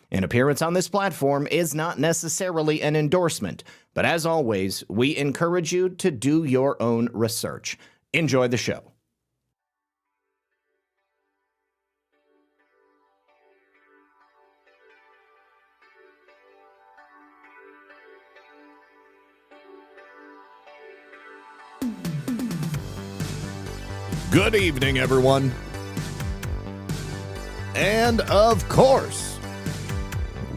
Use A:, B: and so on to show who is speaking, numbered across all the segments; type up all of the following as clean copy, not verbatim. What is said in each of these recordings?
A: An appearance on this platform is not necessarily an endorsement, but as always, we encourage you to do your own research. Enjoy the show.
B: Good evening, everyone. And of course,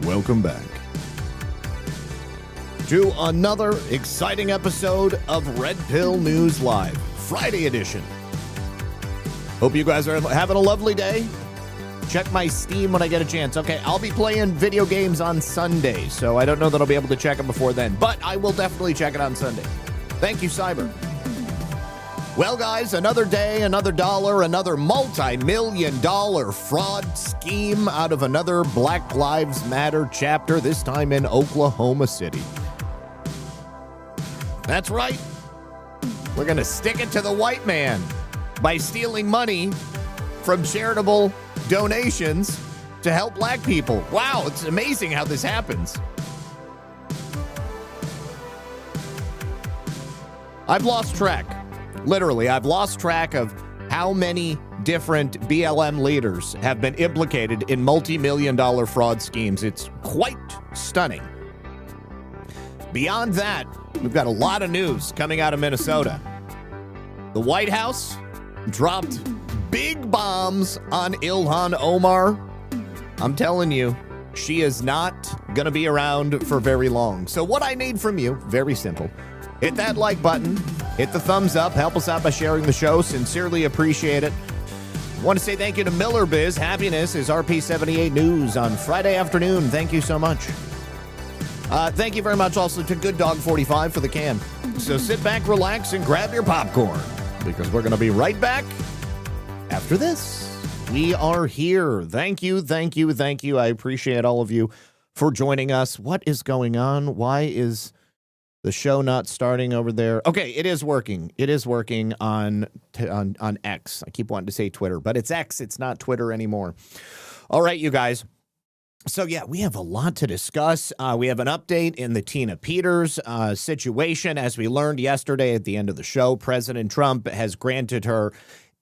B: welcome back to another exciting episode of Red Pill News Live, Friday edition. Hope you guys are having a lovely day. Check my Steam when I get a chance. Okay, I'll be playing video games on Sunday, so I don't know that I'll be able to check it before then, but I will definitely check it on Sunday. Thank you, Cyber. Well, guys, another day, another dollar, another multi-million-dollar fraud scheme out of another Black Lives Matter chapter, this time in Oklahoma City. That's right. We're going to stick it to the white man by stealing money from charitable donations to help black people. Wow, it's amazing how this happens. I've lost track. Literally, I've lost track of how many different BLM leaders have been implicated in multi-million-dollar fraud schemes. It's quite stunning. Beyond that, we've got a lot of news coming out of Minnesota. The White House dropped big bombs on Ilhan Omar. I'm telling you, she is not going to be around for very long. So what I need from you, very simple. Hit that like button, hit the thumbs up, help us out by sharing the show. Sincerely appreciate it. Want to say thank you to Miller Biz. Happiness is RP78 News on Friday afternoon. Thank you so much. Thank you very much also to Good Dog 45 for the can. So sit back, relax, and grab your popcorn because we're going to be right back after this. We are here. Thank you, thank you, thank you. I appreciate all of you for joining us. What is going on? Why is the show not starting over there? Okay, it is working. It is working on X. I keep wanting to say Twitter, but it's X. It's not Twitter anymore. All right, you guys. So, yeah, we have a lot to discuss. We have an update in the Tina Peters situation. As we learned yesterday at the end of the show, President Trump has granted her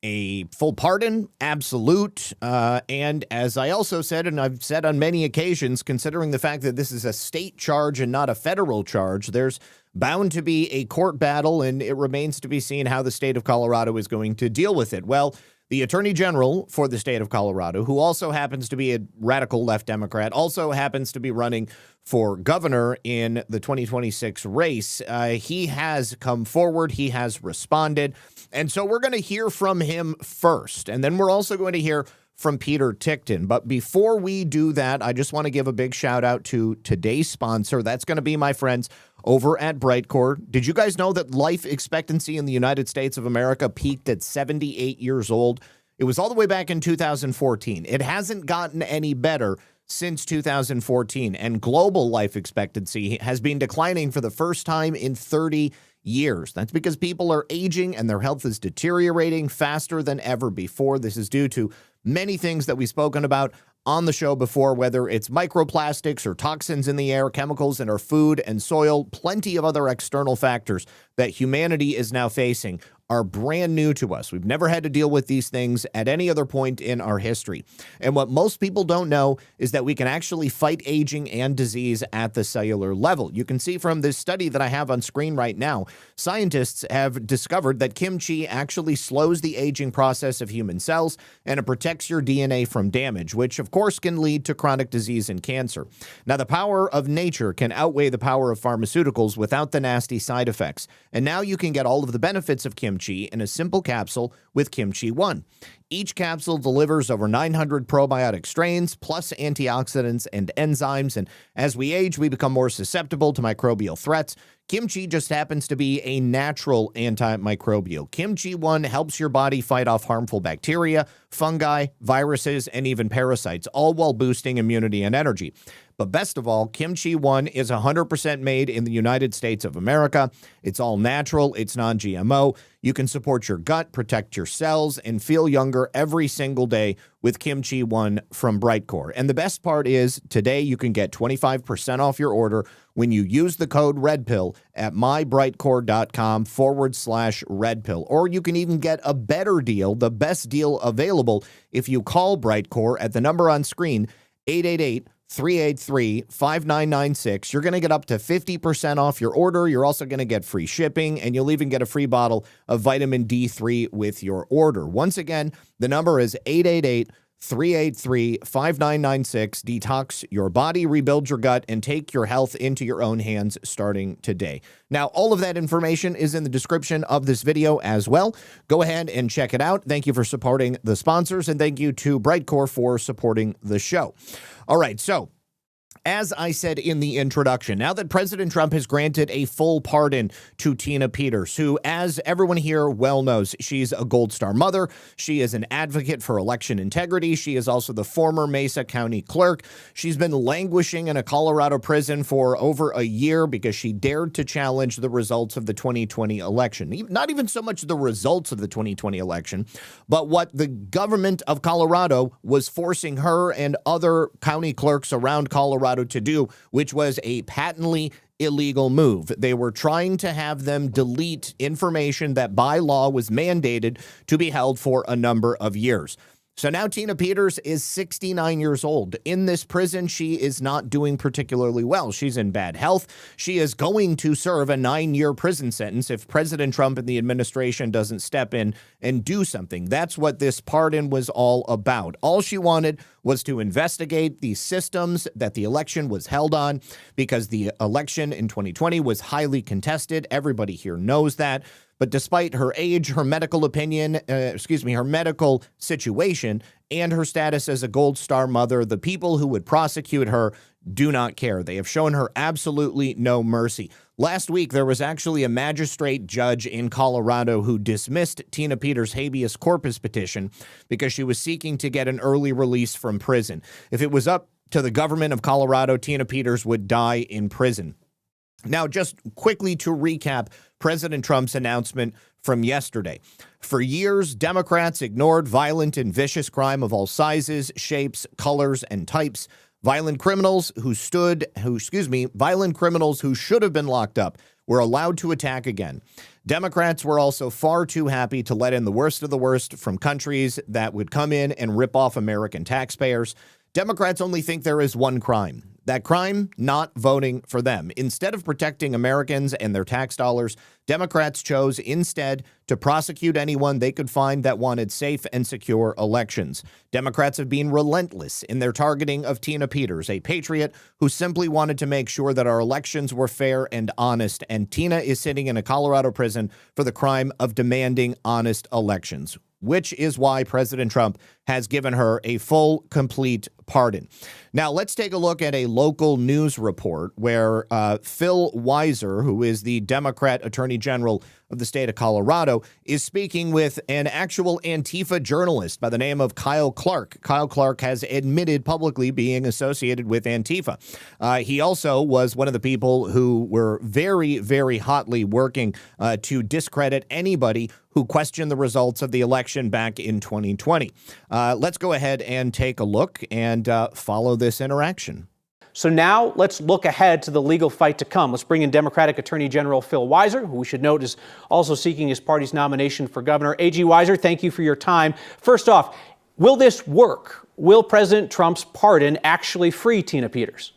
B: a full pardon, absolute, and as I also said, and I've said on many occasions, considering the fact that this is a state charge and not a federal charge, there's bound to be a court battle, and it remains to be seen how the state of Colorado is going to deal with it. Well, the Attorney General for the state of Colorado, who also happens to be a radical left Democrat, also happens to be running for governor in the 2026 race, he has come forward, he has responded, and so we're going to hear from him first, and then we're also going to hear from Peter Tickton. But before we do that, I just want to give a big shout out to today's sponsor. That's going to be my friends over at Brightcore. Did you guys know that life expectancy in the United States of America peaked at 78 years old? It was all the way back in 2014. It hasn't gotten any better since 2014, and global life expectancy has been declining for the first time in 30 years. That's because people are aging and their health is deteriorating faster than ever before. This is due to many things that we've spoken about on the show before, whether it's microplastics or toxins in the air, chemicals in our food and soil, plenty of other external factors that humanity is now facing are brand new to us. We've never had to deal with these things at any other point in our history. And what most people don't know is that we can actually fight aging and disease at the cellular level. You can see from this study that I have on screen right now, scientists have discovered that kimchi actually slows the aging process of human cells and it protects your DNA from damage, which of course can lead to chronic disease and cancer. Now, the power of nature can outweigh the power of pharmaceuticals without the nasty side effects. And now you can get all of the benefits of kimchi in a simple capsule with Kimchi 1. Each capsule delivers over 900 probiotic strains, plus antioxidants and enzymes, and as we age, we become more susceptible to microbial threats. Kimchi just happens to be a natural antimicrobial. Kimchi 1 helps your body fight off harmful bacteria, fungi, viruses, and even parasites, all while boosting immunity and energy. But best of all, Kimchi 1 is 100% made in the United States of America. It's all natural, it's non-GMO. You can support your gut, protect your cells, and feel younger stronger every single day with Kimchi 1 from Brightcore. And the best part is today you can get 25% off your order when you use the code REDPILL at mybrightcore.com/RedPill. Or you can even get a better deal, the best deal available, if you call Brightcore at the number on screen, 888-383-5996. You're going to get up to 50% off your order. You're also going to get free shipping, and you'll even get a free bottle of vitamin D3 with your order. Once again, the number is 888-383-5996. Detox your body, rebuild your gut, and take your health into your own hands starting today. Now, all of that information is in the description of this video as well. Go ahead and check it out. Thank you for supporting the sponsors, and thank you to Brightcore for supporting the show. All right, so as I said in the introduction, now that President Trump has granted a full pardon to Tina Peters, who, as everyone here well knows, she's a Gold Star mother. She is an advocate for election integrity. She is also the former Mesa County clerk. She's been languishing in a Colorado prison for over a year because she dared to challenge the results of the 2020 election. Not even so much the results of the 2020 election, but what the government of Colorado was forcing her and other county clerks around Colorado to do, which was a patently illegal move. They were trying to have them delete information that by law was mandated to be held for a number of years. So now Tina Peters is 69 years old. In this prison, she is not doing particularly well. She's in bad health. She is going to serve a 9-year prison sentence if President Trump and the administration doesn't step in and do something. That's what this pardon was all about. All she wanted was to investigate the systems that the election was held on, because the election in 2020 was highly contested. Everybody here knows that. But despite her age, her medical opinion, her medical situation, and her status as a Gold Star mother, the people who would prosecute her do not care. They have shown her absolutely no mercy. Last week, there was actually a magistrate judge in Colorado who dismissed Tina Peters' habeas corpus petition because she was seeking to get an early release from prison. If it was up to the government of Colorado, Tina Peters would die in prison. Now, just quickly to recap President Trump's announcement from yesterday. For years, Democrats ignored violent and vicious crime of all sizes, shapes, colors, and types. Violent criminals who should have been locked up were allowed to attack again. Democrats were also far too happy to let in the worst of the worst from countries that would come in and rip off American taxpayers. Democrats only think there is one crime. That crime, not voting for them. Instead of protecting Americans and their tax dollars, Democrats chose instead to prosecute anyone they could find that wanted safe and secure elections. Democrats have been relentless in their targeting of Tina Peters, a patriot who simply wanted to make sure that our elections were fair and honest. And Tina is sitting in a Colorado prison for the crime of demanding honest elections, which is why President Trump has given her a full, complete pardon. Now, let's take a look at a local news report where Phil Weiser, who is the Democrat Attorney General of the state of Colorado, is speaking with an actual Antifa journalist by the name of Kyle Clark. Kyle Clark has admitted publicly being associated with Antifa. He also was one of the people who were very, very hotly working to discredit anybody who questioned the results of the election back in 2020. Let's go ahead and take a look and follow this interaction.
C: So now let's look ahead to the legal fight to come. Let's bring in Democratic Attorney General Phil Weiser, who we should note is also seeking his party's nomination for governor. AG Weiser, thank you for your time. First off, will this work? Will President Trump's pardon actually free Tina Peters?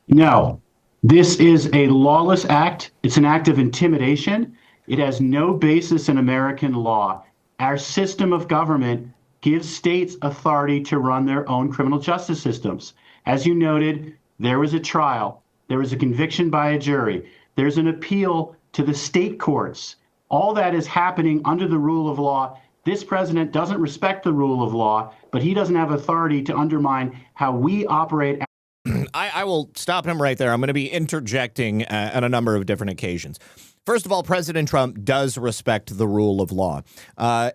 D: No. This is a lawless act. It's an act of intimidation. It has no basis in American law. Our system of government gives states authority to run their own criminal justice systems. As you noted, there was a trial. There was a conviction by a jury. There's an appeal to the state courts. All that is happening under the rule of law. This president doesn't respect the rule of law, but he doesn't have authority to undermine how we operate.
B: I will stop him right there. I'm going to be interjecting on a number of different occasions. First of all, President Trump does respect the rule of law.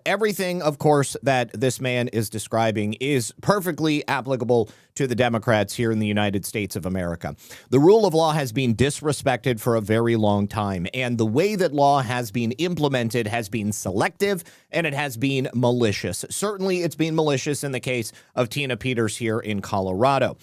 B: Everything, of course, that this man is describing is perfectly applicable to the Democrats here in the United States of America. The rule of law has been disrespected for a very long time, and the way that law has been implemented has been selective, and it has been malicious. Certainly, it's been malicious in the case of Tina Peters here in Colorado.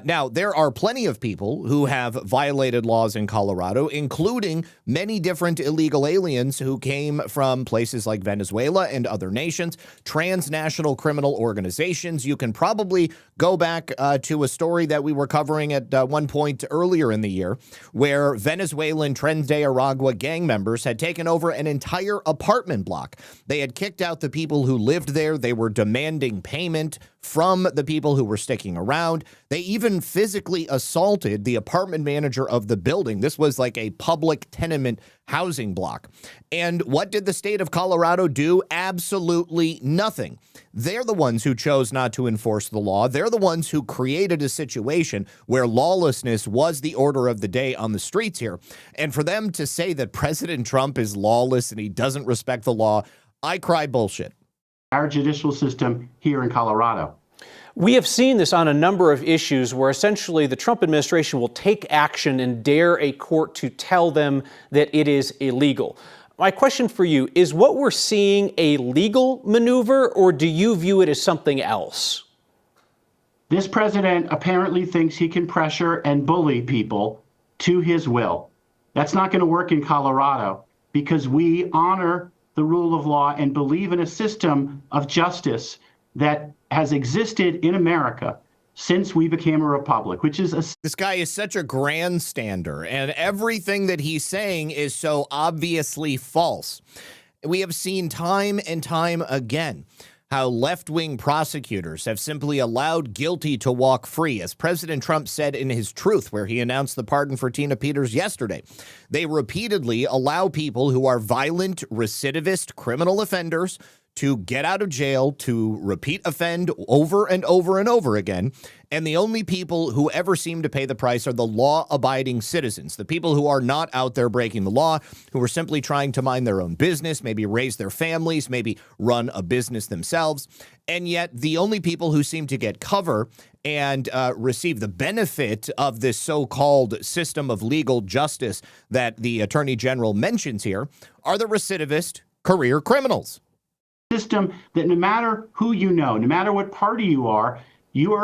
B: Now, there are plenty of people who have violated laws in Colorado, including many different illegal aliens who came from places like Venezuela and other nations, transnational criminal organizations. You can probably go back to a story that we were covering at one point earlier in the year, where Venezuelan Tren de Aragua gang members had taken over an entire apartment block. They had kicked out the people who lived there. They were demanding payment from the people who were sticking around. They even physically assaulted the apartment manager of the building. This was like a public tenement housing block. And what did the state of Colorado do? Absolutely nothing. They're the ones who chose not to enforce the law. They're the ones who created a situation where lawlessness was the order of the day on the streets here. And for them to say that President Trump is lawless and he doesn't respect the law, I cry bullshit.
D: Our judicial system here in Colorado.
C: We have seen this on a number of issues where essentially the Trump administration will take action and dare a court to tell them that it is illegal. My question for you is, what we're seeing a legal maneuver, or do you view it as something else?
D: This president apparently thinks he can pressure and bully people to his will. That's not going to work in Colorado because we honor the rule of law and believe in a system of justice that has existed in America since we became a republic, which is
B: This guy is such a grandstander, and everything that he's saying is so obviously false. We have seen time and time again how left-wing prosecutors have simply allowed guilty to walk free. As President Trump said in his Truth, where he announced the pardon for Tina Peters yesterday, they repeatedly allow people who are violent, recidivist criminal offenders to get out of jail, to repeat offend over and over and over again. And the only people who ever seem to pay the price are the law-abiding citizens, the people who are not out there breaking the law, who are simply trying to mind their own business, maybe raise their families, maybe run a business themselves. And yet the only people who seem to get cover and receive the benefit of this so-called system of legal justice that the Attorney General mentions here are the recidivist career criminals.
D: system that no matter who you know, no matter what party you are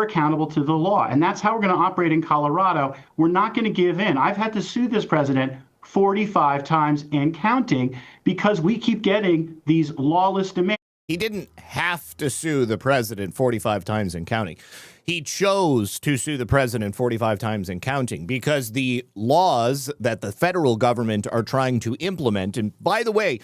D: accountable to the law. And that's how we're going to operate in Colorado. We're not going to give in. I've had to sue this president 45 times and counting because we keep getting these lawless demands.
B: He didn't have to sue the president 45 times and counting. He chose to sue the president 45 times and counting because the laws that the federal government are trying to implement, and by the way,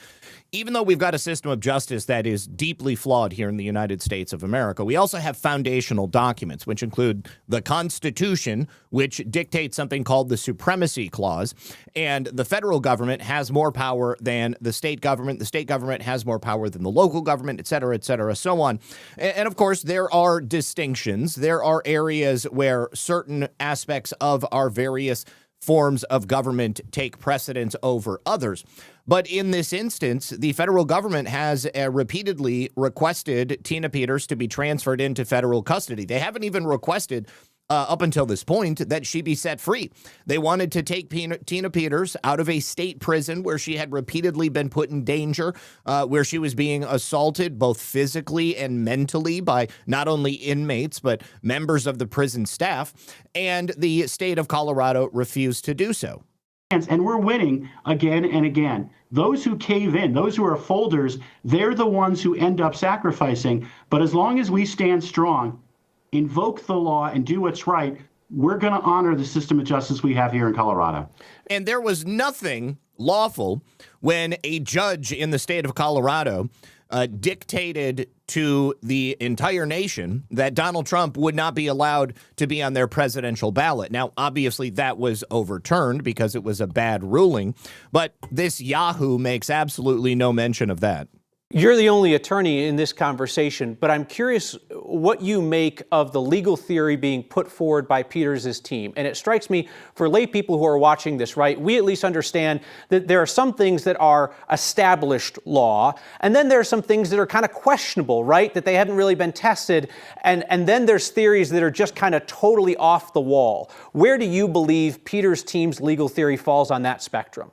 B: even though we've got a system of justice that is deeply flawed here in the United States of America, we also have foundational documents, which include the Constitution, which dictates something called the Supremacy Clause. And the federal government has more power than the state government. The state government has more power than the local government, et cetera, so on. And of course, there are distinctions. There are areas where certain aspects of our various forms of government take precedence over others. But in this instance, the federal government has repeatedly requested Tina Peters to be transferred into federal custody. They haven't even requested up until this point that she be set free. They wanted to take Tina Peters out of a state prison where she had repeatedly been put in danger, where she was being assaulted both physically and mentally by not only inmates, but members of the prison staff. And the state of Colorado refused to do so.
D: And we're winning again and again. Those who cave in, those who are folders, they're the ones who end up sacrificing. But as long as we stand strong, invoke the law, and do what's right, we're going to honor the system of justice we have here in Colorado.
B: And there was nothing lawful when a judge in the state of Colorado dictated to the entire nation that Donald Trump would not be allowed to be on their presidential ballot. Now, obviously, that was overturned because it was a bad ruling, but this Yahoo makes absolutely no mention of that.
C: You're the only attorney in this conversation, but I'm curious what you make of the legal theory being put forward by Peters' team. And it strikes me, for lay people who are watching this, right, we at least understand that there are some things that are established law, and then there are some things that are kind of questionable, right, that they haven't really been tested, and then there's theories that are just kind of totally off the wall. Where do you believe Peters' team's legal theory falls on that spectrum?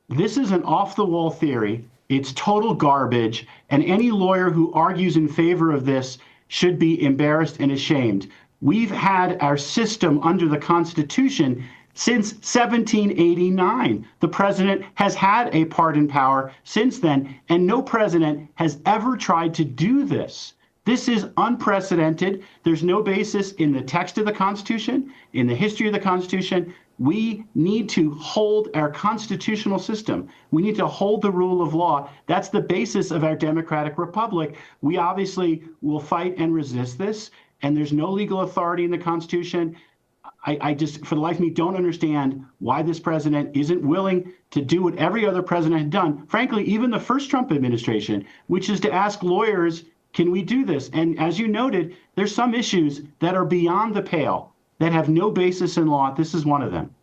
D: This is an off-the-wall theory. It's total garbage, and any lawyer who argues in favor of this should be embarrassed and ashamed. We've had our system under the Constitution since 1789. The president has had a pardon power since then, and no president has ever tried to do this. This is unprecedented. There's no basis in the text of the Constitution, in the history of the Constitution. We need to hold our constitutional system. We need to hold the rule of law. That's the basis of our democratic republic. We obviously will fight and resist this, and there's no legal authority in the Constitution. I just, for the life of me, don't understand why this president isn't willing to do what every other president had done, frankly, even the first Trump administration, which is to ask lawyers, can we do this? And as you noted, there's some issues that are beyond the pale, that have no basis in law. This is one of them.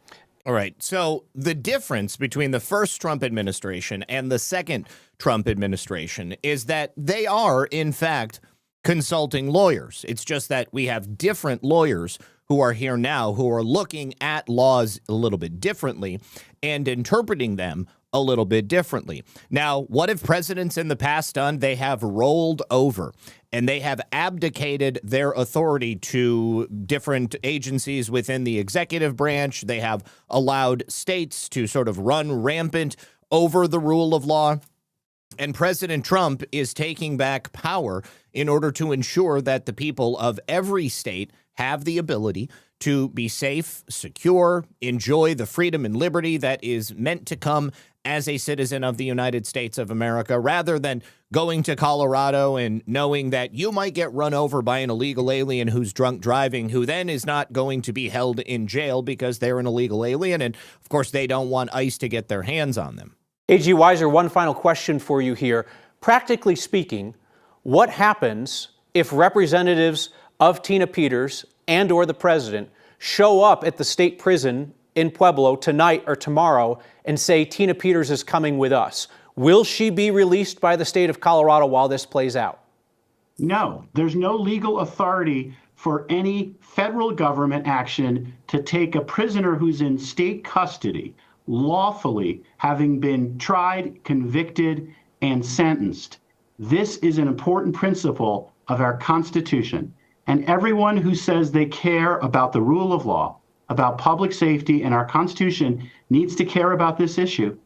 B: All right. So the difference between the first Trump administration and the second Trump administration is that they are, in fact, consulting lawyers. It's just that we have different lawyers who are here now who are looking at laws a little bit differently and interpreting them a little bit differently. Now, what have presidents in the past done? They have rolled over and they have abdicated their authority to different agencies within the executive branch. They have allowed states to sort of run rampant over the rule of law. And President Trump is taking back power in order to ensure that the people of every state have the ability to be safe, secure, enjoy the freedom and liberty that is meant to come as a citizen of the United States of America, rather than going to Colorado and knowing that you might get run over by an illegal alien who's drunk driving, who then is not going to be held in jail because they're an illegal alien. And of course, they don't want ICE to get their hands on them.
C: A.G. Weiser, one final question for you here. Practically speaking, what happens if representatives of Tina Peters and or the president show up at the state prison in Pueblo tonight or tomorrow and say Tina Peters is coming with us? Will she be released by the state of Colorado while this plays out?
D: No, there's no legal authority for any federal government action to take a prisoner who's in state custody, lawfully having been tried, convicted, and sentenced. This is an important principle of our Constitution. And everyone who says they care about the rule of law, about public safety and our Constitution needs to care about this issue.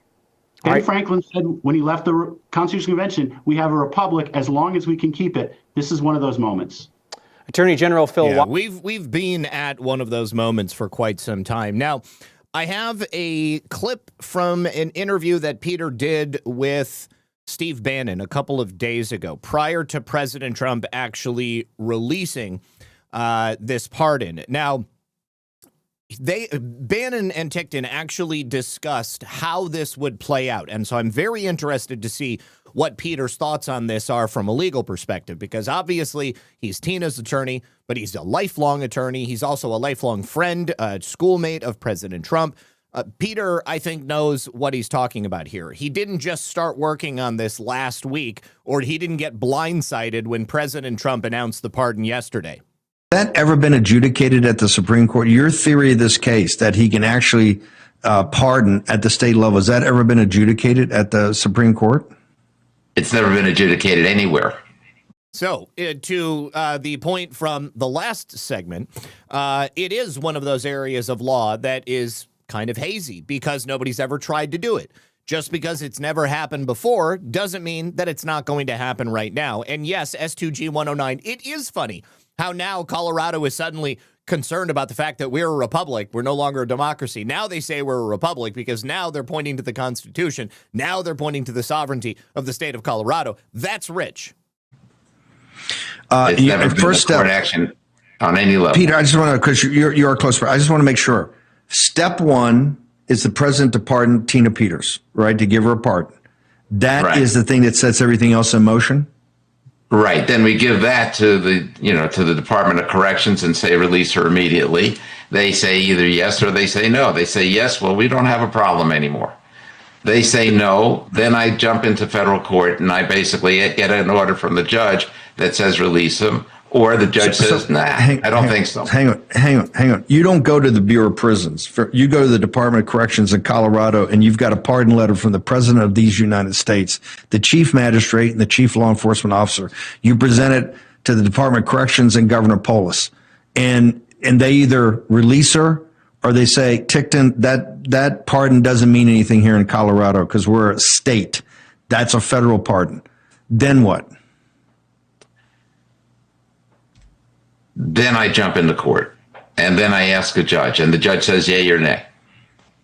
D: Ben Franklin said when he left the Constitutional Convention, we have a republic as long as we can keep it. This is one of those moments.
C: Attorney General Phil
B: we've been at one of those moments for quite some time. Now, I have a clip from an interview that Peter did with Steve Bannon a couple of days ago, prior to President Trump actually releasing this pardon. Now, Bannon and Tickton actually discussed how this would play out. And so I'm very interested to see what Peter's thoughts on this are from a legal perspective, because obviously he's Tina's attorney, but he's a lifelong attorney. He's also a lifelong friend, schoolmate of President Trump. Peter, I think, knows what he's talking about here. He didn't just start working on this last week, or he didn't get blindsided when President Trump announced the pardon yesterday.
E: Has that ever been adjudicated at the Supreme Court? Your theory of this case, that he can actually pardon at the state level, has that ever been adjudicated at the Supreme Court?
F: It's never been adjudicated anywhere.
B: So to the point from the last segment, it is one of those areas of law that is kind of hazy because nobody's ever tried to do it. Just because it's never happened before doesn't mean that it's not going to happen right now. And yes, S2G 109, it is funny how now Colorado is suddenly concerned about the fact that we're a republic. We're no longer a democracy. Now they say we're a republic because now they're pointing to the Constitution. Now they're pointing to the sovereignty of the state of Colorado. That's rich.
F: It's never been a court action on any level.
E: Peter, I just want to, because you're a close friend, I just want to make sure. Step one is the president to pardon Tina Peters, right, to give her a pardon. That
F: Right.
E: is the thing that sets everything else in motion?
F: Right. Then we give that to the Department of Corrections and say release her immediately. They say either yes or they say no. They say yes, well, we don't have a problem anymore. They say no, then I jump into federal court and I basically get an order from the judge that says release him, or the judge says, nah, I don't think so.
E: Hang on. You don't go to the Bureau of Prisons. You go to the Department of Corrections in Colorado, and you've got a pardon letter from the President of these United States, the Chief Magistrate, and the Chief Law Enforcement Officer. You present it to the Department of Corrections and Governor Polis, and they either release her or they say, Ticton, that pardon doesn't mean anything here in Colorado because we're a state. That's a federal pardon. Then what?
F: Then I jump into court, and then I ask a judge, and the judge says yay or nay.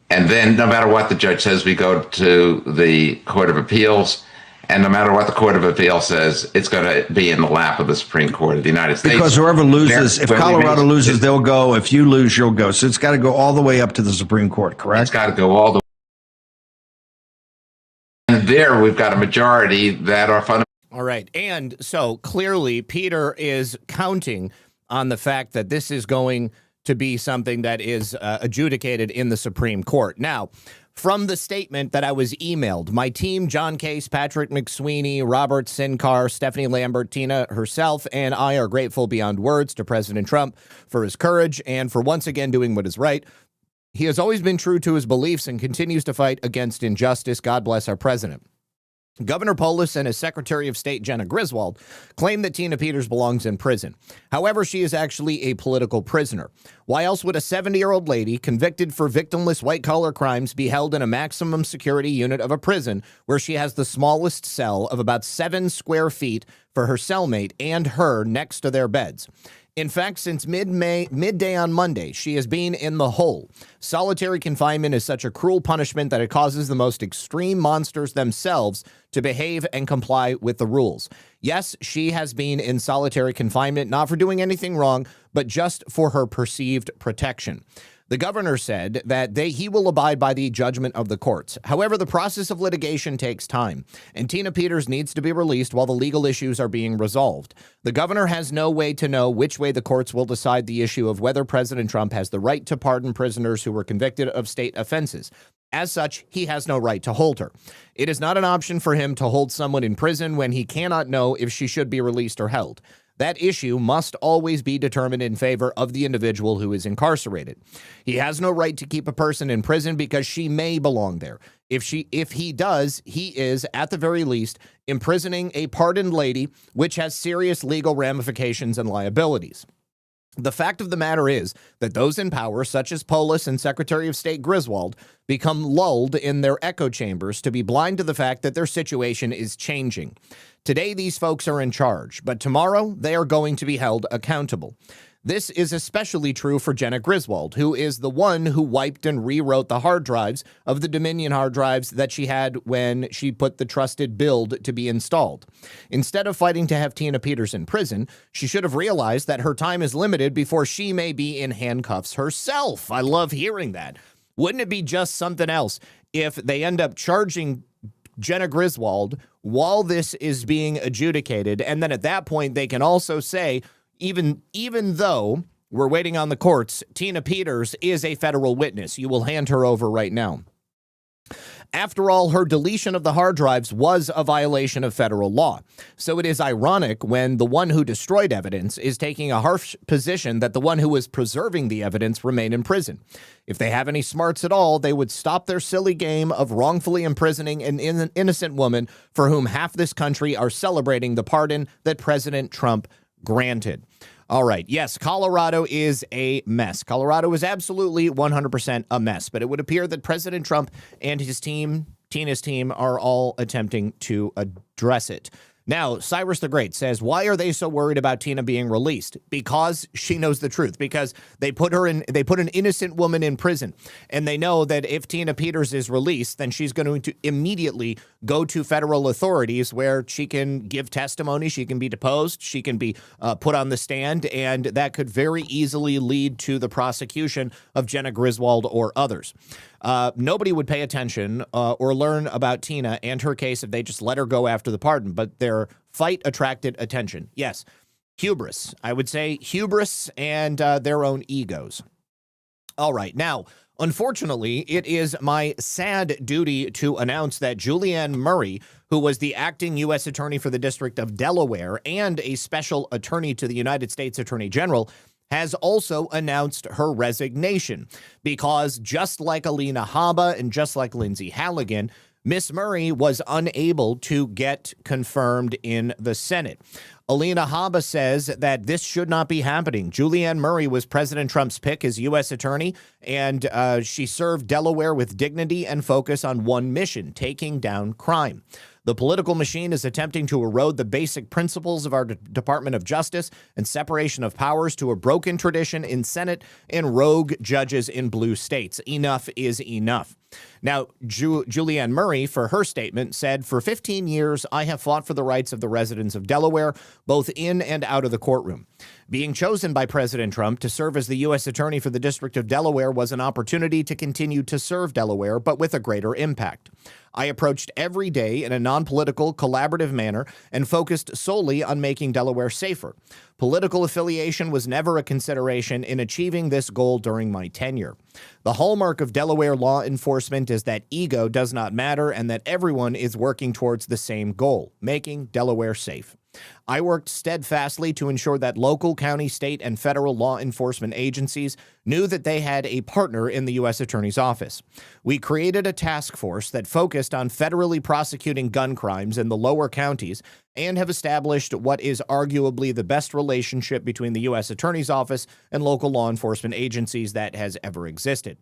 F: And then no matter what the judge says, we go to the Court of Appeals, and no matter what the Court of Appeals says, it's going to be in the lap of the Supreme Court of the United States.
E: Because whoever loses, if Colorado loses, they'll go. If you lose, you'll go. So it's got to go all the way up to the Supreme Court, correct?
F: It's got to go all the way. And there we've got a majority that are fundamental.
A: All right. And so clearly Peter is counting on the fact that this is going to be something that is adjudicated in the Supreme Court. Now, from the statement that I was emailed, my team, John Case, Patrick McSweeney, Robert Sincar, Stephanie Lambertina herself, and I are grateful beyond words to President Trump for his courage and for once again doing what is right. He has always been true to his beliefs and continues to fight against injustice. God bless our president. Governor Polis and his Secretary of State, Jenna Griswold, claim that Tina Peters belongs in prison. However, she is actually a political prisoner. Why else would a 70-year-old lady convicted for victimless white-collar crimes be held in a maximum security unit of a prison where she has the smallest cell of about 7 square feet for her cellmate and her next to their beds? In fact, since midday on Monday, she has been in the hole. Solitary confinement is such a cruel punishment that it causes the most extreme monsters themselves to behave and comply with the rules. Yes, she has been in solitary confinement, not for doing anything wrong, but just for her perceived protection. The governor said that he will abide by the judgment of the courts. However, the process of litigation takes time, and Tina Peters needs to be released while the legal issues are being resolved. The governor has no way to know which way the courts will decide the issue of whether President Trump has the right to pardon prisoners who were convicted of state offenses. As such, he has no right to hold her. It is not an option for him to hold someone in prison when he cannot know if she should be released or held. That issue must always be determined in favor of the individual who is incarcerated. He has no right to keep a person in prison because she may belong there. If he does, he is, at the very least, imprisoning a pardoned lady, which has serious legal ramifications and liabilities. The fact of the matter is that those in power, such as Polis and Secretary of State Griswold, become lulled in their echo chambers to be blind to the fact that their situation is changing. Today, these folks are in charge, but tomorrow they are going to be held accountable. This is especially true for Jenna Griswold, who is the one who wiped and rewrote the hard drives of the Dominion hard drives that she had when she put the trusted build to be installed. Instead of fighting to have Tina Peters in prison, she should have realized that her time is limited before she may be in handcuffs herself. I love hearing that. Wouldn't it be just something else if they end up charging Jenna Griswold while this is being adjudicated, and then at that point they can also say, even though we're waiting on the courts, Tina Peters is a federal witness. You will hand her over right now. After all, her deletion of the hard drives was a violation of federal law. So it is ironic when the one who destroyed evidence is taking a harsh position that the one who was preserving the evidence remain in prison. If they have any smarts at all, they would stop their silly game of wrongfully imprisoning an innocent woman for whom half this country are celebrating the pardon that President Trump granted. All right. Yes, Colorado is a mess. Colorado is absolutely 100% a mess, but it would appear that President Trump and his team, Tina's team, are all attempting to address it. Now, Cyrus the Great says, why are they so worried about Tina being released? Because she knows the truth, because they put an innocent woman in prison, and they know that if Tina Peters is released, then she's going to immediately go to federal authorities where she can give testimony, she can be deposed, she can be put on the stand, and that could very easily lead to the prosecution of Jenna Griswold or others. Nobody would pay attention or learn about Tina and her case if they just let her go after the pardon, but their fight attracted attention. Yes, hubris. I would say hubris and their own egos. All right, now, unfortunately, it is my sad duty to announce that Julianne Murray, who was the acting U.S. Attorney for the District of Delaware and a special attorney to the United States Attorney General, has also announced her resignation because just like Alina Habba and just like Lindsay Halligan, Miss Murray was unable to get confirmed in the Senate. Alina Habba says that this should not be happening. Julianne Murray was President Trump's pick as U.S. attorney, and she served Delaware with dignity and focus on one mission, taking down crime. The political machine is attempting to erode the basic principles of our Department of Justice and separation of powers to a broken tradition in Senate and rogue judges in blue states. Enough is enough. Now, Julianne Murray, for her statement, said, "For 15 years, I have fought for the rights of the residents of Delaware, both in and out of the courtroom. Being chosen by President Trump to serve as the U.S. Attorney for the District of Delaware was an opportunity to continue to serve Delaware, but with a greater impact. I approached every day in a non-political, collaborative manner and focused solely on making Delaware safer. Political affiliation was never a consideration in achieving this goal during my tenure. The hallmark of Delaware law enforcement is that ego does not matter and that everyone is working towards the same goal, making Delaware safe. I worked steadfastly to ensure that local, county, state, and federal law enforcement agencies knew that they had a partner in the U.S. Attorney's Office. We created a task force that focused on federally prosecuting gun crimes in the lower counties and have established what is arguably the best relationship between the U.S. Attorney's Office and local law enforcement agencies that has ever existed.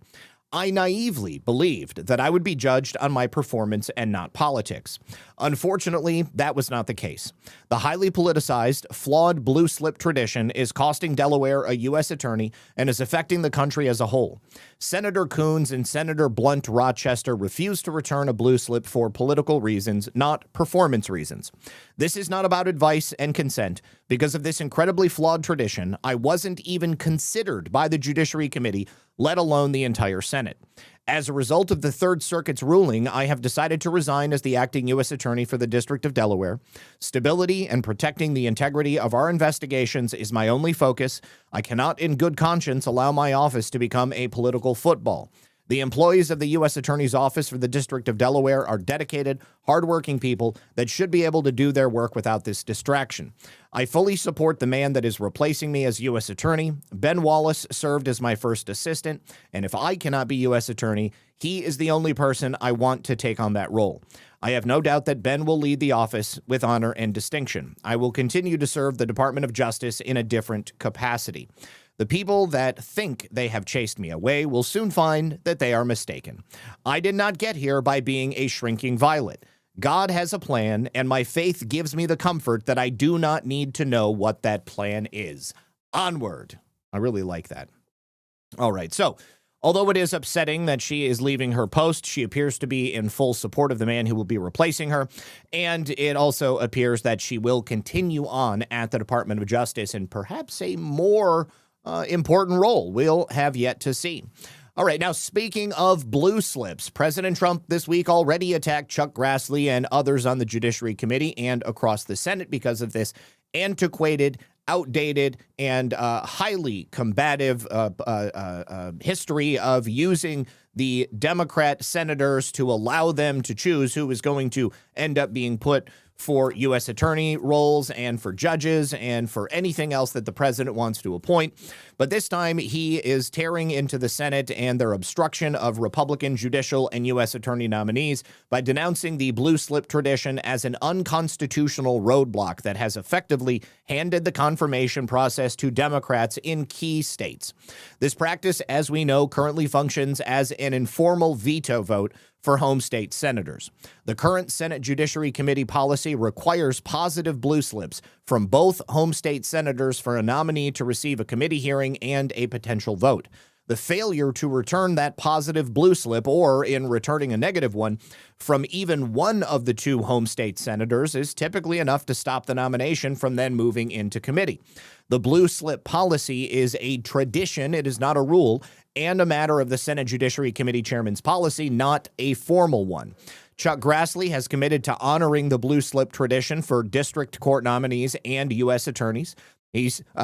A: I naively believed that I would be judged on my performance and not politics. Unfortunately, that was not the case. The highly politicized, flawed blue slip tradition is costing Delaware a U.S. attorney and is affecting the country as a whole. Senator Coons and Senator Blunt Rochester refused to return a blue slip for political reasons, not performance reasons. This is not about advice and consent. Because of this incredibly flawed tradition, I wasn't even considered by the Judiciary Committee, let alone the entire Senate. As a result of the Third Circuit's ruling, I have decided to resign as the acting U.S. Attorney for the District of Delaware. Stability and protecting the integrity of our investigations is my only focus. I cannot in good conscience allow my office to become a political football. The employees of the U.S. Attorney's Office for the District of Delaware are dedicated, hardworking people that should be able to do their work without this distraction. I fully support the man that is replacing me as U.S. Attorney. Ben Wallace served as my first assistant, and if I cannot be U.S. Attorney, he is the only person I want to take on that role. I have no doubt that Ben will lead the office with honor and distinction. I will continue to serve the Department of Justice in a different capacity. The people that think they have chased me away will soon find that they are mistaken. I did not get here by being a shrinking violet. God has a plan, and my faith gives me the comfort that I do not need to know what that plan is. Onward. I really like that. All right, so although it is upsetting that she is leaving her post, she appears to be in full support of the man who will be replacing her, and it also appears that she will continue on at the Department of Justice in perhaps a more important role. We'll have yet to see. All right, now speaking of blue slips, President Trump this week already attacked Chuck Grassley and others on the Judiciary Committee and across the Senate because of this antiquated, outdated, and highly combative history of using the Democrat senators to allow them to choose who is going to end up being put for U.S. attorney roles and for judges and for anything else that the president wants to appoint. But this time he is tearing into the Senate and their obstruction of Republican judicial and U.S. attorney nominees by denouncing the blue slip tradition as an unconstitutional roadblock that has effectively handed the confirmation process to Democrats in key states. This practice, as we know, currently functions as an informal veto vote for home state senators. The current Senate Judiciary Committee policy requires positive blue slips from both home state senators for a nominee to receive a committee hearing and a potential vote. The failure to return that positive blue slip, or in returning a negative one, from even one of the two home state senators is typically enough to stop the nomination from then moving into committee. The blue slip policy is a tradition, it is not a rule, and a matter of the Senate Judiciary Committee chairman's policy, not a formal one. Chuck Grassley has committed to honoring the blue slip tradition for district court nominees and U.S. attorneys.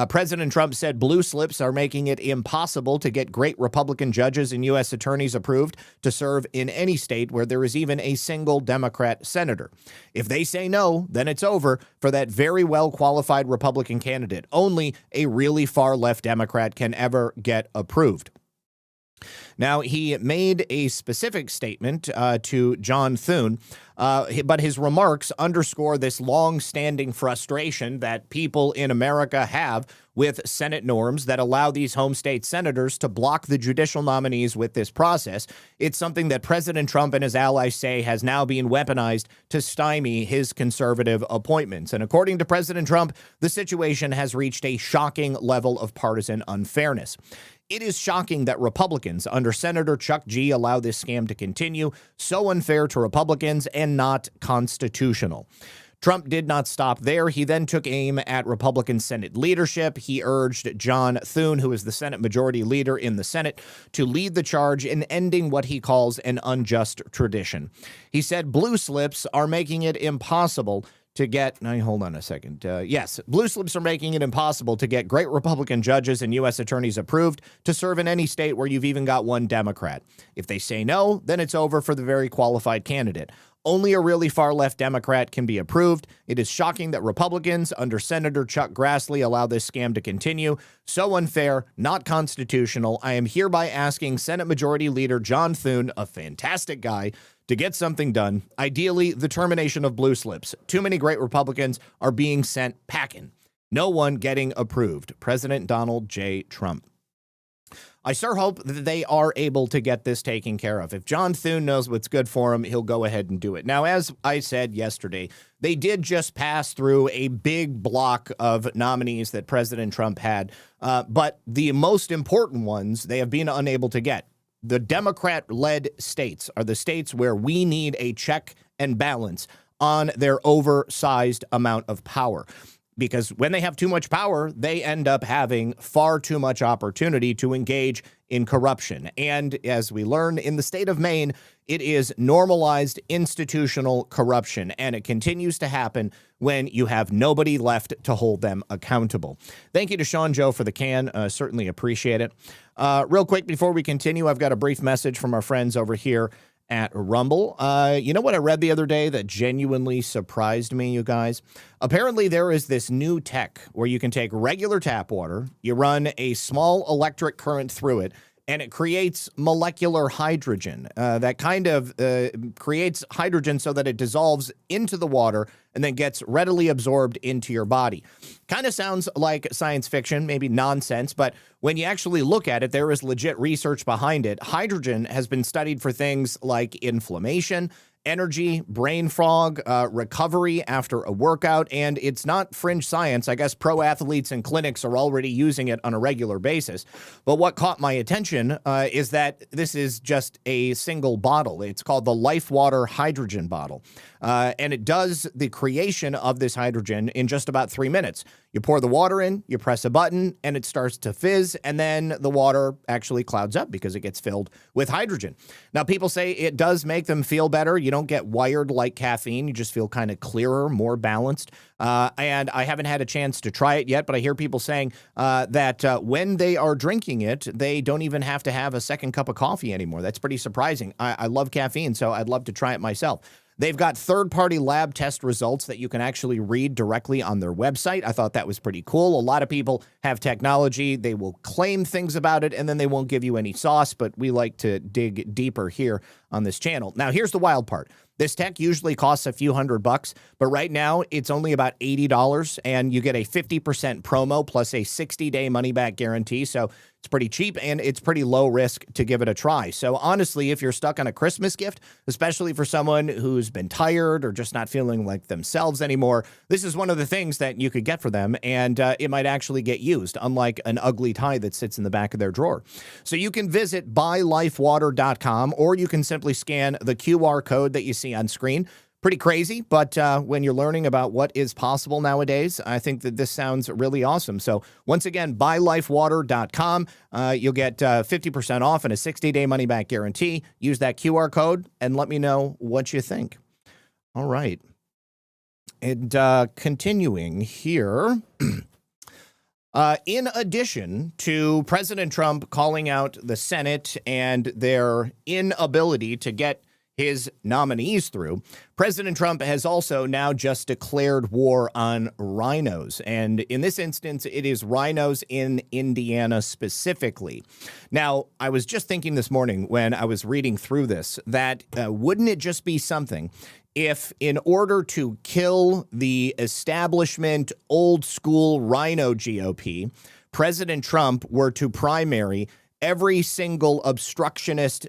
A: President Trump said blue slips are making it impossible to get great Republican judges and U.S. attorneys approved to serve in any state where there is even a single Democrat senator. If they say no, then it's over for that very well-qualified Republican candidate. Only a really far-left Democrat can ever get approved. Now, he made a specific statement to John Thune, but his remarks underscore this long-standing frustration that people in America have with Senate norms that allow these home state senators to block the judicial nominees with this process. It's something that President Trump and his allies say has now been weaponized to stymie his conservative appointments. And according to President Trump, the situation has reached a shocking level of partisan unfairness. It is shocking that Republicans under Senator Chuck G allow this scam to continue, so unfair to Republicans and not constitutional. Trump did not stop there. He then took aim at Republican Senate leadership. He urged John Thune, who is the Senate Majority Leader in the Senate, to lead the charge in ending what he calls an unjust tradition. He said blue slips are making it impossible to get, now hold on a second. Yes, blue slips are making it impossible to get great Republican judges and U.S. attorneys approved to serve in any state where you've even got one Democrat. If they say no, then it's over for the very qualified candidate. Only a really far-left Democrat can be approved. It is shocking that Republicans under Senator Chuck Grassley allow this scam to continue. So unfair, not constitutional. I am hereby asking Senate Majority Leader John Thune, a fantastic guy, to get something done, ideally the termination of blue slips. Too many great Republicans are being sent packing. No one getting approved. President Donald J. Trump. I sure hope that they are able to get this taken care of. If John Thune knows what's good for him, he'll go ahead and do it. Now, as I said yesterday, they did just pass through a big block of nominees that President Trump had, but the most important ones they have been unable to get. The Democrat-led states are the states where we need a check and balance on their oversized amount of power. Because when they have too much power, they end up having far too much opportunity to engage in corruption. And as we learn in the state of Maine, it is normalized institutional corruption, and it continues to happen when you have nobody left to hold them accountable. Thank you to Sean Joe for the can. Certainly appreciate it. Real quick, before we continue, I've got a brief message from our friends over here at Rumble. You know what I read the other day that genuinely surprised me, you guys? Apparently there is this new tech where you can take regular tap water, you run a small electric current through it, and it creates molecular hydrogen. That kind of creates hydrogen so that it dissolves into the water and then gets readily absorbed into your body. Kind of sounds like science fiction, maybe nonsense, but when you actually look at it, there is legit research behind it. Hydrogen has been studied for things like inflammation, energy, brain fog, recovery after a workout, and it's not fringe science. I guess pro athletes and clinics are already using it on a regular basis. But what caught my attention is that this is just a single bottle. It's called the Life Water Hydrogen Bottle, and it does the creation of this hydrogen in just about 3 minutes. You pour the water in, you press a button, and it starts to fizz, and then the water actually clouds up because it gets filled with hydrogen. Now, people say it does make them feel better. You don't get wired like caffeine. You just feel kind of clearer, more balanced. And I haven't had a chance to try it yet, but I hear people saying that when they are drinking it, they don't even have to have a second cup of coffee anymore. That's pretty surprising. I love caffeine, so I'd love to try it myself. They've got third-party lab test results that you can actually read directly on their website. I thought that was pretty cool. A lot of people have technology. They will claim things about it, and then they won't give you any sauce, but we like to dig deeper here on this channel. Now, here's the wild part. This tech usually costs a few $100, but right now it's only about $80, and you get a 50% promo plus a 60-day money-back guarantee. So it's pretty cheap, and it's pretty low risk to give it a try. So honestly, if you're stuck on a Christmas gift, especially for someone who's been tired or just not feeling like themselves anymore, this is one of the things that you could get for them, and it might actually get used, unlike an ugly tie that sits in the back of their drawer. So you can visit buylifewater.com, or you can simply scan the QR code that you see on screen. Pretty crazy, but when you're learning about what is possible nowadays, I think that this sounds really awesome. So once again, buylifewater.com. You'll get 50% off and a 60-day money-back guarantee. Use that QR code and let me know what you think. All right. And continuing here, in addition to President Trump calling out the Senate and their inability to get his nominees through, President Trump has also now just declared war on rhinos. And in this instance, it is rhinos in Indiana specifically. Now, I was just thinking this morning when I was reading through this that wouldn't it just be something if, in order to kill the establishment old school rhino GOP, President Trump were to primary every single obstructionist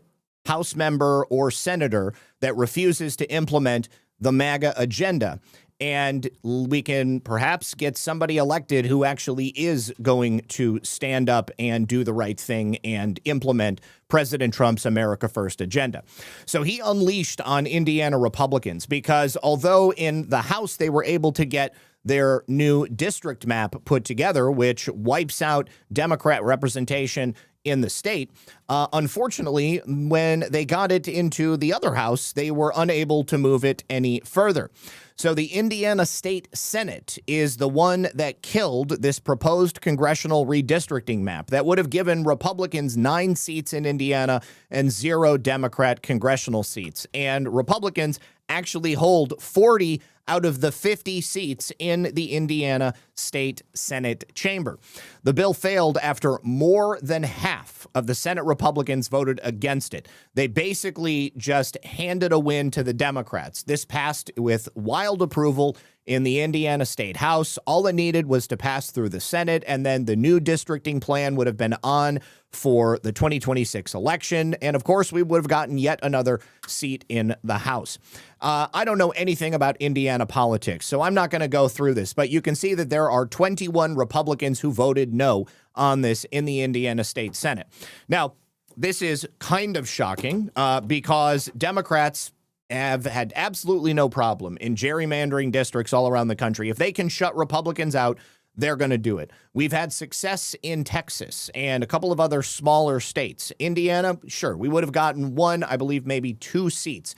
A: House member or senator that refuses to implement the MAGA agenda. And we can perhaps get somebody elected who actually is going to stand up and do the right thing and implement President Trump's America First agenda. So he unleashed on Indiana Republicans because although in the House they were able to get their new district map put together, which wipes out Democrat representation in the state, unfortunately, when they got it into the other house, they were unable to move it any further. So the Indiana State Senate is the one that killed this proposed congressional redistricting map that would have given Republicans 9 seats in Indiana and 0 Democrat congressional seats. And Republicans actually hold 40 out of the 50 seats in the Indiana State Senate chamber. The bill failed after more than half of the Senate Republicans voted against it. They basically just handed a win to the Democrats. This passed with wild approval in the Indiana State House. All it needed was to pass through the Senate, and then the new districting plan would have been on for the 2026 election. And of course, we would have gotten yet another seat in the House. I don't know anything about Indiana politics, so I'm not going to go through this, but you can see that there are 21 Republicans who voted no on this in the Indiana State Senate. Now, this is kind of shocking because Democrats have had absolutely no problem in gerrymandering districts all around the country. If they can shut Republicans out, they're going to do it. We've had success in Texas and a couple of other smaller states. Indiana, sure, we would have gotten 1, I believe maybe 2 seats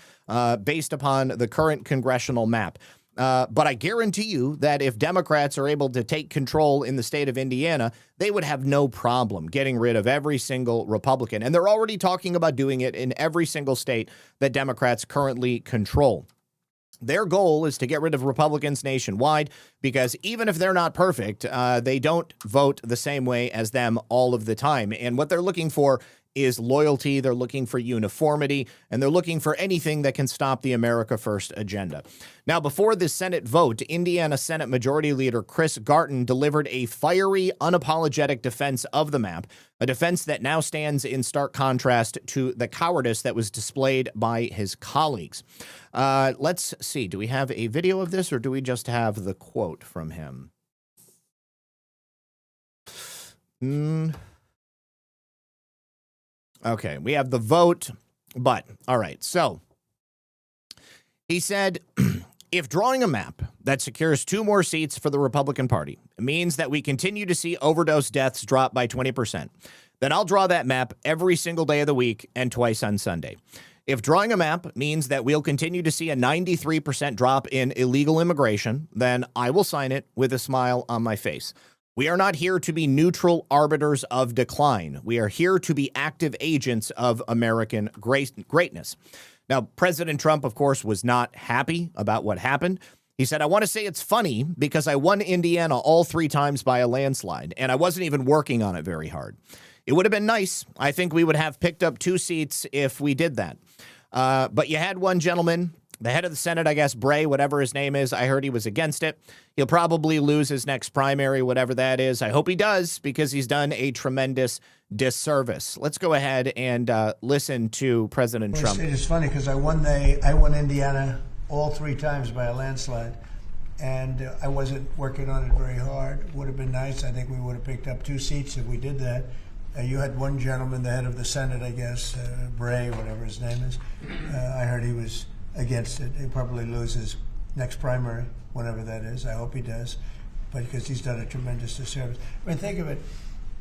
A: based upon the current congressional map. But I guarantee you that if Democrats are able to take control in the state of Indiana, they would have no problem getting rid of every single Republican. And they're already talking about doing it in every single state that Democrats currently control. Their goal is to get rid of Republicans nationwide because even if they're not perfect, they don't vote the same way as them all of the time. And what they're looking for is loyalty. They're looking for uniformity, and they're looking for anything that can stop the America First agenda. Now, before the Senate vote, Indiana Senate Majority Leader Chris Garton delivered a fiery, unapologetic defense of the map, a defense that now stands in stark contrast to the cowardice that was displayed by his colleagues. Let's see. Do we have a video of this, or do we just have the quote from him? Okay, we have the vote, but all right. So he said, if drawing a map that secures 2 more seats for the Republican Party means that we continue to see overdose deaths drop by 20%, then I'll draw that map every single day of the week and twice on Sunday. If drawing a map means that we'll continue to see a 93% drop in illegal immigration, then I will sign it with a smile on my face. We are not here to be neutral arbiters of decline. We are here to be active agents of American greatness. Now, President Trump, of course, was not happy about what happened. He said, I want to say it's funny because I won Indiana all 3 times by a landslide, and I wasn't even working on it very hard. It would have been nice. I think we would have picked up 2 seats if we did that. But you had one gentleman The head of the Senate, I guess, Bray, whatever his name is, I heard he was against it. He'll probably lose his next primary, whatever that is. I hope he does, because he's done a tremendous disservice. Let's go ahead and listen to President Trump.
G: It's funny because I won Indiana all 3 times by a landslide, and I wasn't working on it very hard. Would have been nice. I think we would have picked up 2 seats if we did that. You had one gentleman, the head of the Senate, I guess, Bray, whatever his name is. I heard he was against it. He'll probably lose his next primary, whenever that is. I hope he does, but because he's done a tremendous disservice. I mean, think of it.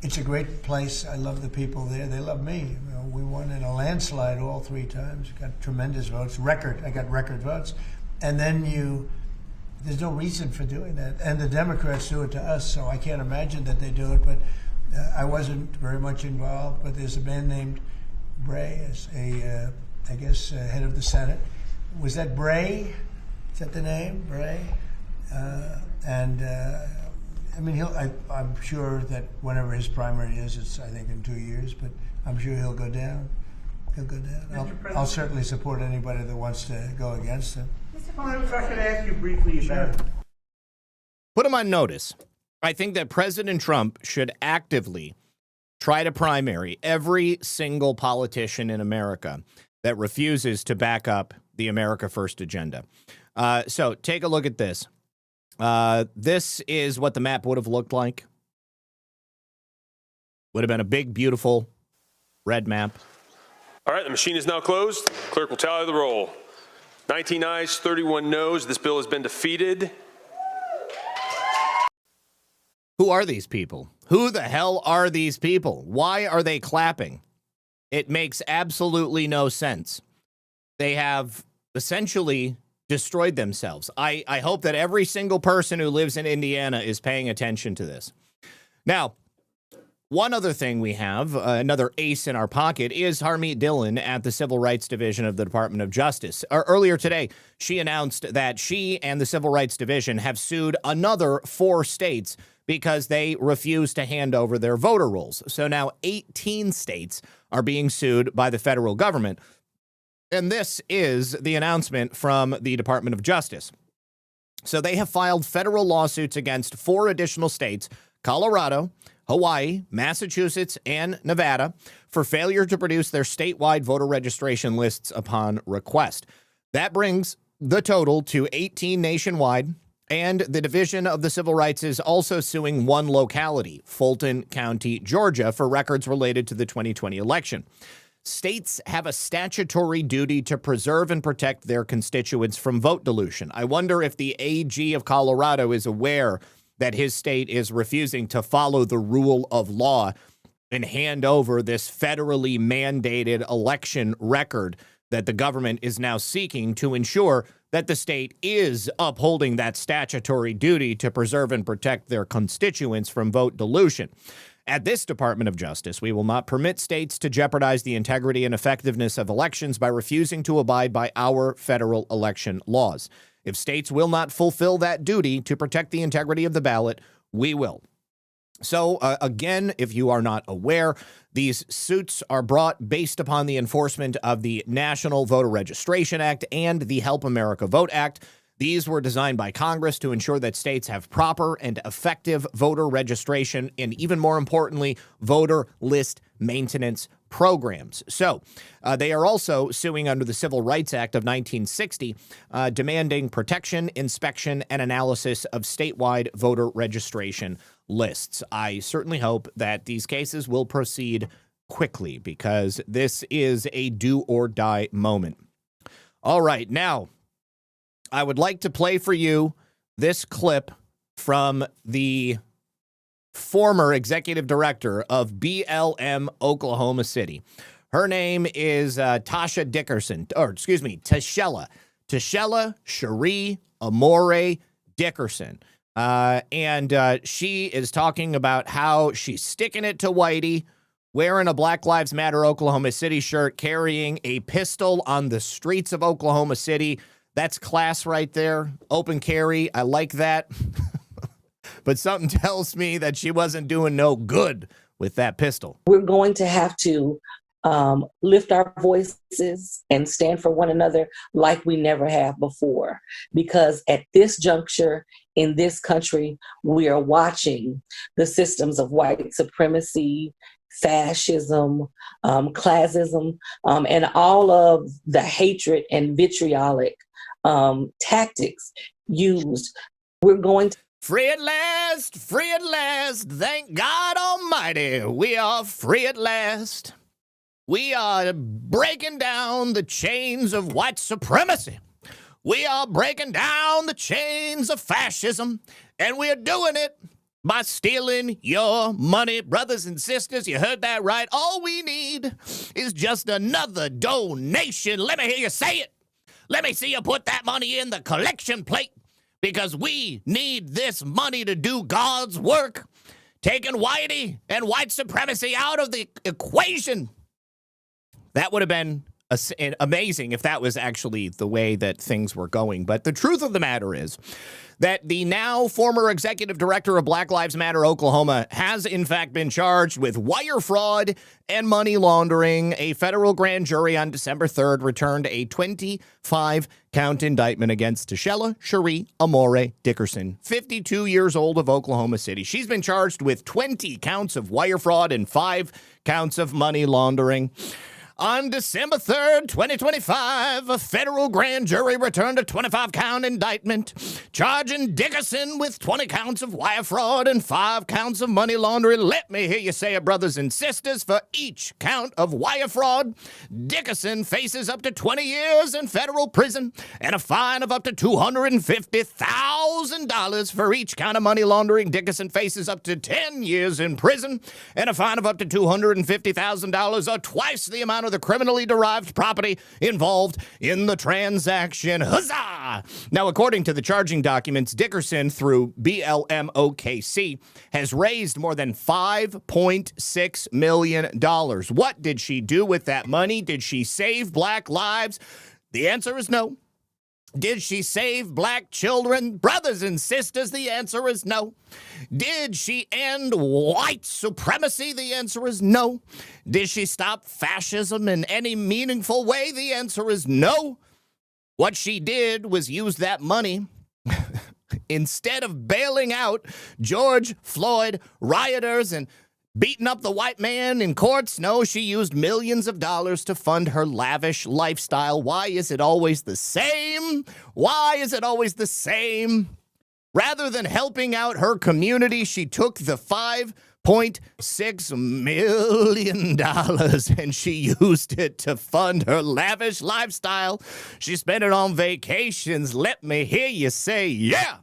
G: It's a great place. I love the people there. They love me. You know, we won in a landslide all 3 times. Got tremendous votes. I got record votes. And then there's no reason for doing that. And the Democrats do it to us, so I can't imagine that they do it. But I wasn't very much involved. But there's a man named Bray, as I guess, head of the Senate. Was that Bray? Is that the name, Bray? I mean, I'm sure that whenever his primary is, it's I think in 2 years, but I'm sure he'll go down. He'll go down. I'll certainly support anybody that wants to go against him.
H: Mr. Paine, if I could ask you briefly about
A: Put him on notice. I think that President Trump should actively try to primary every single politician in America that refuses to back up the America First agenda. So take a look at this. This is what the map would have looked like. Would have been a big, beautiful red map.
I: All right, the machine is now closed. Clerk will tally the roll. 19 ayes, 31 noes. This bill has been defeated.
A: Who are these people? Who the hell are these people? Why are they clapping? It makes absolutely no sense. They have essentially destroyed themselves. I hope that every single person who lives in Indiana is paying attention to this. Now, one other thing we have, another ace in our pocket, is Harmeet Dillon at the Civil Rights Division of the Department of Justice. Earlier today, she announced that she and the Civil Rights Division have sued another 4 states because they refused to hand over their voter rolls. So now 18 states are being sued by the federal government. And this is the announcement from the Department of Justice. So they have filed federal lawsuits against 4 additional states, Colorado, Hawaii, Massachusetts, and Nevada, for failure to produce their statewide voter registration lists upon request. That brings the total to 18 nationwide, and the Division of the Civil Rights is also suing 1 locality, Fulton County, Georgia, for records related to the 2020 election. States have a statutory duty to preserve and protect their constituents from vote dilution. I wonder if the AG of Colorado is aware that his state is refusing to follow the rule of law and hand over this federally mandated election record that the government is now seeking to ensure that the state is upholding that statutory duty to preserve and protect their constituents from vote dilution. At this Department of Justice, we will not permit states to jeopardize the integrity and effectiveness of elections by refusing to abide by our federal election laws. If states will not fulfill that duty to protect the integrity of the ballot, we will. So, again, if you are not aware, these suits are brought based upon the enforcement of the National Voter Registration Act and the Help America Vote Act. These were designed by Congress to ensure that states have proper and effective voter registration and, even more importantly, voter list maintenance programs. So they are also suing under the Civil Rights Act of 1960, demanding protection, inspection, and analysis of statewide voter registration lists. I certainly hope that these cases will proceed quickly because this is a do or die moment. All right, now I would like to play for you this clip from the former executive director of BLM Oklahoma City. Her name is Tashella Cherie Amore Dickerson. And she is talking about how she's sticking it to Whitey, wearing a Black Lives Matter Oklahoma City shirt, carrying a pistol on the streets of Oklahoma City. That's class right there. Open carry. I like that. But something tells me that she wasn't doing no good with that pistol.
J: We're going to have to lift our voices and stand for one another like we never have before. Because at this juncture in this country, we are watching the systems of white supremacy, fascism, classism, and all of the hatred and vitriolic tactics used. We're going to
B: Free at last, thank God Almighty, we are free at last. We are breaking down the chains of white supremacy. We are breaking down the chains of fascism, and we are doing it by stealing your money. Brothers and sisters, you heard that right. All we need is just another donation. Let me hear you say it. Let me see you put that money in the collection plate, because we need this money to do God's work, taking whitey and white supremacy out of the equation. That would have been amazing if that was actually the way that things were going. But the truth of the matter is that the now former executive director of Black Lives Matter Oklahoma has in fact been charged with wire fraud and money laundering. A federal grand jury on December 3rd returned a 25-count indictment against Tashella Cherie Amore Dickerson, 52 years old, of Oklahoma City. She's been charged with 20 counts of wire fraud and 5 counts of money laundering. On December 3rd, 2025, a federal grand jury returned a 25-count indictment charging Dickerson with 20 counts of wire fraud and 5 counts of money laundering. Let me hear you say it, brothers and sisters. For each count of wire fraud, Dickerson faces up to 20 years in federal prison and a fine of up to $250,000. For each count of money laundering, Dickerson faces up to 10 years in prison and a fine of up to $250,000, or twice the amount of the criminally derived property involved in the transaction. Huzzah! Now, according to the charging documents, Dickerson, through BLM OKC, has raised more than $5.6 million. What did she do with that money? Did she save black lives? The answer is no. Did she save black children? Brothers and sisters, the answer is no. Did she end white supremacy? The answer is no. Did she stop fascism in any meaningful way? The answer is no. What she did was use that money instead of bailing out George Floyd rioters and beating up the white man in courts. No, she used millions of dollars to fund her lavish lifestyle. Why is it always the same? Why is it always the same? Rather than helping out her community, she took the $5.6 million and she used it to fund her lavish lifestyle. She spent it on vacations. Let me hear you say, yeah.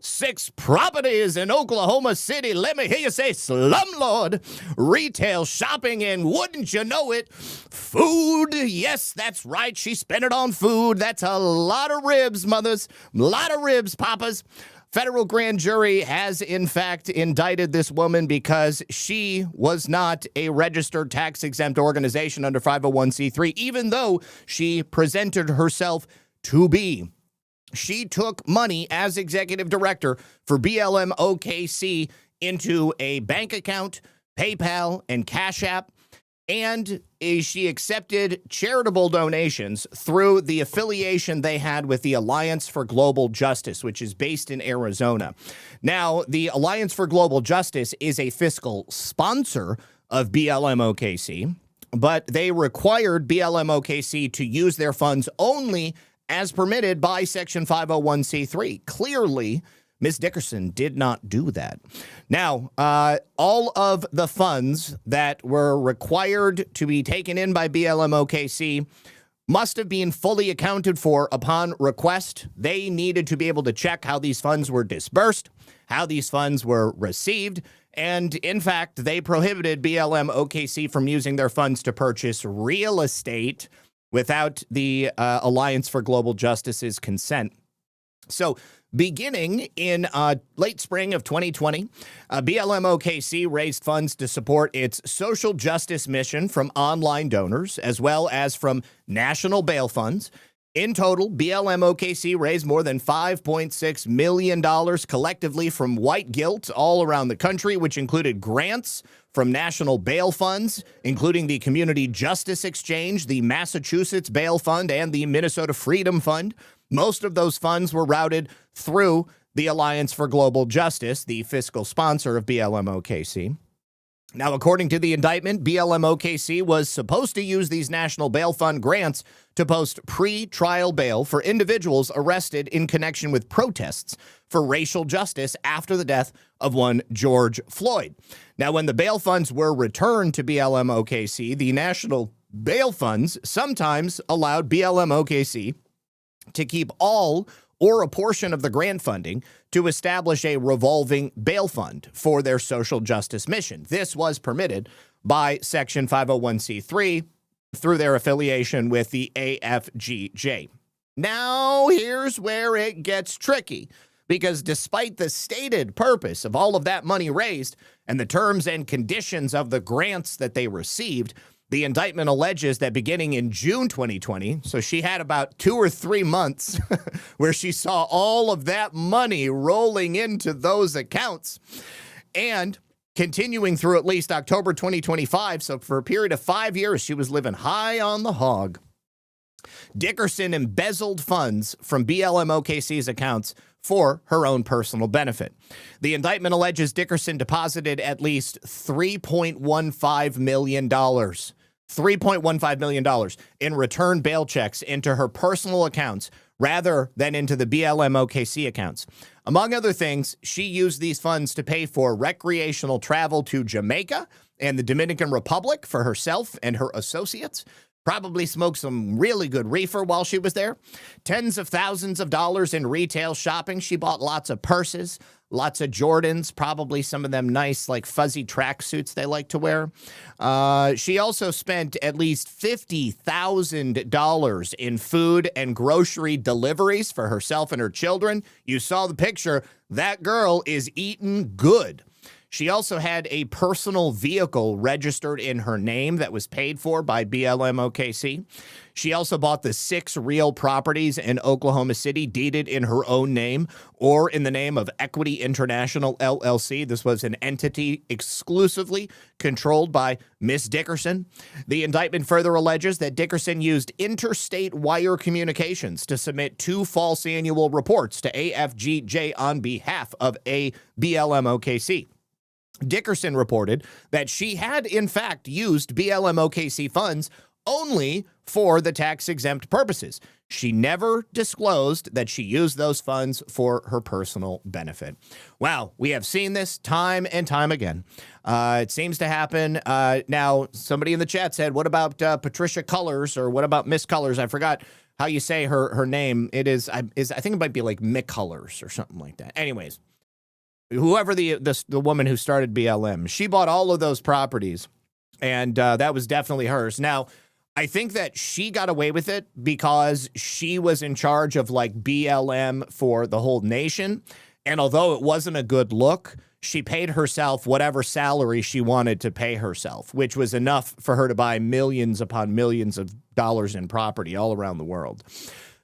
B: 6 properties in Oklahoma City. Let me hear you say slumlord. Retail shopping, and wouldn't you know it, food. Yes, that's right. She spent it on food. That's a lot of ribs, mothers. A lot of ribs, papas. Federal grand jury has, in fact, indicted this woman because she was not a registered tax-exempt organization under 501c3, even though she presented herself to be. She took money as executive director for BLM OKC into a bank account, PayPal, and Cash App, and she accepted charitable donations through the affiliation they had with the Alliance for Global Justice, which is based in Arizona. Now, the Alliance for Global Justice is a fiscal sponsor of BLM OKC, but they required BLM OKC to use their funds only as permitted by Section 501c3. Clearly, Ms. Dickerson did not do that. Now, all of the funds that were required to be taken in by BLM OKC must have been fully accounted for upon request. They needed to be able to check how these funds were dispersed, how these funds were received, and in fact, they prohibited BLM OKC from using their funds to purchase real estate without the Alliance for Global Justice's consent. So beginning in late spring of 2020, BLM OKC raised funds to support its social justice mission from online donors, as well as from national bail funds. In total, BLM OKC raised more than $5.6 million collectively from white guilt all around the country, which included grants
A: from national bail funds, including the Community Justice Exchange, the Massachusetts Bail Fund, and the Minnesota Freedom Fund. Most of those funds were routed through the Alliance for Global Justice, the fiscal sponsor of BLM OKC. Now, according to the indictment, BLM OKC was supposed to use these National Bail Fund grants to post pre-trial bail for individuals arrested in connection with protests for racial justice after the death of one George Floyd. Now, when the bail funds were returned to BLM OKC, the National Bail Funds sometimes allowed BLM OKC to keep all or a portion of the grant funding to establish a revolving bail fund for their social justice mission. This was permitted by Section 501c3 through their affiliation with the AFGJ. Now, here's where it gets tricky, because despite the stated purpose of all of that money raised and the terms and conditions of the grants that they received, the indictment alleges that beginning in June 2020, so she had about 2 or 3 months where she saw all of that money rolling into those accounts, and continuing through at least October 2025, so for a period of 5 years, she was living high on the hog. Dickerson embezzled funds from BLM OKC's accounts for her own personal benefit. The indictment alleges Dickerson deposited at least $3.15 million. $3.15 million in return bail checks into her personal accounts rather than into the BLM OKC accounts. Among other things, she used these funds to pay for recreational travel to Jamaica and the Dominican Republic for herself and her associates. Probably smoked some really good reefer while she was there. Tens of thousands of dollars in retail shopping. She bought lots of purses, lots of Jordans, probably some of them nice, like fuzzy tracksuits they like to wear. She also spent at least $50,000 in food and grocery deliveries for herself and her children. You saw the picture. That girl is eating good. She also had a personal vehicle registered in her name that was paid for by BLM OKC. She also bought the 6 real properties in Oklahoma City deeded in her own name or in the name of Equity International LLC. This was an entity exclusively controlled by Miss Dickerson. The indictment further alleges that Dickerson used interstate wire communications to submit 2 false annual reports to AFGJ on behalf of a BLM OKC. Dickerson reported that she had, in fact, used BLM OKC funds only for the tax-exempt purposes. She never disclosed that she used those funds for her personal benefit. Wow, we have seen this time and time again. It seems to happen. Now, somebody in the chat said, what about Patricia Cullors, or what about Miss Cullors? I forgot how you say her name. I think it might be like Mick Cullors or something like that. Anyways. Whoever the woman who started BLM, she bought all of those properties, and that was definitely hers. Now, I think that she got away with it because she was in charge of like BLM for the whole nation, and although it wasn't a good look, she paid herself whatever salary she wanted to pay herself, which was enough for her to buy millions upon millions of dollars in property all around the world.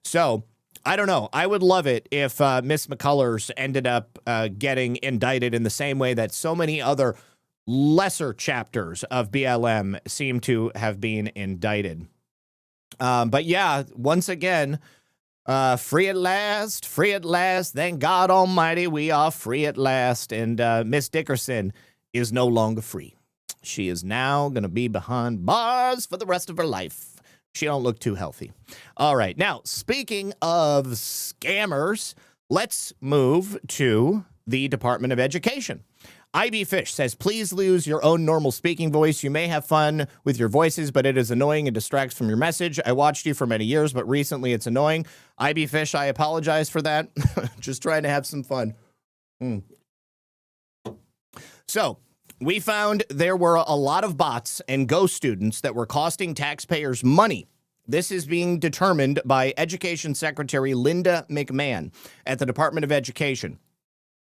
A: So, I don't know. I would love it if Miss McCullers ended up getting indicted in the same way that so many other lesser chapters of BLM seem to have been indicted. But yeah, once again, free at last, thank God Almighty, we are free at last. And Miss Dickerson is no longer free. She is now going to be behind bars for the rest of her life. She don't look too healthy. All right. Now, speaking of scammers, let's move to the Department of Education. IB Fish says, please lose your own normal speaking voice. You may have fun with your voices, but it is annoying and distracts from your message. I watched you for many years, but recently it's annoying. IB Fish, I apologize for that. Just trying to have some fun. So, we found there were a lot of bots and ghost students that were costing taxpayers money. This is being determined by Education Secretary Linda McMahon at the Department of Education.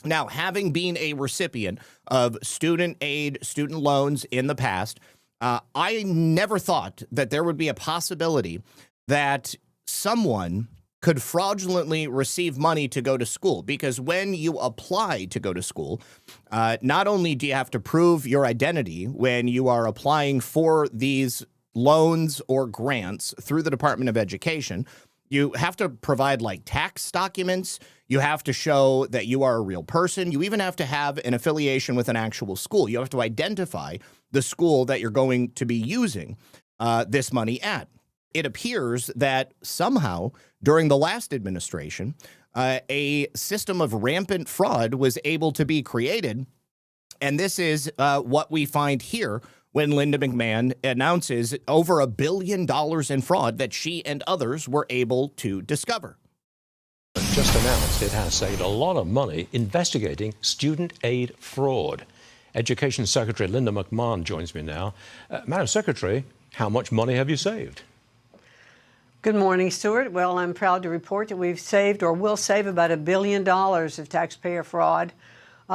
A: Now, having been a recipient of student aid, student loans in the past, I never thought that there would be a possibility that someone could fraudulently receive money to go to school, because when you apply to go to school, not only do you have to prove your identity when you are applying for these loans or grants through the Department of Education, you have to provide like tax documents. You have to show that you are a real person. You even have to have an affiliation with an actual school. You have to identify the school that you're going to be using this money at. It appears that somehow during the last administration, a system of rampant fraud was able to be created. And this is what we find here when Linda McMahon announces over $1 billion in fraud that she and others were able to discover.
K: Just announced it has saved a lot of money investigating student aid fraud. Education Secretary Linda McMahon joins me now. Madam Secretary, how much money have you saved?
L: Good morning, Stuart. Well, I'm proud to report that we've saved or will save about $1 billion of taxpayer fraud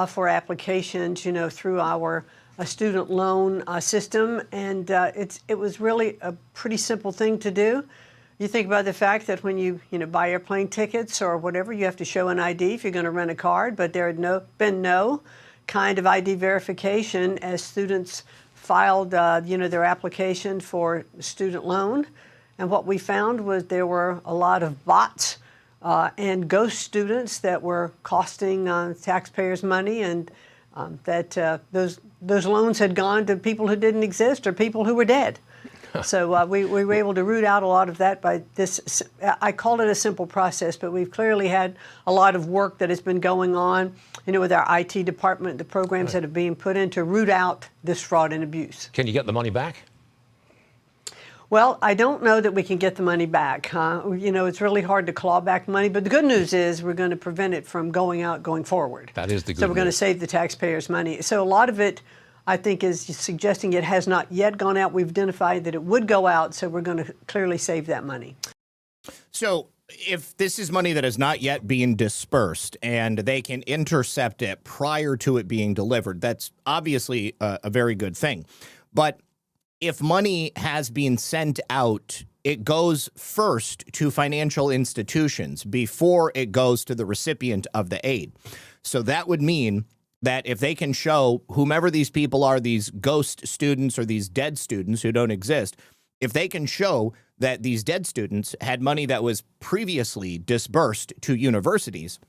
L: for applications, through our student loan system. And it was really a pretty simple thing to do. You think about the fact that when you buy airplane tickets or whatever, you have to show an ID if you're going to rent a card, but there had been no kind of ID verification as students filed their application for student loan. And what we found was there were a lot of bots and ghost students that were costing taxpayers money, and that those loans had gone to people who didn't exist or people who were dead. So we were able to root out a lot of that by this. I call it a simple process, but we've clearly had a lot of work that has been going on, with our IT department, the programs that are being put in to root out this fraud and abuse.
K: Can you get the money back?
L: Well, I don't know that we can get the money back. It's really hard to claw back money, but the good news is we're going to prevent it from going out going forward.
K: That is the good
L: So we're going to
K: news.
L: save the taxpayers money. So a lot of it, I think, is suggesting it has not yet gone out. We've identified that it would go out, so we're going to clearly save that money.
A: So if this is money that is not yet being dispersed and they can intercept it prior to it being delivered, that's obviously a very good thing. But if money has been sent out, it goes first to financial institutions before it goes to the recipient of the aid. So that would mean that if they can show whomever these people are, these ghost students or these dead students who don't exist, if they can show that these dead students had money that was previously disbursed to universities,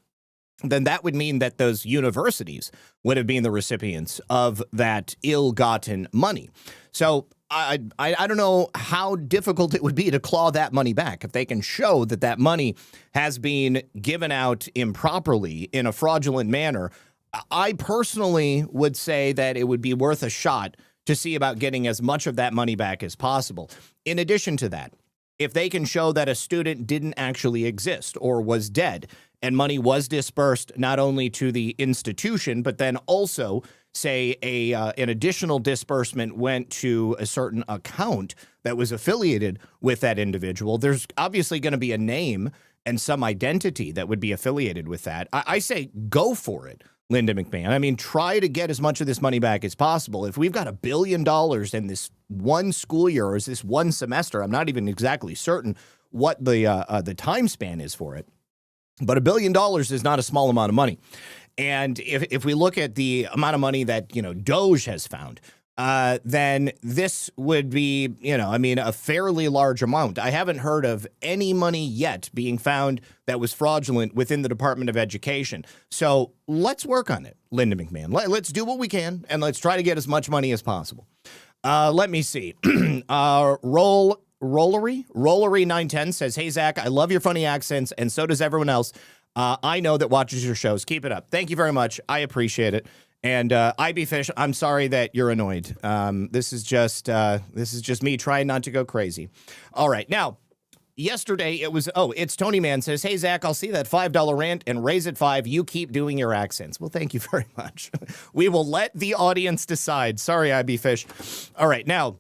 A: then that would mean that those universities would have been the recipients of that ill-gotten money. So I don't know how difficult it would be to claw that money back if they can show that that money has been given out improperly in a fraudulent manner. I personally would say that it would be worth a shot to see about getting as much of that money back as possible. In addition to that, if they can show that a student didn't actually exist or was dead and money was dispersed not only to the institution, but then also, say, an additional disbursement went to a certain account that was affiliated with that individual, there's obviously going to be a name and some identity that would be affiliated with that. I say go for it, Linda McMahon. I mean, try to get as much of this money back as possible. If we've got $1 billion in this one school year or is this one semester, I'm not even exactly certain what the time span is for it. But $1 billion is not a small amount of money. And if we look at the amount of money that, Doge has found, then this would be, a fairly large amount. I haven't heard of any money yet being found that was fraudulent within the Department of Education. So let's work on it, Linda McMahon. Let's do what we can, and let's try to get as much money as possible. Let me see. Rollery910 says, "Hey, Zach, I love your funny accents, and so does everyone else. I know that watches your shows. Keep it up." Thank you very much. I appreciate it. And IB Fish, I'm sorry that you're annoyed. This is just me trying not to go crazy. All right. Now, yesterday it was, it's Tony Man says, "Hey, Zach, I'll see that $5 rant and raise it 5. You keep doing your accents." Well, thank you very much. We will let the audience decide. Sorry, IB Fish. All right. Now,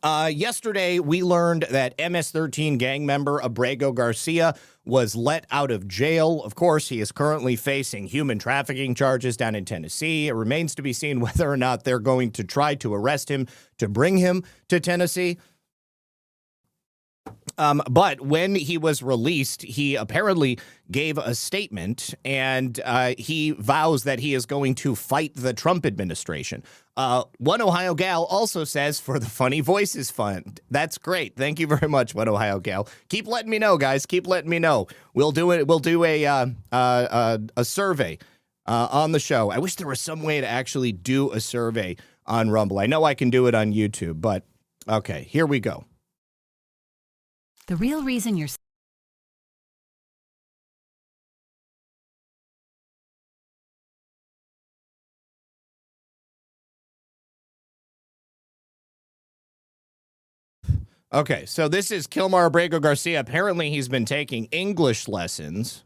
A: yesterday, we learned that MS-13 gang member Abrego Garcia was let out of jail. Of course, he is currently facing human trafficking charges down in Tennessee. It remains to be seen whether or not they're going to try to arrest him to bring him to Tennessee. But when he was released, he apparently gave a statement, and he vows that he is going to fight the Trump administration. One Ohio gal also says, for the Funny Voices Fund. That's great. Thank you very much, One Ohio gal. Keep letting me know, guys. Keep letting me know. We'll do it. We'll do a survey on the show. I wish there was some way to actually do a survey on Rumble. I know I can do it on YouTube, but okay, here we go.
M: The real reason you're
A: Okay, so this is Kilmar Abrego Garcia. Apparently, he's been taking English lessons.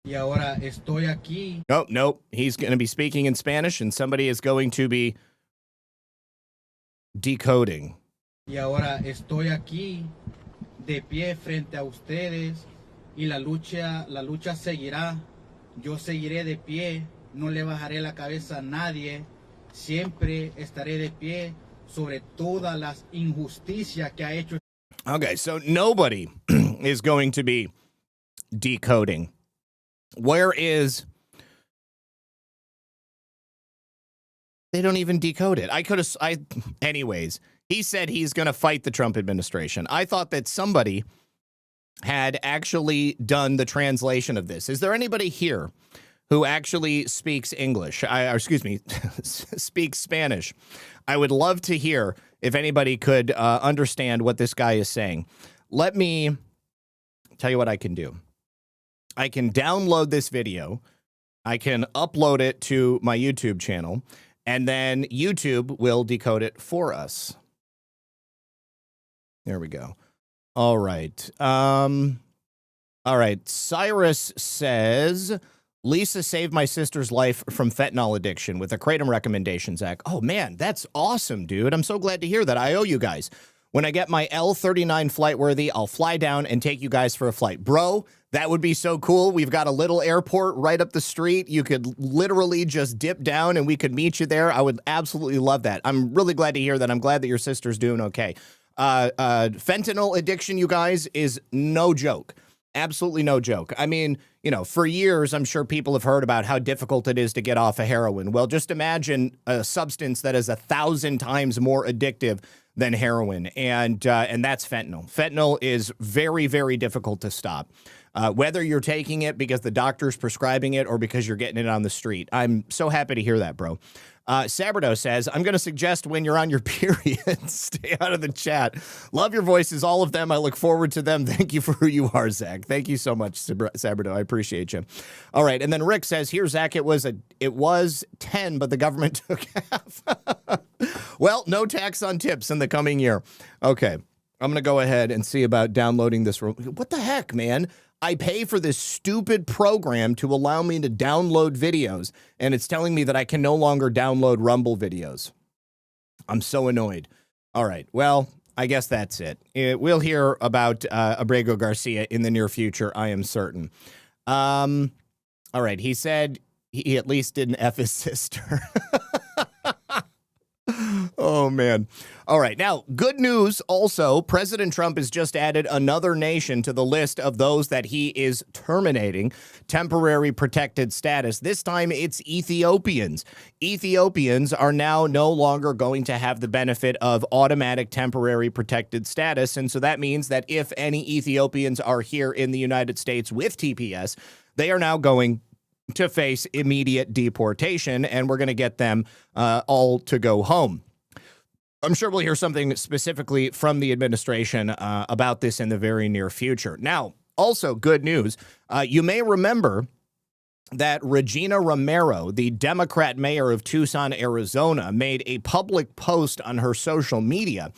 N: Y ahora estoy aquí.
A: Nope. He's going to be speaking in Spanish, and somebody is going to be decoding.
N: Y ahora estoy aquí, de pie frente a ustedes, y la lucha seguirá. Yo seguiré de pie, no le bajaré la cabeza a nadie. Siempre estaré de pie sobre todas las injusticias que ha hecho.
A: Okay, so nobody is going to be decoding. Where is... They don't even decode it. Anyways, he said he's going to fight the Trump administration. I thought that somebody had actually done the translation of this. Is there anybody here who actually speaks English? Speaks Spanish? I would love to hear if anybody could understand what this guy is saying. Let me tell you what I can do. I can download this video. I can upload it to my YouTube channel, and then YouTube will decode it for us. There we go. All right. All right. Cyrus says, Lisa saved my sister's life from fentanyl addiction with a Kratom recommendation, Zach. Oh, man, that's awesome, dude. I'm so glad to hear that. I owe you guys. When I get my L39 flight worthy, I'll fly down and take you guys for a flight. Bro, that would be so cool. We've got a little airport right up the street. You could literally just dip down and we could meet you there. I would absolutely love that. I'm really glad to hear that. I'm glad that your sister's doing okay. Fentanyl addiction, you guys, is no joke. Absolutely no joke. I mean, you know, for years, I'm sure people have heard about how difficult it is to get off of heroin. Well, just imagine a substance that is 1,000 times more addictive than heroin, and that's fentanyl. Fentanyl is very, very difficult to stop. Whether you're taking it because the doctor's prescribing it or because you're getting it on the street. I'm so happy to hear that, bro. Saberdo says, I'm going to suggest when you're on your period, stay out of the chat. Love your voices, all of them. I look forward to them. Thank you for who you are, Zach. Thank you so much, Saberdo. I appreciate you. All right. And then Rick says, here, Zach, it was 10, but the government took half. Well, no tax on tips in the coming year. Okay. I'm going to go ahead and see about downloading this. What the heck, man? I pay for this stupid program to allow me to download videos, and it's telling me that I can no longer download Rumble videos. I'm so annoyed. All right, well, I guess that's it. We'll hear about Abrego Garcia in the near future, I am certain. All right, he said he at least didn't F his sister. Oh, man. All right. Now, good news also, President Trump has just added another nation to the list of those that he is terminating temporary protected status. This time it's Ethiopians. Ethiopians are now no longer going to have the benefit of automatic temporary protected status. And so that means that if any Ethiopians are here in the United States with TPS, they are now going to face immediate deportation, and we're going to get them all to go home. I'm sure we'll hear something specifically from the administration about this in the very near future. Now, also good news. You may remember that Regina Romero, the Democrat mayor of Tucson, Arizona, made a public post on her social media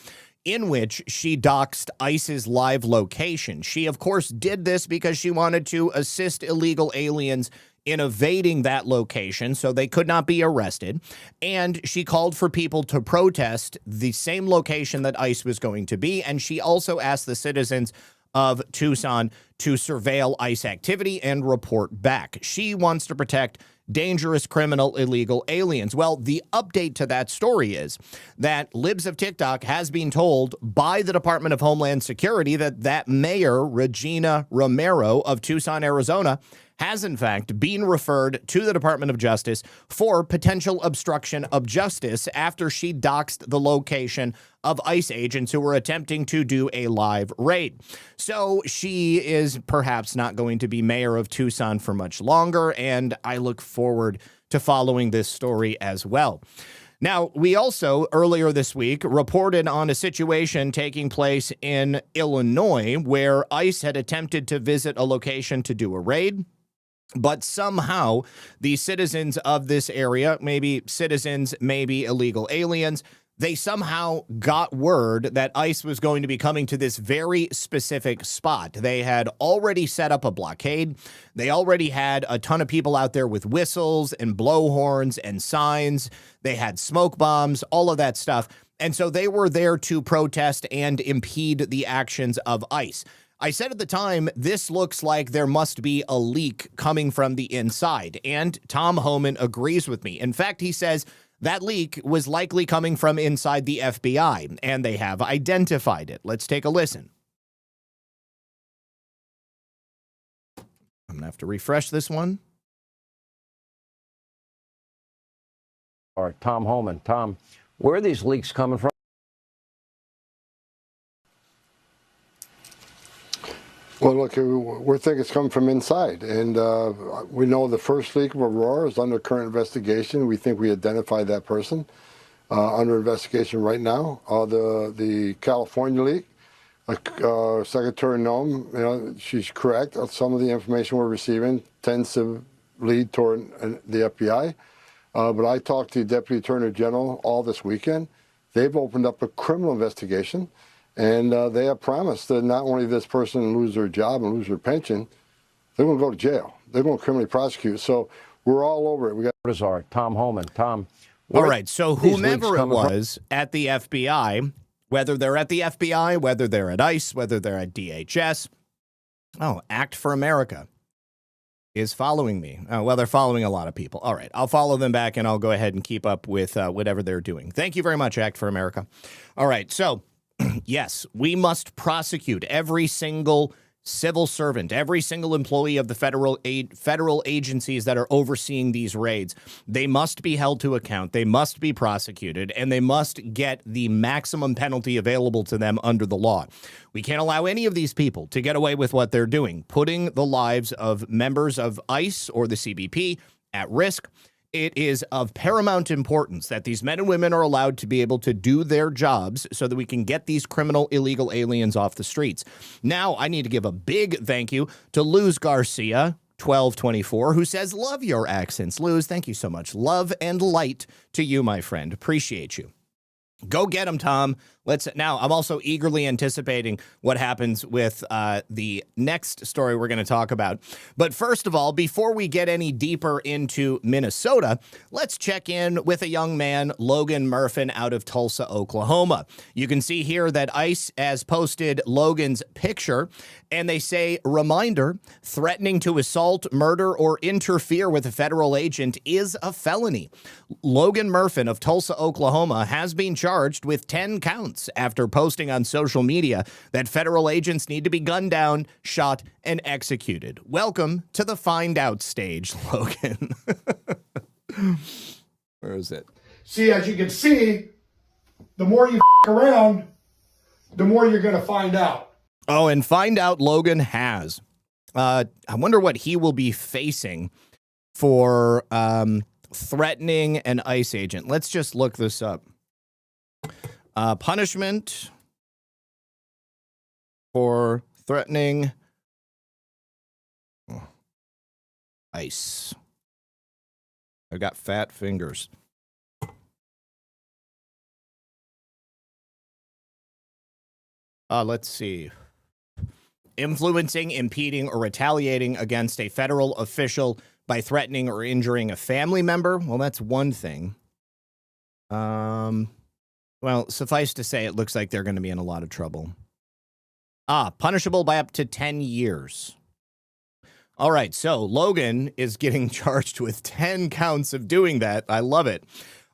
A: in which she doxed ICE's live location. She, of course, did this because she wanted to assist illegal aliens in evading that location so they could not be arrested. And she called for people to protest the same location that ICE was going to be. And she also asked the citizens of Tucson to surveil ICE activity and report back. She wants to protect dangerous criminal illegal aliens. Well, the update to that story is that Libs of TikTok has been told by the Department of Homeland Security that Mayor Regina Romero of Tucson, Arizona, has in fact been referred to the Department of Justice for potential obstruction of justice after she doxed the location of ICE agents who were attempting to do a live raid. So she is perhaps not going to be mayor of Tucson for much longer, and I look forward to following this story as well. Now, we also, earlier this week, reported on a situation taking place in Illinois where ICE had attempted to visit a location to do a raid. But somehow the citizens of this area, maybe citizens, maybe illegal aliens, they somehow got word that ICE was going to be coming to this very specific spot. They had already set up a blockade. They already had a ton of people out there with whistles and blowhorns and signs. They had smoke bombs, all of that stuff. And so they were there to protest and impede the actions of ICE. I said at the time, this looks like there must be a leak coming from the inside, and Tom Homan agrees with me. In fact, he says that leak was likely coming from inside the FBI, and they have identified it. Let's take a listen. I'm going to have to refresh this one.
O: All right, Tom Homan. Tom, where are these leaks coming from?
P: Well, look, we think it's coming from inside, and we know the first leak of Aurora is under current investigation. We think we identified that person under investigation right now. The California leak, Secretary Noem, she's correct. Some of the information we're receiving tends to lead toward the FBI. But I talked to the Deputy Attorney General all this weekend. They've opened up a criminal investigation. And they have promised that not only this person lose their job and lose their pension, they're going to go to jail. They're going to criminally prosecute. So we're all over it. We got
O: Tom Homan. Tom.
A: All right. So whomever it was at the FBI, whether they're at the FBI, whether they're at ICE, whether they're at DHS, Act for America is following me. Well, they're following a lot of people. All right. I'll follow them back and I'll go ahead and keep up with whatever they're doing. Thank you very much, Act for America. All right. So yes, we must prosecute every single civil servant, every single employee of the federal agencies that are overseeing these raids. They must be held to account. They must be prosecuted, and they must get the maximum penalty available to them under the law. We can't allow any of these people to get away with what they're doing, putting the lives of members of ICE or the CBP at risk. It is of paramount importance that these men and women are allowed to be able to do their jobs so that we can get these criminal illegal aliens off the streets. Now, I need to give a big thank you to Luz Garcia, 1224, who says, love your accents. Luz, thank you so much. Love and light to you, my friend. Appreciate you. Go get them, Tom. Now, I'm also eagerly anticipating what happens with the next story we're going to talk about. But first of all, before we get any deeper into Minnesota, let's check in with a young man, Logan Murfin, out of Tulsa, Oklahoma. You can see here that ICE has posted Logan's picture, and they say, reminder, threatening to assault, murder, or interfere with a federal agent is a felony. Logan Murfin of Tulsa, Oklahoma, has been charged with 10 counts after posting on social media that federal agents need to be gunned down, shot, and executed. Welcome to the find out stage, Logan. Where is it?
Q: See, as you can see, the more you around, the more you're going to find out.
A: Oh, and find out Logan has. I wonder what he will be facing for threatening an ICE agent. Let's just look this up. Punishment for threatening ICE. I got fat fingers. Let's see. Influencing, impeding, or retaliating against a federal official by threatening or injuring a family member. Well, that's one thing. Well, suffice to say, it looks like they're going to be in a lot of trouble. Punishable by up to 10 years. All right, so Logan is getting charged with 10 counts of doing that. I love it.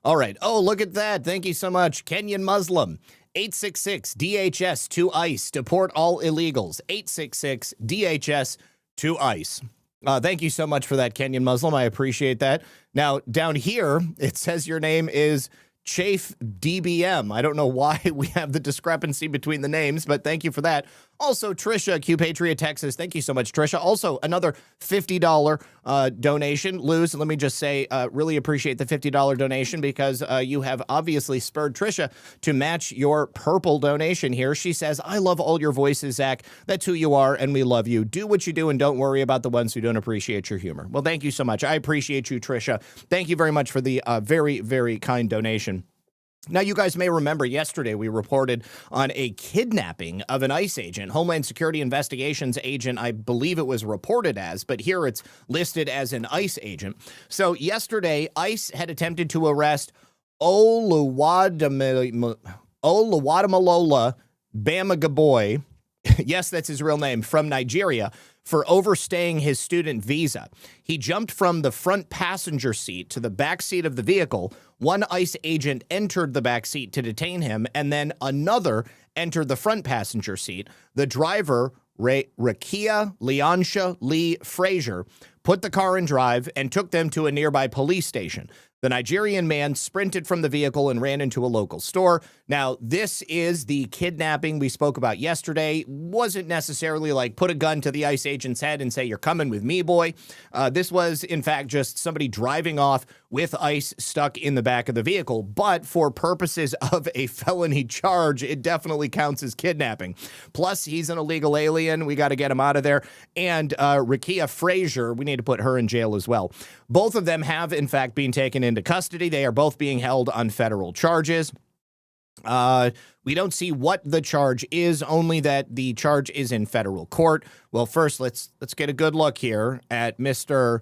A: All right. Oh, look at that. Thank you so much. Kenyan Muslim. 866 DHS to ICE. Deport all illegals. 866 DHS to ICE. Thank you so much for that, Kenyan Muslim. I appreciate that. Now, down here, it says your name is Chafe DBM. I don't know why we have the discrepancy between the names, but thank you for that. Also, Trisha, Q Patriot Texas. Thank you so much, Trisha. Also, another $50 donation. Luz, let me just say, really appreciate the $50 donation because you have obviously spurred Trisha to match your purple donation here. She says, I love all your voices, Zach. That's who you are, and we love you. Do what you do, and don't worry about the ones who don't appreciate your humor. Well, thank you so much. I appreciate you, Trisha. Thank you very much for the very, very kind donation. Now, you guys may remember yesterday we reported on a kidnapping of an ICE agent, Homeland Security Investigations agent, I believe it was reported as, but here it's listed as an ICE agent. So yesterday, ICE had attempted to arrest Oluwadamalola Bamagaboy, yes, that's his real name, from Nigeria, for overstaying his student visa. He jumped from the front passenger seat to the back seat of the vehicle. One ICE agent entered the back seat to detain him, and then another entered the front passenger seat. The driver, Rakia Leonsha Lee Frazier, put the car in drive and took them to a nearby police station. The Nigerian man sprinted from the vehicle and ran into a local store. Now, this is the kidnapping we spoke about yesterday. Wasn't necessarily like put a gun to the ICE agent's head and say, you're coming with me, boy. This was, in fact, just somebody driving off with ICE stuck in the back of the vehicle. But for purposes of a felony charge, it definitely counts as kidnapping. Plus, he's an illegal alien. We got to get him out of there. And Rakia Frazier, we need to put her in jail as well. Both of them have, in fact, been taken into custody. They are both being held on federal charges. We don't see what the charge is, only that the charge is in federal court. Well, first, let's get a good look here at Mr.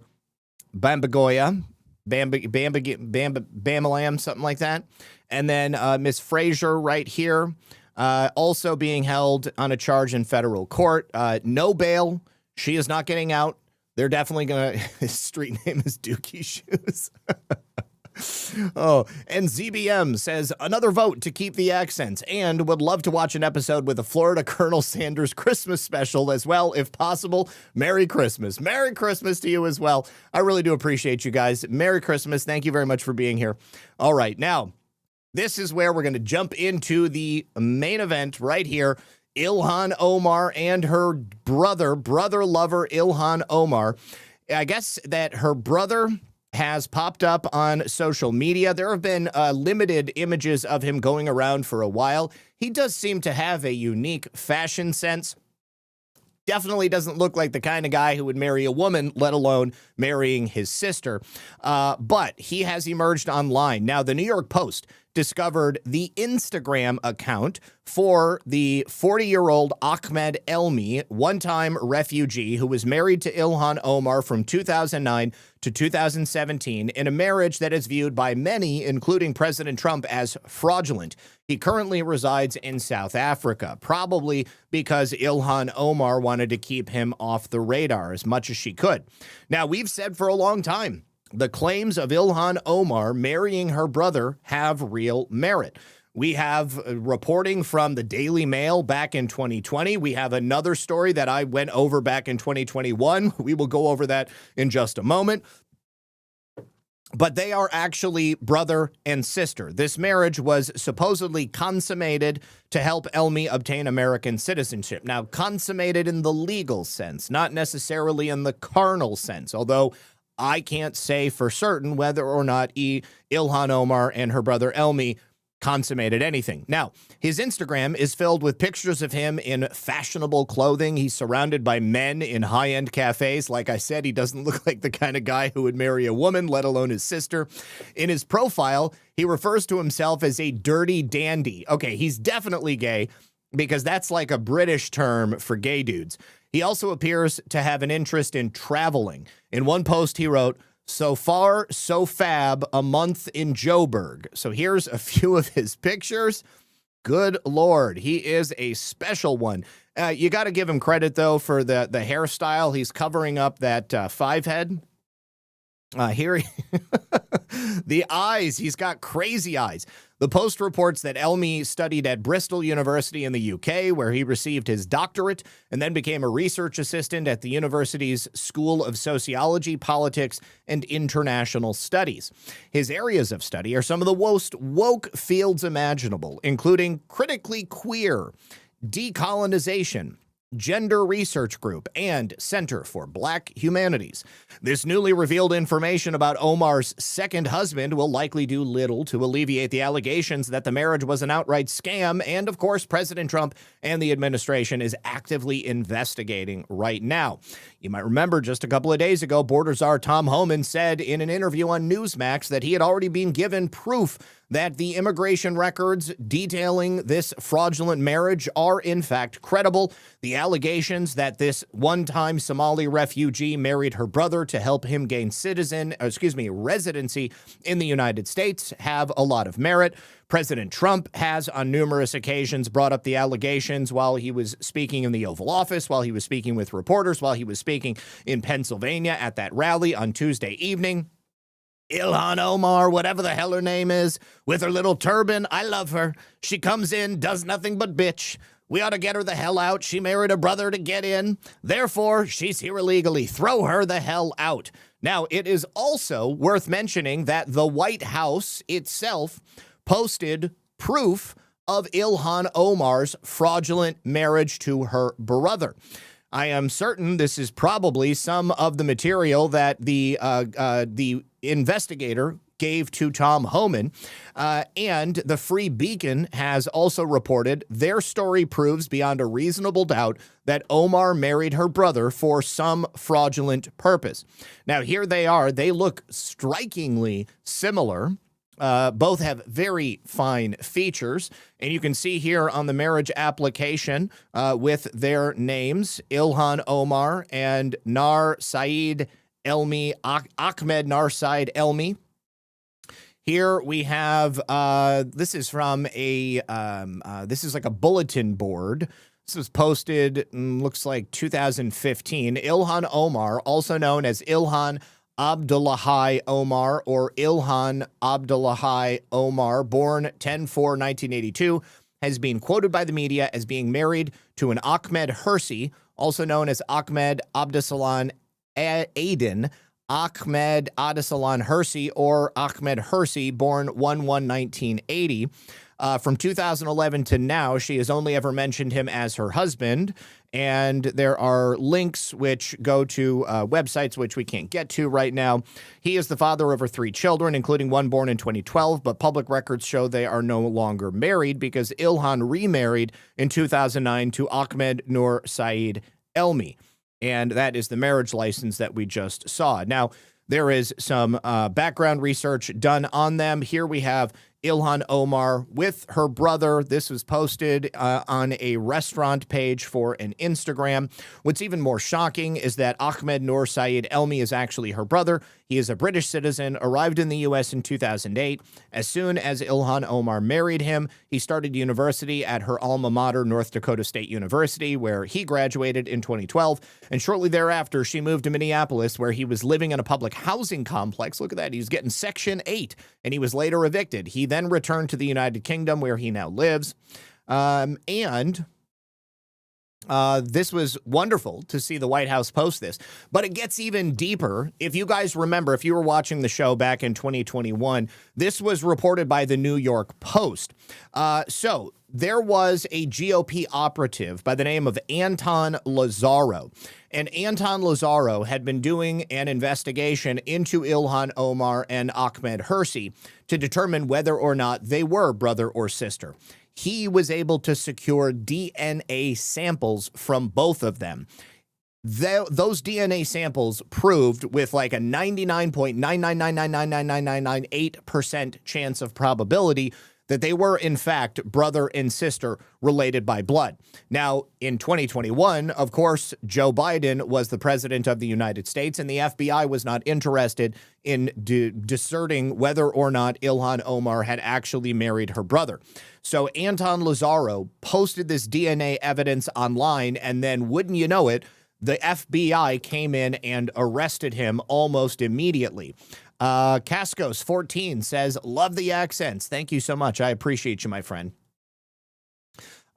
A: Bambagoya, Bamalam, something like that. And then Miss Frazier right here, also being held on a charge in federal court. No bail. She is not getting out. They're definitely going to, his street name is Dookie Shoes. Oh, and ZBM says, another vote to keep the accents, and would love to watch an episode with a Florida Colonel Sanders Christmas special as well, if possible. Merry Christmas. Merry Christmas to you as well. I really do appreciate you guys. Merry Christmas. Thank you very much for being here. All right, now, this is where we're going to jump into the main event right here. Ilhan Omar and her brother lover Ilhan Omar. I guess that her brother has popped up on social media. There have been limited images of him going around for a while. He does seem to have a unique fashion sense. Definitely doesn't look like the kind of guy who would marry a woman, let alone marrying his sister. But he has emerged online. Now, the New York Post discovered the Instagram account for the 40-year-old Ahmed Elmi, one-time refugee who was married to Ilhan Omar from 2009 to 2017 in a marriage that is viewed by many, including President Trump, as fraudulent. He currently resides in South Africa, probably because Ilhan Omar wanted to keep him off the radar as much as she could. Now, we've said for a long time, the claims of Ilhan Omar marrying her brother have real merit. We have reporting from the Daily Mail back in 2020. We have another story that I went over back in 2021. We will go over that in just a moment. But they are actually brother and sister. This marriage was supposedly consummated to help Elmi obtain American citizenship. Now, consummated in the legal sense, not necessarily in the carnal sense, although I can't say for certain whether or not Ilhan Omar and her brother Elmi consummated anything. Now, his Instagram is filled with pictures of him in fashionable clothing. He's surrounded by men in high-end cafes. Like I said, he doesn't look like the kind of guy who would marry a woman, let alone his sister. In his profile, he refers to himself as a dirty dandy. Okay, he's definitely gay because that's like a British term for gay dudes. He also appears to have an interest in traveling. In one post, he wrote, "So far, so fab, a month in Joburg." So here's a few of his pictures. Good Lord, he is a special one. You got to give him credit, though, for the hairstyle. He's covering up that five head. Here, the eyes, he's got crazy eyes. The Post reports that Elmi studied at Bristol University in the UK, where he received his doctorate and then became a research assistant at the university's School of Sociology, Politics, and International Studies. His areas of study are some of the most woke fields imaginable, including critically queer, decolonization, Gender Research Group, and Center for Black Humanities. This newly revealed information about Omar's second husband will likely do little to alleviate the allegations that the marriage was an outright scam, and of course, President Trump and the administration is actively investigating right now. You might remember just a couple of days ago, border czar Tom Homan said in an interview on Newsmax that he had already been given proof that the immigration records detailing this fraudulent marriage are in fact credible. The allegations that this one-time Somali refugee married her brother to help him gain residency in the United States have a lot of merit. President Trump has on numerous occasions brought up the allegations while he was speaking in the Oval Office, while he was speaking with reporters, while he was speaking in Pennsylvania at that rally on Tuesday evening. Ilhan Omar, whatever the hell her name is, with her little turban. I love her. She comes in, does nothing but bitch. We ought to get her the hell out. She married her brother to get in. Therefore, she's here illegally. Throw her the hell out. Now, it is also worth mentioning that the White House itself posted proof of Ilhan Omar's fraudulent marriage to her brother. I am certain this is probably some of the material that the investigator gave to Tom Homan, and the Free Beacon has also reported their story proves beyond a reasonable doubt that Omar married her brother for some fraudulent purpose. Now, here they are. They look strikingly similar. Both have very fine features, and you can see here on the marriage application with their names, Ilhan Omar and Nar Saeed Elmi, Ahmed Nar Saeed Elmi. Here we have, this is from this is like a bulletin board. This was posted, looks like 2015. Ilhan Omar, also known as Ilhan Abdullahi Omar or Ilhan Abdullahi Omar, born 10/4/1982, has been quoted by the media as being married to an Ahmed Hersi, also known as Ahmed Abdesalan Aden, Ahmed Abdesalan Hersi, or Ahmed Hersi, born 1/1/1980. From 2011 to now, she has only ever mentioned him as her husband, and there are links which go to websites which we can't get to right now. He is the father of her 3 children, including one born in 2012, but public records show they are no longer married because Ilhan remarried in 2009 to Ahmed Nur Saeed Elmi, and that is the marriage license that we just saw. Now, there is some background research done on them. Here we have Ilhan Omar with her brother. This was posted on a restaurant page for an Instagram. What's even more shocking is that Ahmed Nur Saeed Elmi is actually her brother. He is a British citizen, arrived in the U.S. in 2008. As soon as Ilhan Omar married him, he started university at her alma mater, North Dakota State University, where he graduated in 2012. And shortly thereafter, she moved to Minneapolis, where he was living in a public housing complex. Look at that. He's getting Section 8, and he was later evicted. He then returned to the United Kingdom, where he now lives. This was wonderful to see the White House post this, but it gets even deeper. If you guys remember, if you were watching the show back in 2021, this was reported by the New York Post. So there was a GOP operative by the name of Anton Lazaro, and Anton Lazaro had been doing an investigation into Ilhan Omar and Ahmed Hersi to determine whether or not they were brother or sister. He was able to secure DNA samples from both of them. Those DNA samples proved with like a 99.999999998% chance of probability that they were, in fact, brother and sister related by blood. Now, in 2021, of course, Joe Biden was the president of the United States, and the FBI was not interested in discerning whether or not Ilhan Omar had actually married her brother. So Anton Lazzaro posted this DNA evidence online, and then, wouldn't you know it, the FBI came in and arrested him almost immediately. Cascos 14 says, love the accents. Thank you so much. I appreciate you, my friend.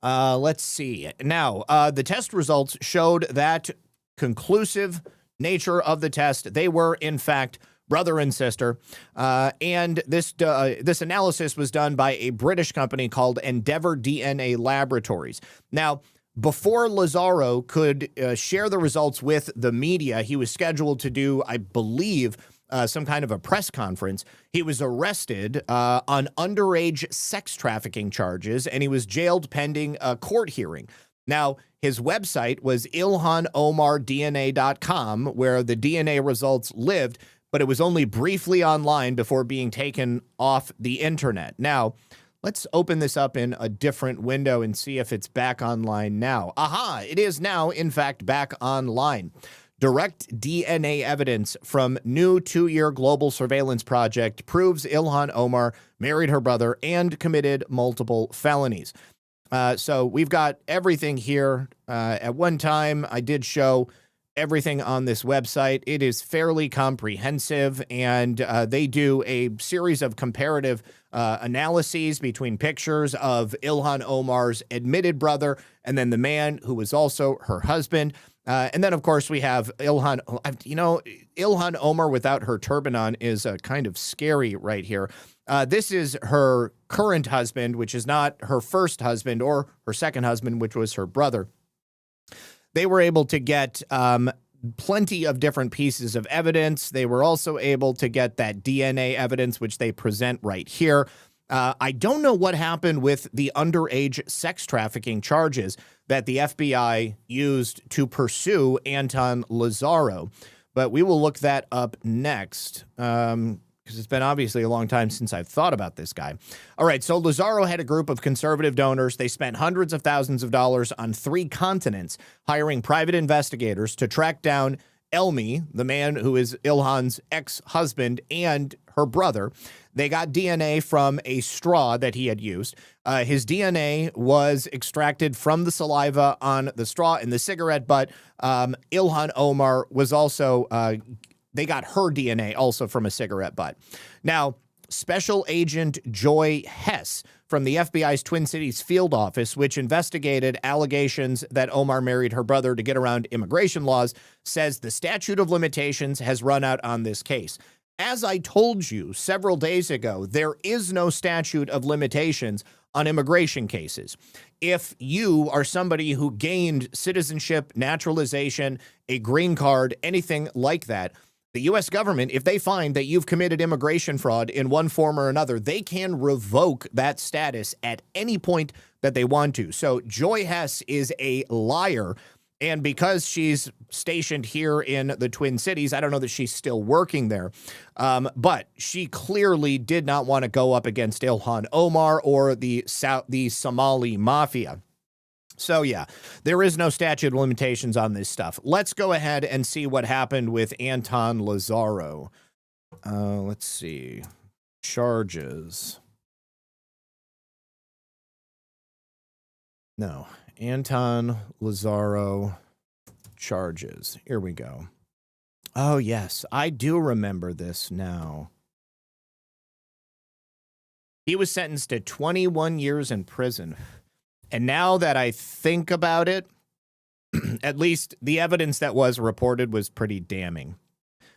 A: Let's see. Now, the test results showed that conclusive nature of the test. They were, in fact, brother and sister. And this analysis was done by a British company called Endeavour DNA Laboratories. Now, before Lazzaro could share the results with the media, he was scheduled to do, I believe, some kind of a press conference. He was arrested on underage sex trafficking charges, and he was jailed pending a court hearing. Now, his website was ilhanomardna.com, where the DNA results lived, but it was only briefly online before being taken off the internet. Now, let's open this up in a different window and see if it's back online now. Aha, it is now, in fact, back online. Direct DNA evidence from new 2-year global surveillance project proves Ilhan Omar married her brother and committed multiple felonies. So we've got everything here. At one time, I did show everything on this website. It is fairly comprehensive, and they do a series of comparative analyses between pictures of Ilhan Omar's admitted brother and then the man who was also her husband. And then, of course, we have Ilhan. You know, Ilhan Omar without her turban on is kind of scary right here. This is her current husband, which is not her first husband or her second husband, which was her brother. They were able to get plenty of different pieces of evidence. They were also able to get that DNA evidence, which they present right here. I don't know what happened with the underage sex trafficking charges that the FBI used to pursue Anton Lazzaro, but we will look that up next because it's been obviously a long time since I've thought about this guy. All right, so Lazzaro had a group of conservative donors. They spent hundreds of thousands of dollars on 3 continents, hiring private investigators to track down Elmi, the man who is Ilhan's ex-husband, and her brother. They got DNA from a straw that he had used. His DNA was extracted from the saliva on the straw in the cigarette butt. Ilhan Omar was also, they got her DNA also from a cigarette butt. Now, Special Agent Joy Hess from the FBI's Twin Cities field office, which investigated allegations that Omar married her brother to get around immigration laws, says the statute of limitations has run out on this case. As I told you several days ago, there is no statute of limitations on immigration cases. If you are somebody who gained citizenship, naturalization, a green card, anything like that, the U.S. government, if they find that you've committed immigration fraud in one form or another, they can revoke that status at any point that they want to. So Joy Hess is a liar. And because she's stationed here in the Twin Cities, I don't know that she's still working there, but she clearly did not want to go up against Ilhan Omar or the Somali mafia. So, yeah, there is no statute of limitations on this stuff. Let's go ahead and see what happened with Anton Lazzaro. Let's see. Charges. No. Anton Lazzaro charges. Here we go. Oh, yes. I do remember this now. He was sentenced to 21 years in prison. And now that I think about it, at least the evidence that was reported was pretty damning.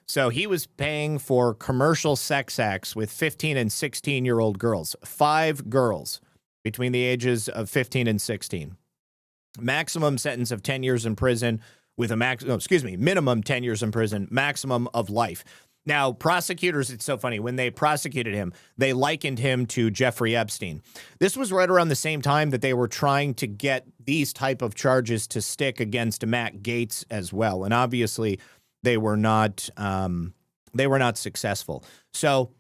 A: So he was paying for commercial sex acts with 15 and 16-year-old girls. 5 girls between the ages of 15 and 16. Maximum sentence of 10 years in prison with a minimum 10 years in prison, maximum of life. Now, prosecutors, it's so funny, when they prosecuted him, they likened him to Jeffrey Epstein. This was right around the same time that they were trying to get these type of charges to stick against Matt Gaetz as well. And obviously, they were not successful. So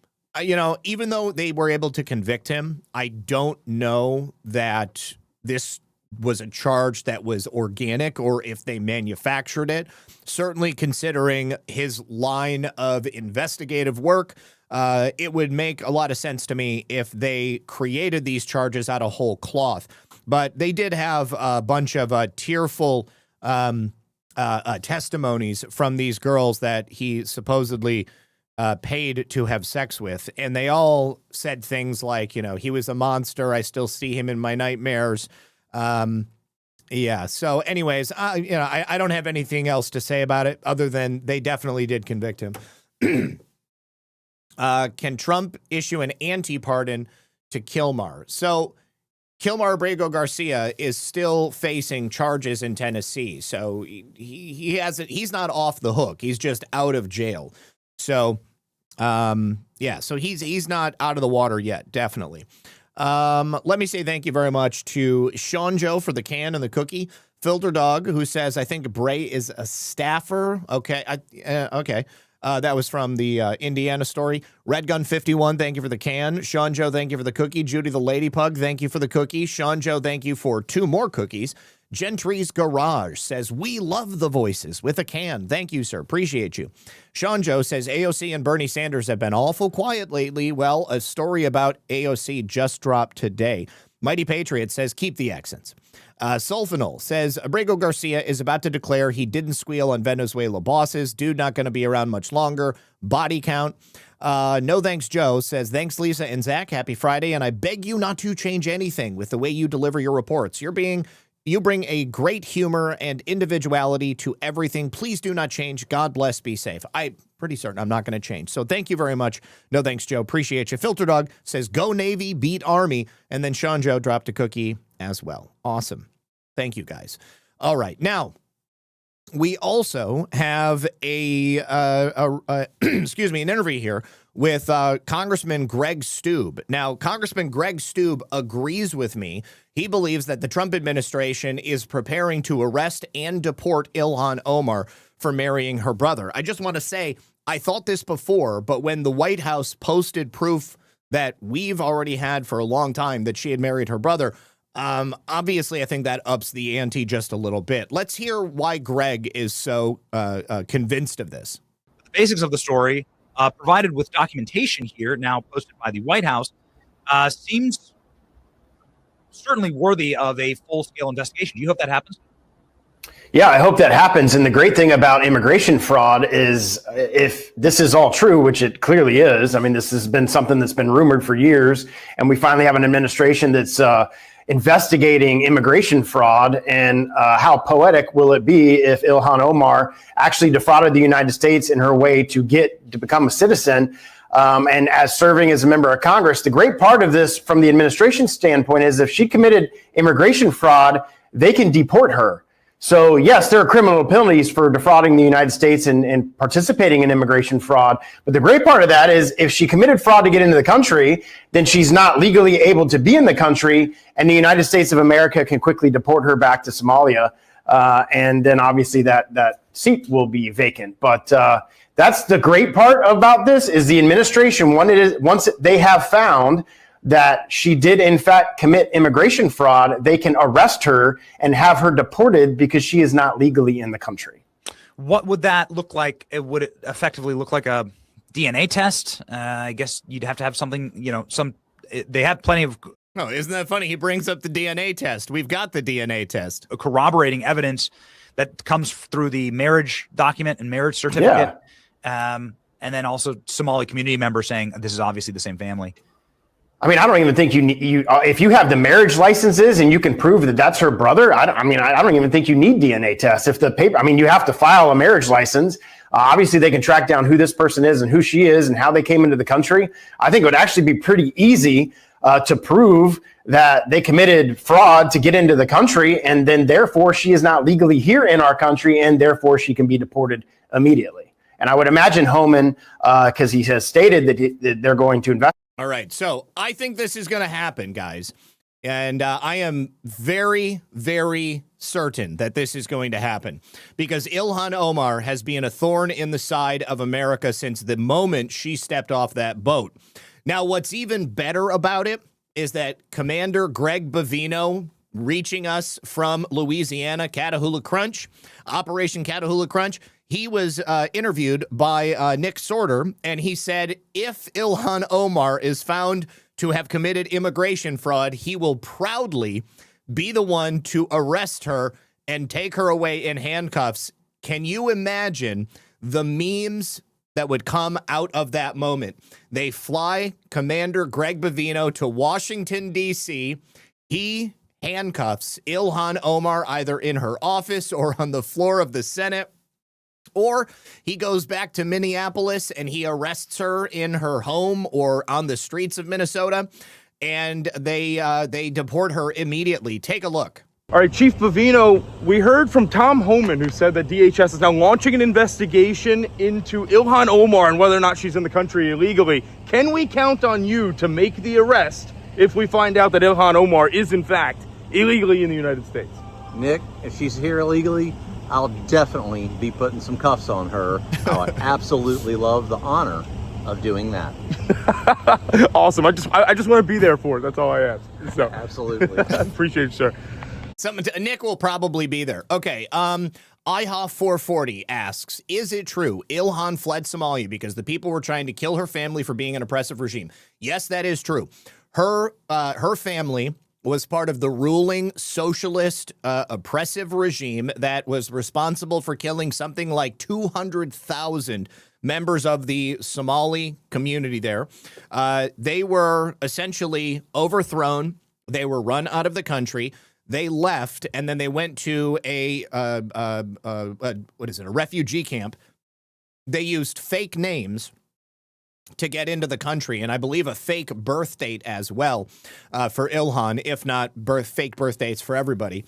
A: even though they were able to convict him, I don't know that this was a charge that was organic or if they manufactured it. Certainly considering his line of investigative work, it would make a lot of sense to me if they created these charges out of whole cloth. But they did have a bunch of tearful testimonies from these girls that he supposedly paid to have sex with. And they all said things like, he was a monster. I still see him in my nightmares. Yeah. So anyways, I don't have anything else to say about it other than they definitely did convict him. Can Trump issue an anti-pardon to Kilmar? So Kilmar Abrego Garcia is still facing charges in Tennessee. So he's not off the hook. He's just out of jail. So, so he's not out of the water yet. Definitely. Let me say thank you very much to Sean Joe for the can and the cookie. Filter Dog, who says, I think Bray is a staffer. Okay. Okay. That was from the Indiana story. Red Gun 51, thank you for the can. Sean Joe, thank you for the cookie. Judy the Lady Pug, thank you for the cookie. Sean Joe, thank you for 2 more cookies. Gentry's Garage says, we love the voices with a can. Thank you, sir. Appreciate you. Sean Joe says, AOC and Bernie Sanders have been awful quiet lately. Well, a story about AOC just dropped today. Mighty Patriot says, keep the accents. Sulfanol says, Abrego Garcia is about to declare he didn't squeal on Venezuela bosses. Dude not going to be around much longer. Body count. No thanks, Joe says, thanks, Lisa and Zach. Happy Friday. And I beg you not to change anything with the way you deliver your reports. You bring a great humor and individuality to everything. Please do not change. God bless. Be safe. I'm pretty certain I'm not going to change. So thank you very much. No thanks, Joe. Appreciate you. Filter Dog says, go Navy, beat Army. And then Sean Joe dropped a cookie as well. Awesome. Thank you, guys. All right. Now, we also have an interview here with Congressman Greg Steube. Now, Congressman Greg Steube agrees with me. He believes that the Trump administration is preparing to arrest and deport Ilhan Omar for marrying her brother. I just want to say, I thought this before, but when the White House posted proof that we've already had for a long time that she had married her brother, obviously, I think that ups the ante just a little bit. Let's hear why Greg is so convinced of this.
R: The basics of the story, provided with documentation here, now posted by the White House, seems certainly worthy of a full-scale investigation. Do you hope that happens?
S: Yeah, I hope that happens. And the great thing about immigration fraud is if this is all true, which it clearly is, I mean, this has been something that's been rumored for years, and we finally have an administration that's investigating immigration fraud, and how poetic will it be if Ilhan Omar actually defrauded the United States in her way to become a citizen, and as serving as a member of Congress. The great part of this from the administration standpoint is if she committed immigration fraud, they can deport her. So yes, there are criminal penalties for defrauding the United States and participating in immigration fraud. But the great part of that is if she committed fraud to get into the country, then she's not legally able to be in the country, and the United States of America can quickly deport her back to Somalia. And then obviously that seat will be vacant. But that's the great part about this is the administration, once they have found that she did in fact commit immigration fraud, they can arrest her and have her deported because she is not legally in the country.
R: What would that look like? Would it effectively look like a DNA test? I guess you'd have to have something, they have plenty of...
A: Oh, isn't that funny? He brings up the DNA test. We've got the DNA test.
R: Corroborating evidence that comes through the marriage document and marriage certificate. Yeah. And then also Somali community members saying this is obviously the same family.
S: I mean, I don't even think you if you have the marriage licenses and you can prove that that's her brother, I don't even think you need DNA tests. If the paper, you have to file a marriage license. Obviously, they can track down who this person is and who she is and how they came into the country. I think it would actually be pretty easy to prove that they committed fraud to get into the country, and then therefore she is not legally here in our country, and therefore she can be deported immediately. And I would imagine Homan, because he has stated that they're going to investigate.
A: All right, so I think this is going to happen, guys. And I am very, very certain that this is going to happen because Ilhan Omar has been a thorn in the side of America since the moment she stepped off that boat. Now, what's even better about it is that Commander Greg Bovino, reaching us from Louisiana, Catahoula Crunch, Operation Catahoula Crunch, he was interviewed by Nick Sorter, and he said if Ilhan Omar is found to have committed immigration fraud, he will proudly be the one to arrest her and take her away in handcuffs. Can you imagine the memes that would come out of that moment? They fly Commander Greg Bovino to Washington, D.C. He handcuffs Ilhan Omar either in her office or on the floor of the Senate, or he goes back to Minneapolis and he arrests her in her home or on the streets of Minnesota, and they deport her immediately. Take a look.
T: All right, Chief Bovino, we heard from Tom Homan, who said that DHS is now launching an investigation into Ilhan Omar and whether or not she's in the country illegally. Can we count on you to make the arrest if we find out that Ilhan Omar is, in fact, illegally in the United States?
U: Nick, if she's here illegally, I'll definitely be putting some cuffs on her. I would absolutely love the honor of doing that.
T: Awesome. I just want to be there for it. That's all I ask. So.
U: Absolutely.
T: I appreciate it, sir.
A: Nick will probably be there. Okay. IHA 440 asks, is it true Ilhan fled Somalia because the people were trying to kill her family for being an oppressive regime? Yes, that is true. Her family was part of the ruling socialist oppressive regime that was responsible for killing something like 200,000 members of the Somali community there. They were essentially overthrown. They were run out of the country. They left, and then they went to a refugee camp. They used fake names to get into the country, and I believe a fake birth date as well for Ilhan, if not fake birth dates for everybody.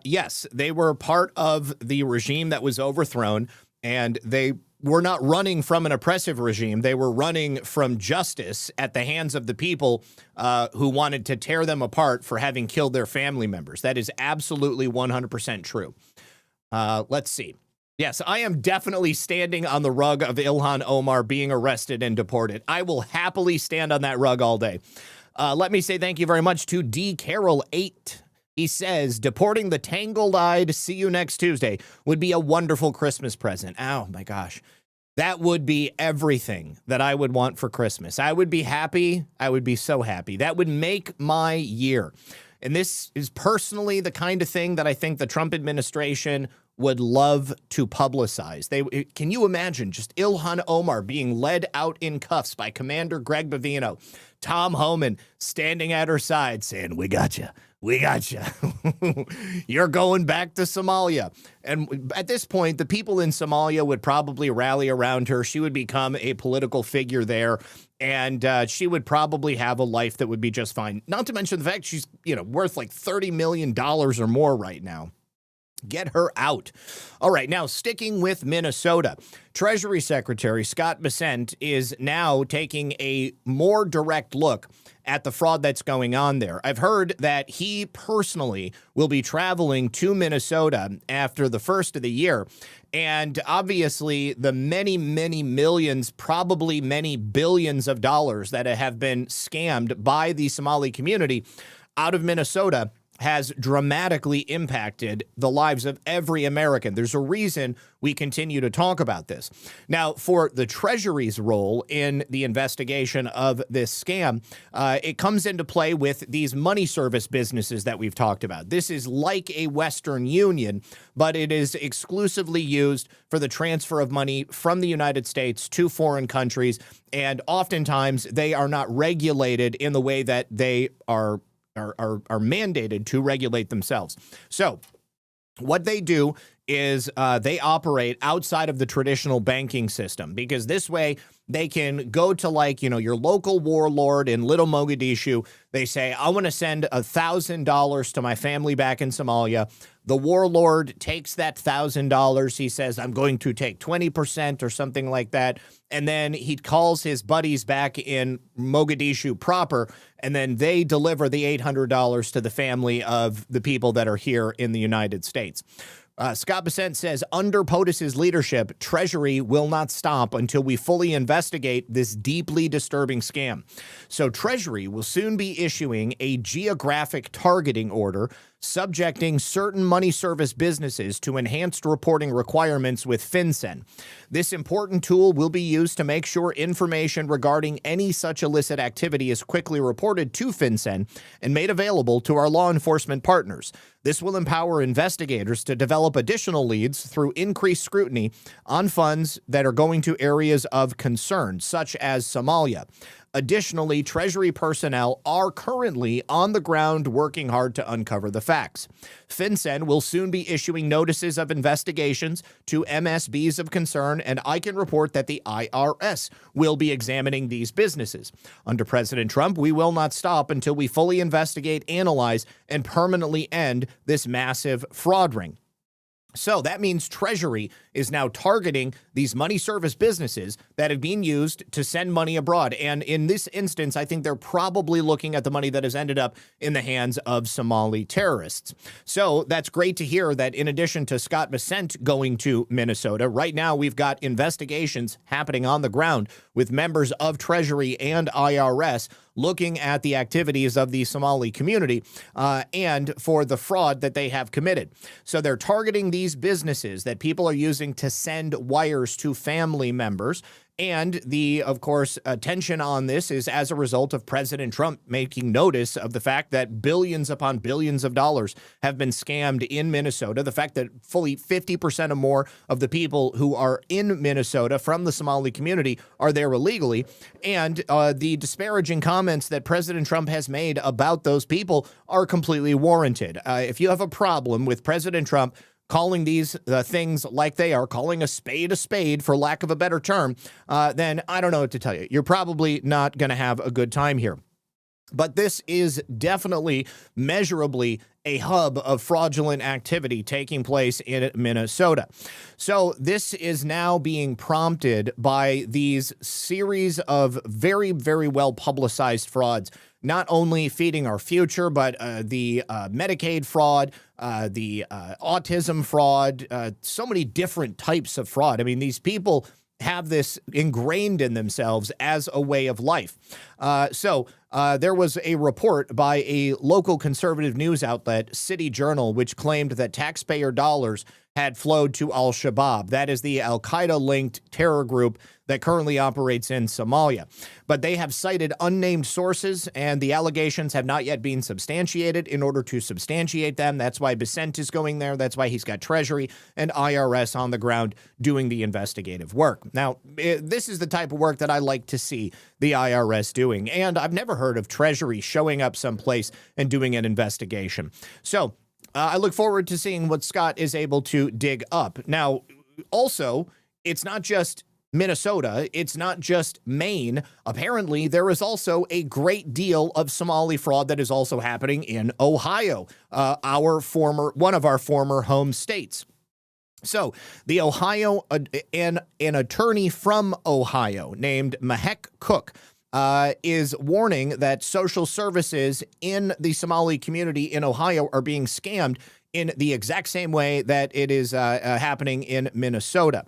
A: Yes, they were part of the regime that was overthrown, and they were not running from an oppressive regime. They were running from justice at the hands of the people who wanted to tear them apart for having killed their family members. That is absolutely 100% true. Let's see. Yes, I am definitely standing on the rug of Ilhan Omar being arrested and deported. I will happily stand on that rug all day. Let me say thank you very much to D. Carroll 8. He says, deporting the tangled-eyed see you next Tuesday would be a wonderful Christmas present. Oh, my gosh. That would be everything that I would want for Christmas. I would be happy. I would be so happy. That would make my year. And this is personally the kind of thing that I think the Trump administration would love to publicize. Can you imagine just Ilhan Omar being led out in cuffs by Commander Greg Bovino, Tom Homan standing at her side saying, we got you. We got you. You're going back to Somalia. And at this point, the people in Somalia would probably rally around her. She would become a political figure there, and she would probably have a life that would be just fine. Not to mention the fact she's, worth like $30 million or more right now. Get her out. All right, now sticking with Minnesota, Treasury Secretary Scott Bessent is now taking a more direct look at the fraud that's going on there. I've heard that he personally will be traveling to Minnesota after the first of the year. And obviously, the many, many millions, probably many billions of dollars that have been scammed by the Somali community out of Minnesota has dramatically impacted the lives of every American. There's a reason we continue to talk about this. Now, for the Treasury's role in the investigation of this scam, it comes into play with these money service businesses that we've talked about. This is like a Western Union, but it is exclusively used for the transfer of money from the United States to foreign countries, and oftentimes they are not regulated in the way that they are mandated to regulate themselves. So what they do is they operate outside of the traditional banking system, because this way they can go to, like, your local warlord in Little Mogadishu. They say, I want to send $1,000 to my family back in Somalia. The warlord takes that $1,000. He says, I'm going to take 20% or something like that. And then he calls his buddies back in Mogadishu proper, and then they deliver the $800 to the family of the people that are here in the United States. Scott Bessent says, under POTUS's leadership, Treasury will not stop until we fully investigate this deeply disturbing scam. So Treasury will soon be issuing a geographic targeting order subjecting certain money service businesses to enhanced reporting requirements with FinCEN. This important tool will be used to make sure information regarding any such illicit activity is quickly reported to FinCEN and made available to our law enforcement partners. This will empower investigators to develop additional leads through increased scrutiny on funds that are going to areas of concern, such as Somalia. Additionally, Treasury personnel are currently on the ground working hard to uncover the facts. FinCEN will soon be issuing notices of investigations to MSBs of concern, and I can report that the IRS will be examining these businesses. Under President Trump, we will not stop until we fully investigate, analyze, and permanently end this massive fraud ring. So that means Treasury is now targeting these money service businesses that have been used to send money abroad. And in this instance, I think they're probably looking at the money that has ended up in the hands of Somali terrorists. So that's great to hear that in addition to Scott Bessent going to Minnesota, right now we've got investigations happening on the ground with members of Treasury and IRS looking at the activities of the Somali community and for the fraud that they have committed. So they're targeting these businesses that people are using to send wires to family members. And of course, attention on this is as a result of President Trump making notice of the fact that billions upon billions of dollars have been scammed in Minnesota. The fact that fully 50% or more of the people who are in Minnesota from the Somali community are there illegally. And the disparaging comments that President Trump has made about those people are completely warranted. If you have a problem with President Trump calling these things like they are, calling a spade, for lack of a better term, then I don't know what to tell you. You're probably not going to have a good time here. But this is definitely measurably a hub of fraudulent activity taking place in Minnesota. So this is now being prompted by these series of very, very well publicized frauds, not only feeding our future, but the Medicaid fraud, the autism fraud, so many different types of fraud. I mean, these people have this ingrained in themselves as a way of life. So there was a report by a local conservative news outlet, City Journal, which claimed that taxpayer dollars had flowed to al-Shabaab. That is the al-Qaeda-linked terror group that currently operates in Somalia. But they have cited unnamed sources, and the allegations have not yet been substantiated. In order to substantiate them, that's why Bessent is going there. That's why he's got Treasury and IRS on the ground doing the investigative work. Now, this is the type of work that I like to see the IRS doing, and I've never heard of Treasury showing up someplace and doing an investigation. So I look forward to seeing what Scott is able to dig up. Now, also, it's not just Minnesota, it's not just Maine. Apparently, there is also a great deal of Somali fraud that is also happening in Ohio, one of our former home states. So the Ohio, an attorney from Ohio named Mahek Cook is warning that social services in the Somali community in Ohio are being scammed in the exact same way that it is happening in Minnesota.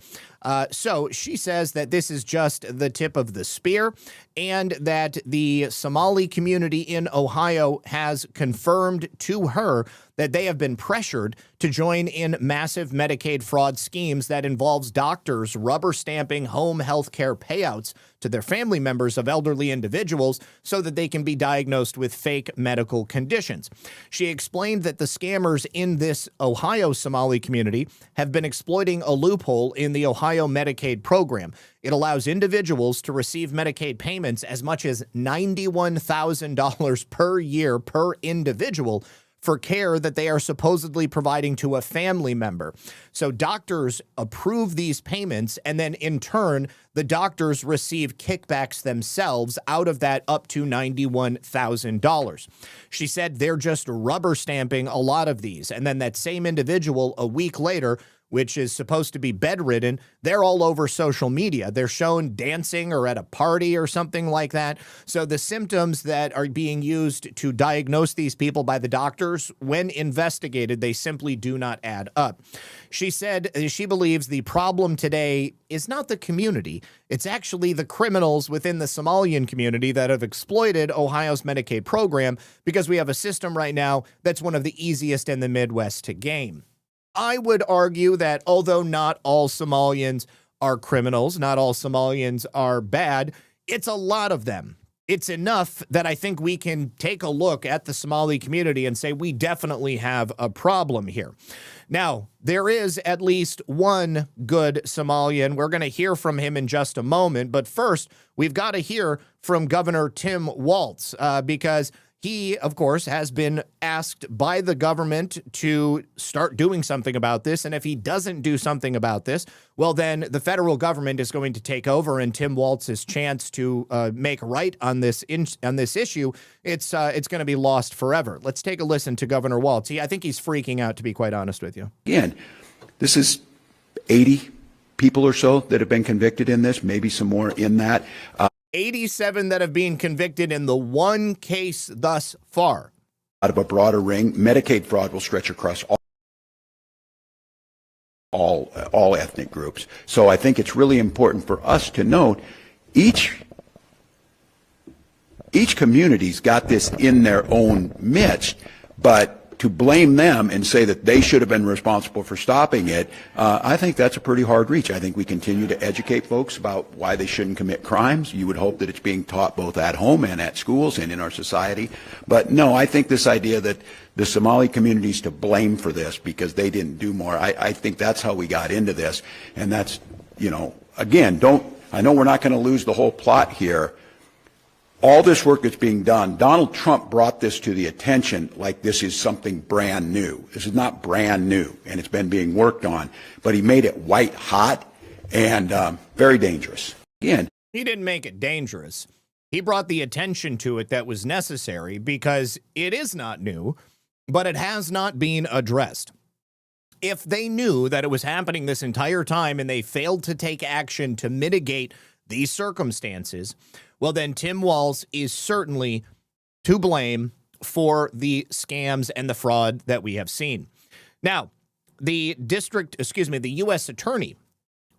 A: So she says that this is just the tip of the spear, and that the Somali community in Ohio has confirmed to her that they have been pressured to join in massive Medicaid fraud schemes that involves doctors rubber stamping home health care payouts to their family members of elderly individuals so that they can be diagnosed with fake medical conditions. She explained that the scammers in this Ohio Somali community have been exploiting a loophole in the Ohio Medicaid program. It allows individuals to receive Medicaid payments as much as $91,000 per year per individual for care that they are supposedly providing to a family member. So doctors approve these payments, and then in turn, the doctors receive kickbacks themselves out of that up to $91,000. She said they're just rubber stamping a lot of these. And then that same individual a week later, which is supposed to be bedridden, they're all over social media. They're shown dancing or at a party or something like that. So the symptoms that are being used to diagnose these people by the doctors, when investigated, they simply do not add up. She said she believes the problem today is not the community. It's actually the criminals within the Somalian community that have exploited Ohio's Medicaid program, because we have a system right now that's one of the easiest in the Midwest to game. I would argue that although not all Somalians are criminals, not all Somalians are bad, it's a lot of them. It's enough that I think we can take a look at the Somali community and say we definitely have a problem here. Now, there is at least one good Somalian. We're going to hear from him in just a moment. But first, we've got to hear from Governor Tim Walz because he, of course, has been asked by the government to start doing something about this. And if he doesn't do something about this, well, then the federal government is going to take over, and Tim Walz's chance to make right on this issue, it's going to be lost forever. Let's take a listen to Governor Walz. I think he's freaking out, to be quite honest with you.
D: Again, this is 80 people or so that have been convicted in this, maybe some more in that.
A: 87 that have been convicted in the one case thus far.
D: Out of a broader ring, Medicaid fraud will stretch across all ethnic groups. So I think it's really important for us to note each community's got this in their own midst, but to blame them and say that they should have been responsible for stopping it, I think that's a pretty hard reach. I think we continue to educate folks about why they shouldn't commit crimes. You would hope that it's being taught both at home and at schools and in our society. But no, I think this idea that the Somali community's to blame for this because they didn't do more, I think that's how we got into this. And that's, again, I know we're not going to lose the whole plot here. All this work that's being done, Donald Trump brought this to the attention like this is something brand new. This is not brand new, and it's been being worked on, but he made it white hot and very dangerous. Again,
A: he didn't make it dangerous. He brought the attention to it that was necessary because it is not new, but it has not been addressed. If they knew that it was happening this entire time and they failed to take action to mitigate these circumstances, well, then Tim Walz is certainly to blame for the scams and the fraud that we have seen. Now, the U.S. attorney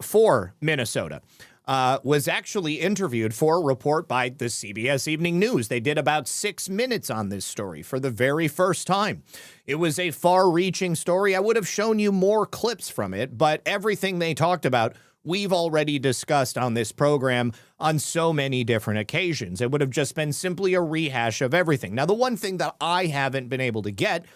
A: for Minnesota was actually interviewed for a report by the CBS Evening News. They did about 6 minutes on this story for the very first time. It was a far-reaching story. I would have shown you more clips from it, but everything they talked about we've already discussed on this program on so many different occasions. It would have just been simply a rehash of everything. Now, the one thing that I haven't been able to get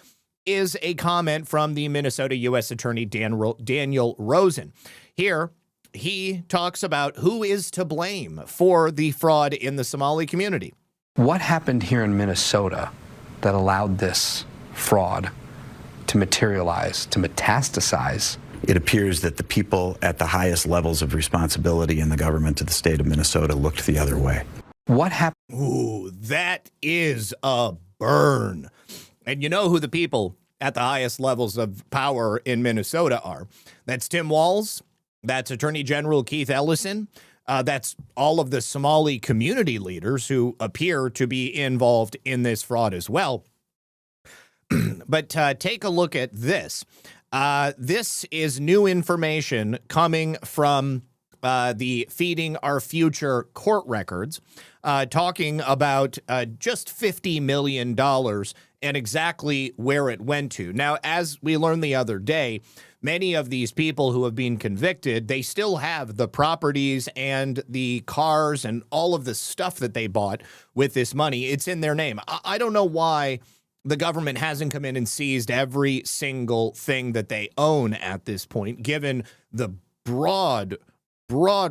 A: is a comment from the Minnesota U.S. Attorney Daniel Rosen. Here, he talks about who is to blame for the fraud in the Somali community.
V: What happened here in Minnesota that allowed this fraud to materialize, to metastasize?
W: It appears that the people at the highest levels of responsibility in the government of the state of Minnesota looked the other way.
V: What happened?
A: Ooh, that is a burn. And you know who the people at the highest levels of power in Minnesota are. That's Tim Walz. That's Attorney General Keith Ellison. That's all of the Somali community leaders who appear to be involved in this fraud as well. But take a look at this. This is new information coming from the Feeding Our Future court records, talking about just $50 million and exactly where it went to. Now, as we learned the other day, many of these people who have been convicted, they still have the properties and the cars and all of the stuff that they bought with this money. It's in their name. I don't know why the government hasn't come in and seized every single thing that they own at this point, given the broad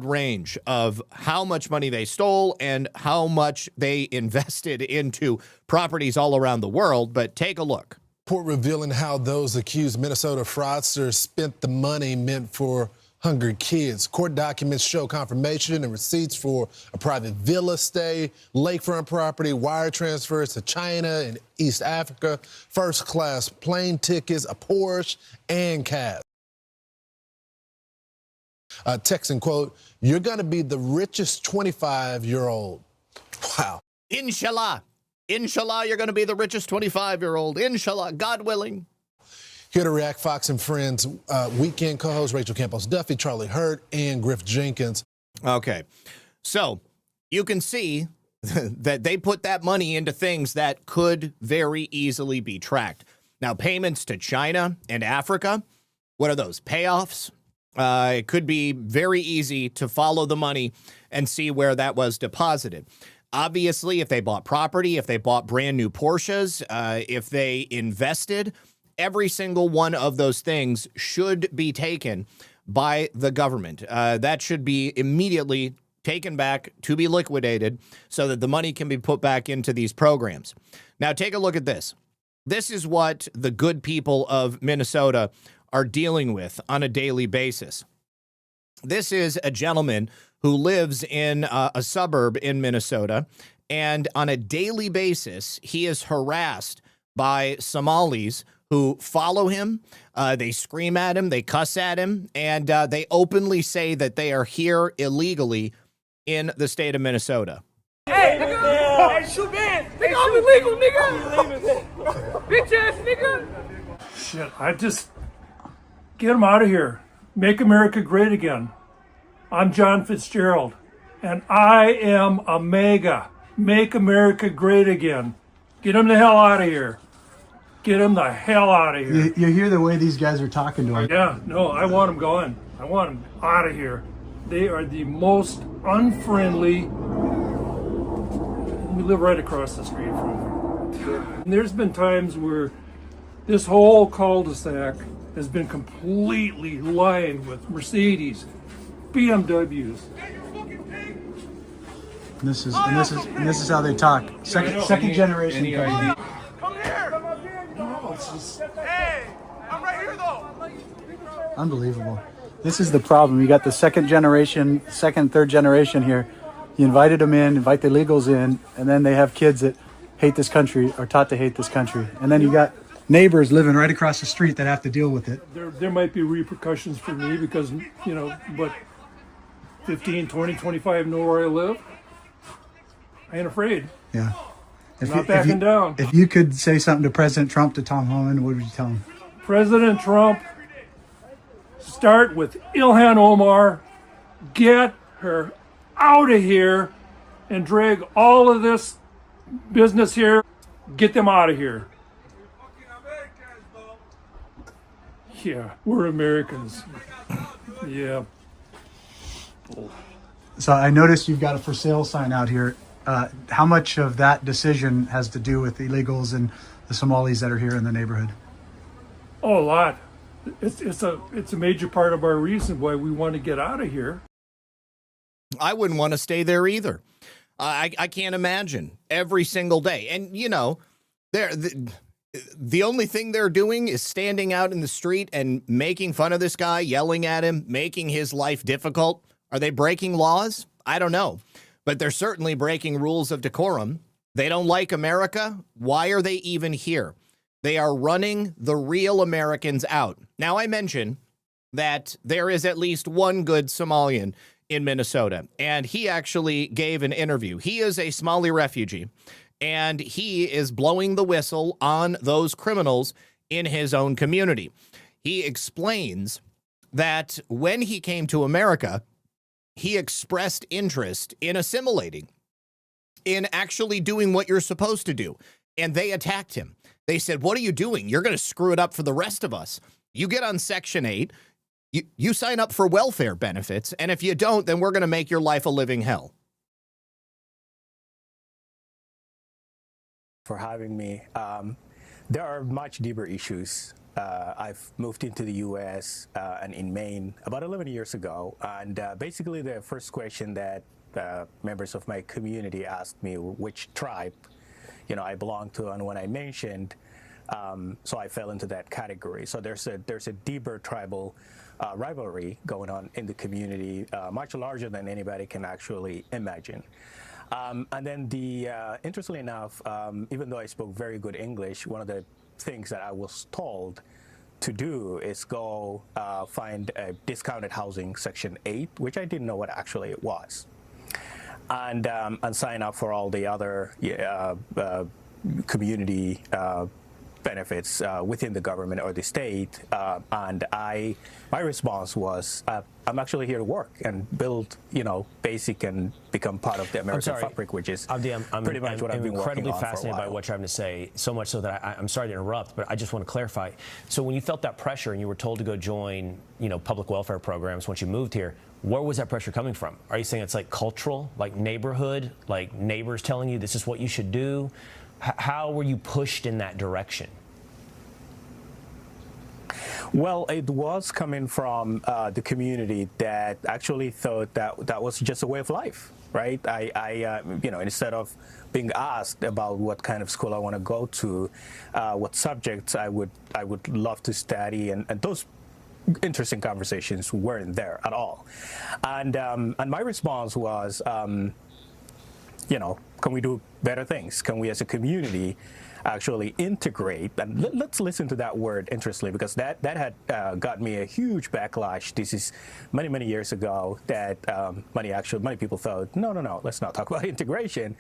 A: range of how much money they stole and how much they invested into properties all around the world. But take a look.
C: Report revealing how those accused Minnesota fraudsters spent the money meant for hungry kids. Court documents show confirmation and receipts for a private villa stay, lakefront property, wire transfers to China and East Africa, first-class plane tickets, a Porsche, and cash. Text and quote, "You're going to be the richest 25-year-old. Wow.
A: Inshallah. Inshallah, you're going to be the richest 25-year-old. Inshallah, God willing.
C: Here to react, Fox and Friends weekend co-host Rachel Campos-Duffy, Charlie Hurt, and Griff Jenkins.
A: Okay. So you can see that they put that money into things that could very easily be tracked. Now, payments to China and Africa, what are those? Payoffs? It could be very easy to follow the money and see where that was deposited. Obviously, if they bought property, if they bought brand new Porsches, if they invested, every single one of those things should be taken by the government. That should be immediately taken back to be liquidated so that the money can be put back into these programs. Now, take a look at this. This is what the good people of Minnesota are dealing with on a daily basis. This is a gentleman who lives in a suburb in Minnesota, and on a daily basis, he is harassed by Somalis who follow him. They scream at him, they cuss at him, and they openly say that they are here illegally in the state of Minnesota.
E: Hey, nigga! Hey, shoot man! Nigga, I'm illegal, nigga! Bitch ass nigga!
F: Shit, I just get him out of here. Make America great again. I'm John Fitzgerald, and I am a MAGA. Make America great again. Get him the hell out of here. Get him the hell out of here.
X: You hear the way these guys are talking to him.
F: Yeah, no, I want him gone. I want him out of here. They are the most unfriendly. We live right across the street from them. And there's been times where this whole cul-de-sac has been completely lined with Mercedes, BMWs.
X: And this is how they talk. Second generation.
E: Come here! No, it's just... Hey, I'm right here though.
X: Unbelievable. This is the problem. You got the second, third generation here. You invited them in, invite the illegals in, and then they have kids that hate this country, are taught to hate this country. And then you got neighbors living right across the street that have to deal with it.
F: There might be repercussions for me because, but 15, 20, 25 know where I live. I ain't afraid.
X: Yeah.
F: Not backing down.
X: If you could say something to President Trump, to Tom Homan, what would you tell him?
F: President Trump, start with Ilhan Omar, get her out of here and drag all of this business here, get them out of here. Yeah, we're Americans. Yeah.
X: So I noticed you've got a for sale sign out here. How much of that decision has to do with the illegals and the Somalis that are here in the neighborhood?
F: Oh, a lot. It's a major part of our reason why we want to get out of here.
A: I wouldn't want to stay there either. I can't imagine every single day. And, the only thing they're doing is standing out in the street and making fun of this guy, yelling at him, making his life difficult. Are they breaking laws? I don't know. But they're certainly breaking rules of decorum. They don't like America. Why are they even here? They are running the real Americans out. Now, I mentioned that there is at least one good Somalian in Minnesota, and he actually gave an interview. He is a Somali refugee, and he is blowing the whistle on those criminals in his own community. He explains that when he came to America, he expressed interest in assimilating, in actually doing what you're supposed to do, and they attacked him. They said, "What are you doing? You're going to screw it up for the rest of us. You get on Section 8, you sign up for welfare benefits, and if you don't, then we're going to make your life a living hell."
Y: For having me. There are much deeper issues. I've moved into the U.S. And in Maine about 11 years ago, and basically the first question that members of my community asked me which tribe I belong to, and when I mentioned So I fell into that category. So there's a deeper tribal rivalry going on in the community, much larger than anybody can actually imagine. And then interestingly enough, even though I spoke very good English, one of the things that I was told to do is go find a discounted housing Section 8, which I didn't know what actually it was, and sign up for all the other community benefits within the government or the state. And my response was, I'm actually here to work and build, basic and become part of the American fabric, which is pretty much what I've been working on for a while.
B: I'm incredibly fascinated by what you're having to say, so much so that I'm sorry to interrupt, but I just want to clarify. So when you felt that pressure and you were told to go join, public welfare programs once you moved here, where was that pressure coming from? Are you saying it's like cultural, like neighborhood, like neighbors telling you this is what you should do? How were you pushed in that direction?
Y: Well, it was coming from the community that actually thought that was just a way of life, right? I instead of being asked about what kind of school I want to go to, what subjects I would love to study, and those interesting conversations weren't there at all. And my response was, can we do better things? Can we as a community actually integrate? And let's listen to that word, interestingly, because that had got me a huge backlash. This is many years ago that many people thought, no, let's not talk about integration.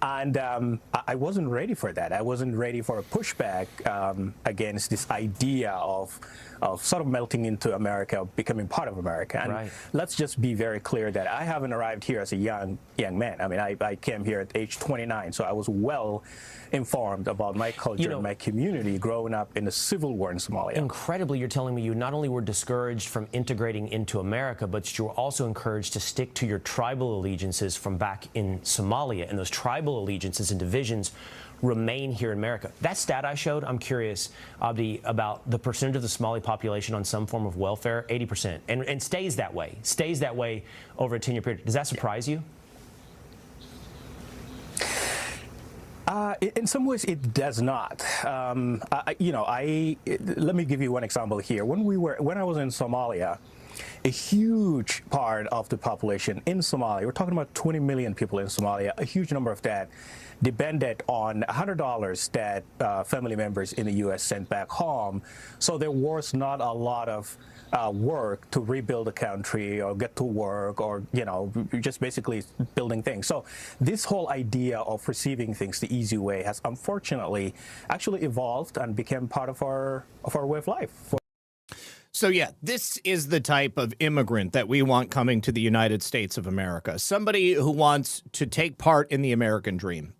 Y: And I wasn't ready for that. I wasn't ready for a pushback against this idea of sort of melting into America, becoming part of America. And let's just be very clear that I haven't arrived here as a young man. I mean, I came here at age 29, so I was well informed about my culture and my community growing up in the civil war in Somalia.
B: Incredibly, you're telling me you not only were discouraged from integrating into America, but you were also encouraged to stick to your tribal allegiances from back in Somalia, and those tribal allegiances and divisions remain here in America. That stat I showed, I'm curious, Abdi, about the percentage of the Somali population on some form of welfare, 80%, and stays that way over a 10-year period. Does that surprise you?
Y: In some ways, it does not. Let me give you one example here. When I was in Somalia, a huge part of the population in Somalia, we're talking about 20 million people in Somalia, a huge number of that depended on $100 that family members in the U.S. sent back home. So there was not a lot of work to rebuild the country or get to work or, just basically building things. So this whole idea of receiving things the easy way has unfortunately actually evolved and became part of our way of life.
A: So, yeah, this is the type of immigrant that we want coming to the United States of America. Somebody who wants to take part in the American dream.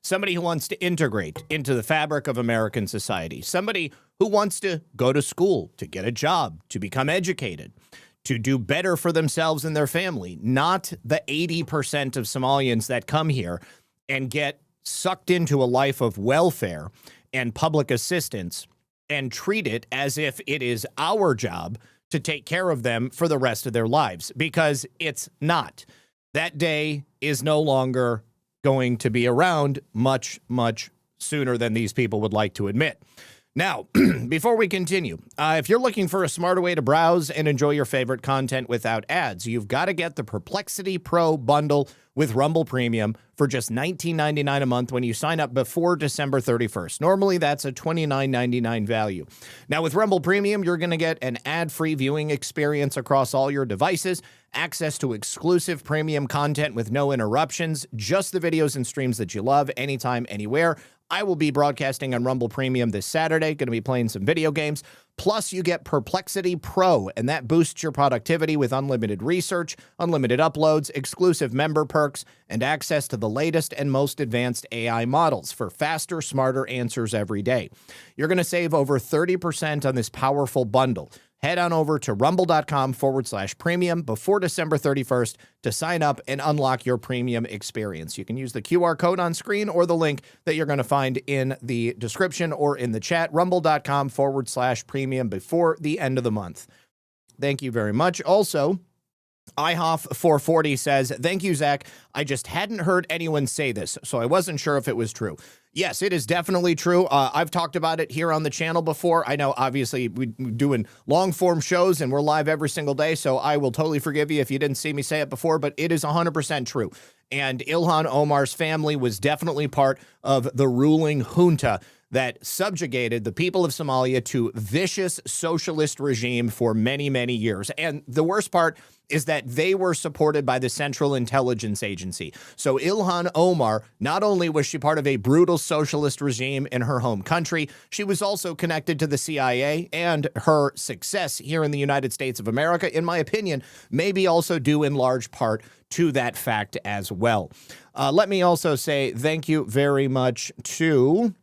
A: Somebody who wants to integrate into the fabric of American society. Somebody who wants to go to school, to get a job, to become educated, to do better for themselves and their family. Not the 80% of Somalians that come here and get sucked into a life of welfare and public assistance and treat it as if it is our job to take care of them for the rest of their lives, because it's not. That day is no longer going to be around much sooner than these people would like to admit. Now, before we continue, if you're looking for a smarter way to browse and enjoy your favorite content without ads, you've got to get the Perplexity Pro bundle with Rumble Premium for just $19.99 a month when you sign up before December 31st. Normally, that's a $29.99 value. Now, with Rumble Premium, you're going to get an ad-free viewing experience across all your devices, access to exclusive premium content with no interruptions, just the videos and streams that you love anytime, anywhere. I will be broadcasting on Rumble Premium this Saturday, going to be playing some video games. Plus, you get Perplexity Pro, and that boosts your productivity with unlimited research, unlimited uploads, exclusive member perks, and access to the latest and most advanced AI models for faster, smarter answers every day. You're going to save over 30% on this powerful bundle. Head on over to rumble.com/premium before December 31st to sign up and unlock your premium experience. You can use the QR code on screen or the link that you're going to find in the description or in the chat, rumble.com/premium before the end of the month. Thank you very much. Also, IHOF440 says, thank you, Zach. I just hadn't heard anyone say this, so I wasn't sure if it was true. Yes, it is definitely true. I've talked about it here on the channel before. I know, obviously, we're doing long-form shows, and we're live every single day, so I will totally forgive you if you didn't see me say it before, but it is 100% true. And Ilhan Omar's family was definitely part of the ruling junta that subjugated the people of Somalia to vicious socialist regime for many, many years. And the worst part is that they were supported by the Central Intelligence Agency. So Ilhan Omar, not only was she part of a brutal socialist regime in her home country, she was also connected to the CIA, and her success here in the United States of America, in my opinion, may be also due in large part to that fact as well. Let me also say thank you very much to...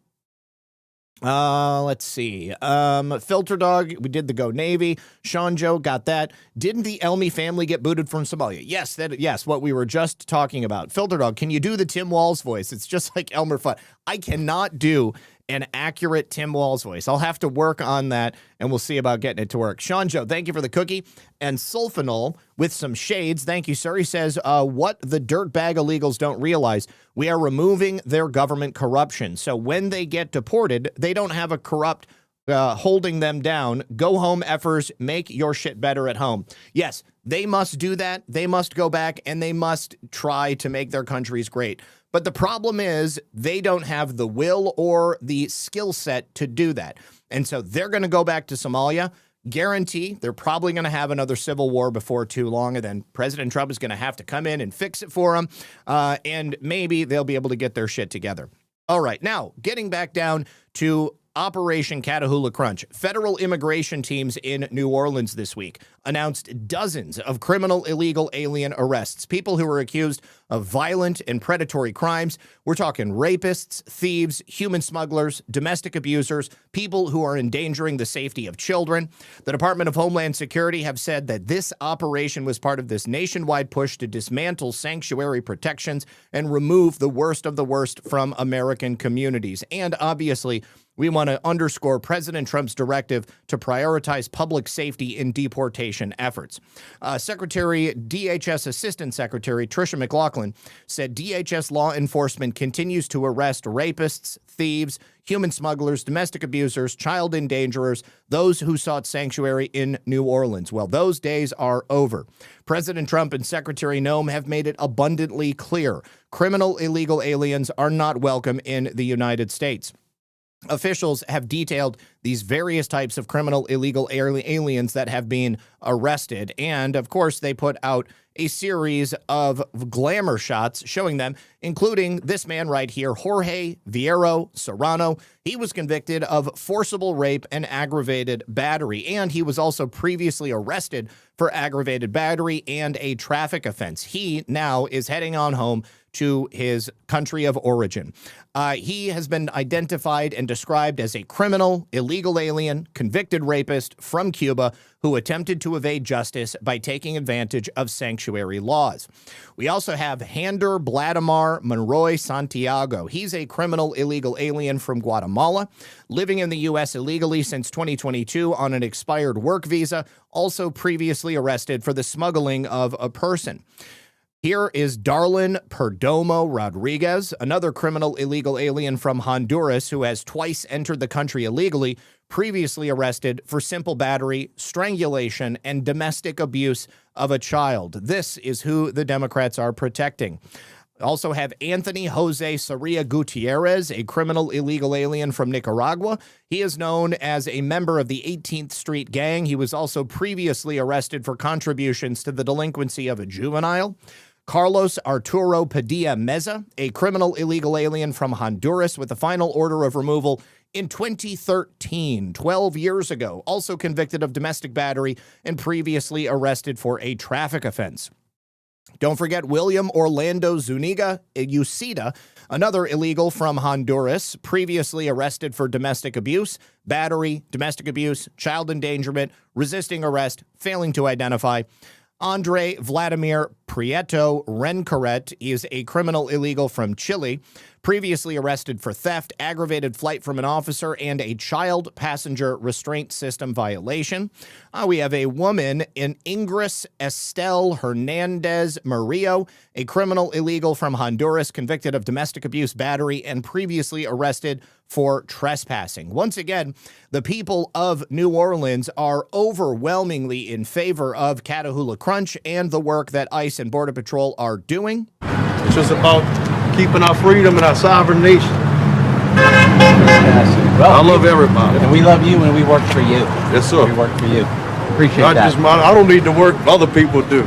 A: let's see. Filter Dog, we did the Go Navy. Sean Joe got that. Didn't the Elmi family get booted from Somalia? Yes, yes, what we were just talking about. Filter Dog, can you do the Tim Walz voice? It's just like Elmer Fudd. I cannot do an accurate Tim Walz voice. I'll have to work on that, and we'll see about getting it to work. Sean Joe, thank you for the cookie. And Sulfanol with some shades. Thank you, sir. He says, what the dirtbag illegals don't realize, we are removing their government corruption. So when they get deported, they don't have a corrupt holding them down. Go home, effers. Make your shit better at home. Yes, they must do that. They must go back, and they must try to make their countries great. But the problem is they don't have the will or the skill set to do that. And so they're going to go back to Somalia. Guarantee they're probably going to have another civil war before too long. And then President Trump is going to have to come in and fix it for them. And maybe they'll be able to get their shit together. All right. Now, getting back down to Operation Catahoula Crunch. Federal immigration teams in New Orleans this week announced dozens of criminal illegal alien arrests, people who were accused of violent and predatory crimes. We're talking rapists, thieves, human smugglers, domestic abusers, people who are endangering the safety of children. The Department of Homeland Security have said that this operation was part of this nationwide push to dismantle sanctuary protections and remove the worst of the worst from American communities. And obviously, we want to underscore President Trump's directive to prioritize public safety in deportation efforts. DHS Assistant Secretary Tricia McLaughlin said DHS law enforcement continues to arrest rapists, thieves, human smugglers, domestic abusers, child endangerers, those who sought sanctuary in New Orleans. Well, those days are over. President Trump and Secretary Noem have made it abundantly clear criminal illegal aliens are not welcome in the United States. Officials have detailed these various types of criminal illegal aliens that have been arrested. And of course, they put out a series of glamour shots showing them, including this man right here, Jorge Viero Serrano. He was convicted of forcible rape and aggravated battery, and he was also previously arrested for aggravated battery and a traffic offense. He now is heading on home to his country of origin. He has been identified and described as a criminal, illegal alien, convicted rapist from Cuba who attempted to evade justice by taking advantage of sanctuary laws. We also have Hander Vladimir Monroy Santiago. He's a criminal illegal alien from Guatemala, living in the U.S. illegally since 2022 on an expired work visa, also previously arrested for the smuggling of a person. Here is Darlin Perdomo Rodriguez, another criminal illegal alien from Honduras who has twice entered the country illegally, previously arrested for simple battery, strangulation, and domestic abuse of a child. This is who the Democrats are protecting. Also have Anthony Jose Sarria Gutierrez, a criminal illegal alien from Nicaragua. He is known as a member of the 18th Street Gang. He was also previously arrested for contributions to the delinquency of a juvenile. Carlos Arturo Padilla Meza, a criminal illegal alien from Honduras with a final order of removal in 2013, 12 years ago, also convicted of domestic battery and previously arrested for a traffic offense. Don't forget William Orlando Zuniga Uceda, another illegal from Honduras, previously arrested for domestic abuse, battery, domestic abuse, child endangerment, resisting arrest, failing to identify. Andre Vladimir Prieto Rencoret is a criminal illegal from Chile, previously arrested for theft, aggravated flight from an officer, and a child passenger restraint system violation. We have a woman in Ingrid Estelle Hernandez Murillo, a criminal illegal from Honduras convicted of domestic abuse, battery, and previously arrested for trespassing. Once again, the people of New Orleans are overwhelmingly in favor of Catahoula Crunch and the work that ICE and Border Patrol are doing.
G: It's just about keeping our freedom and our sovereign nation.
U: Well,
G: I love everybody.
U: And we love you and we work for you.
G: Yes, sir.
U: We work for you. Appreciate
G: Not
U: that.
G: just mine. I don't need to work. Other people do.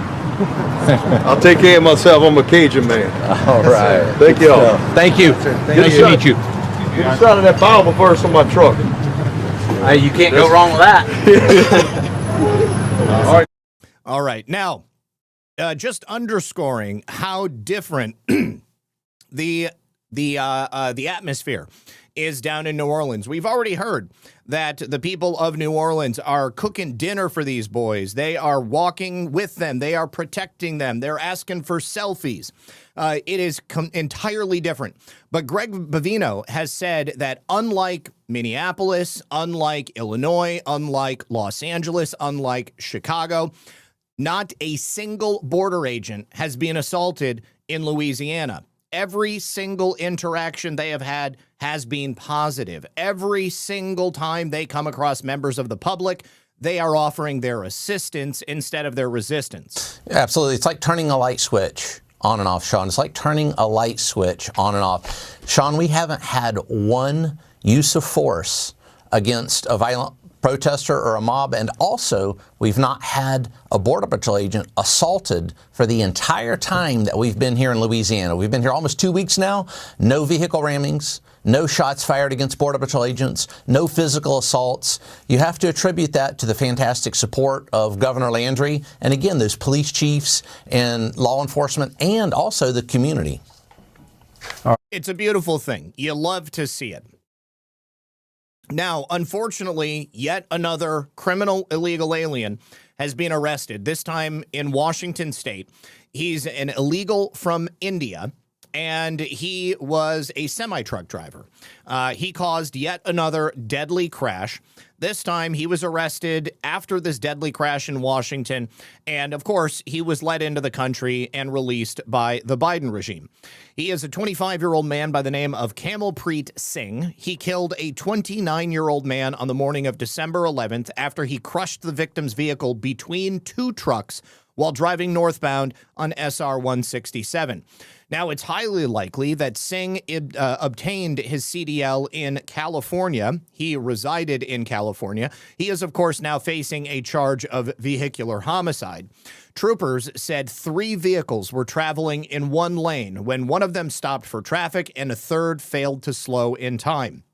G: I'll take care of myself. I'm a Cajun man.
U: All right.
G: Thank you all.
U: Thank you. Nice to meet you.
G: Get a shot of that Bible verse on my truck.
U: You can't go wrong with that.
G: All right.
A: All right. Now, just underscoring how different the atmosphere is down in New Orleans. We've already heard that the people of New Orleans are cooking dinner for these boys. They are walking with them. They are protecting them. They're asking for selfies. It is entirely different. But Greg Bavino has said that unlike Minneapolis, unlike Illinois, unlike Los Angeles, unlike Chicago, not a single border agent has been assaulted in Louisiana. Every single interaction they have had has been positive. Every single time they come across members of the public, they are offering their assistance instead of their resistance.
H: Absolutely. It's like turning a light switch on and off, Sean. It's like turning a light switch on and off. Sean, we haven't had one use of force against a violent protester or a mob, and also we've not had a Border Patrol agent assaulted for the entire time that we've been here in Louisiana. We've been here almost 2 weeks now. No vehicle rammings, no shots fired against Border Patrol agents, no physical assaults. You have to attribute that to the fantastic support of Governor Landry and, again, those police chiefs and law enforcement and also the community.
A: It's a beautiful thing. You love to see it. Now, unfortunately, yet another criminal illegal alien has been arrested, this time in Washington state. He's an illegal from India, and he was a semi-truck driver. He caused yet another deadly crash. This time, he was arrested after this deadly crash in Washington, and of course, he was let into the country and released by the Biden regime. He is a 25-year-old man by the name of Kamalpreet Singh. He killed a 29-year-old man on the morning of December 11th after he crushed the victim's vehicle between two trucks while driving northbound on SR 167. Now, it's highly likely that Singh obtained his CDL in California. He resided in California. He is, of course, now facing a charge of vehicular homicide. Troopers said 3 vehicles were traveling in one lane when one of them stopped for traffic and a third failed to slow in time.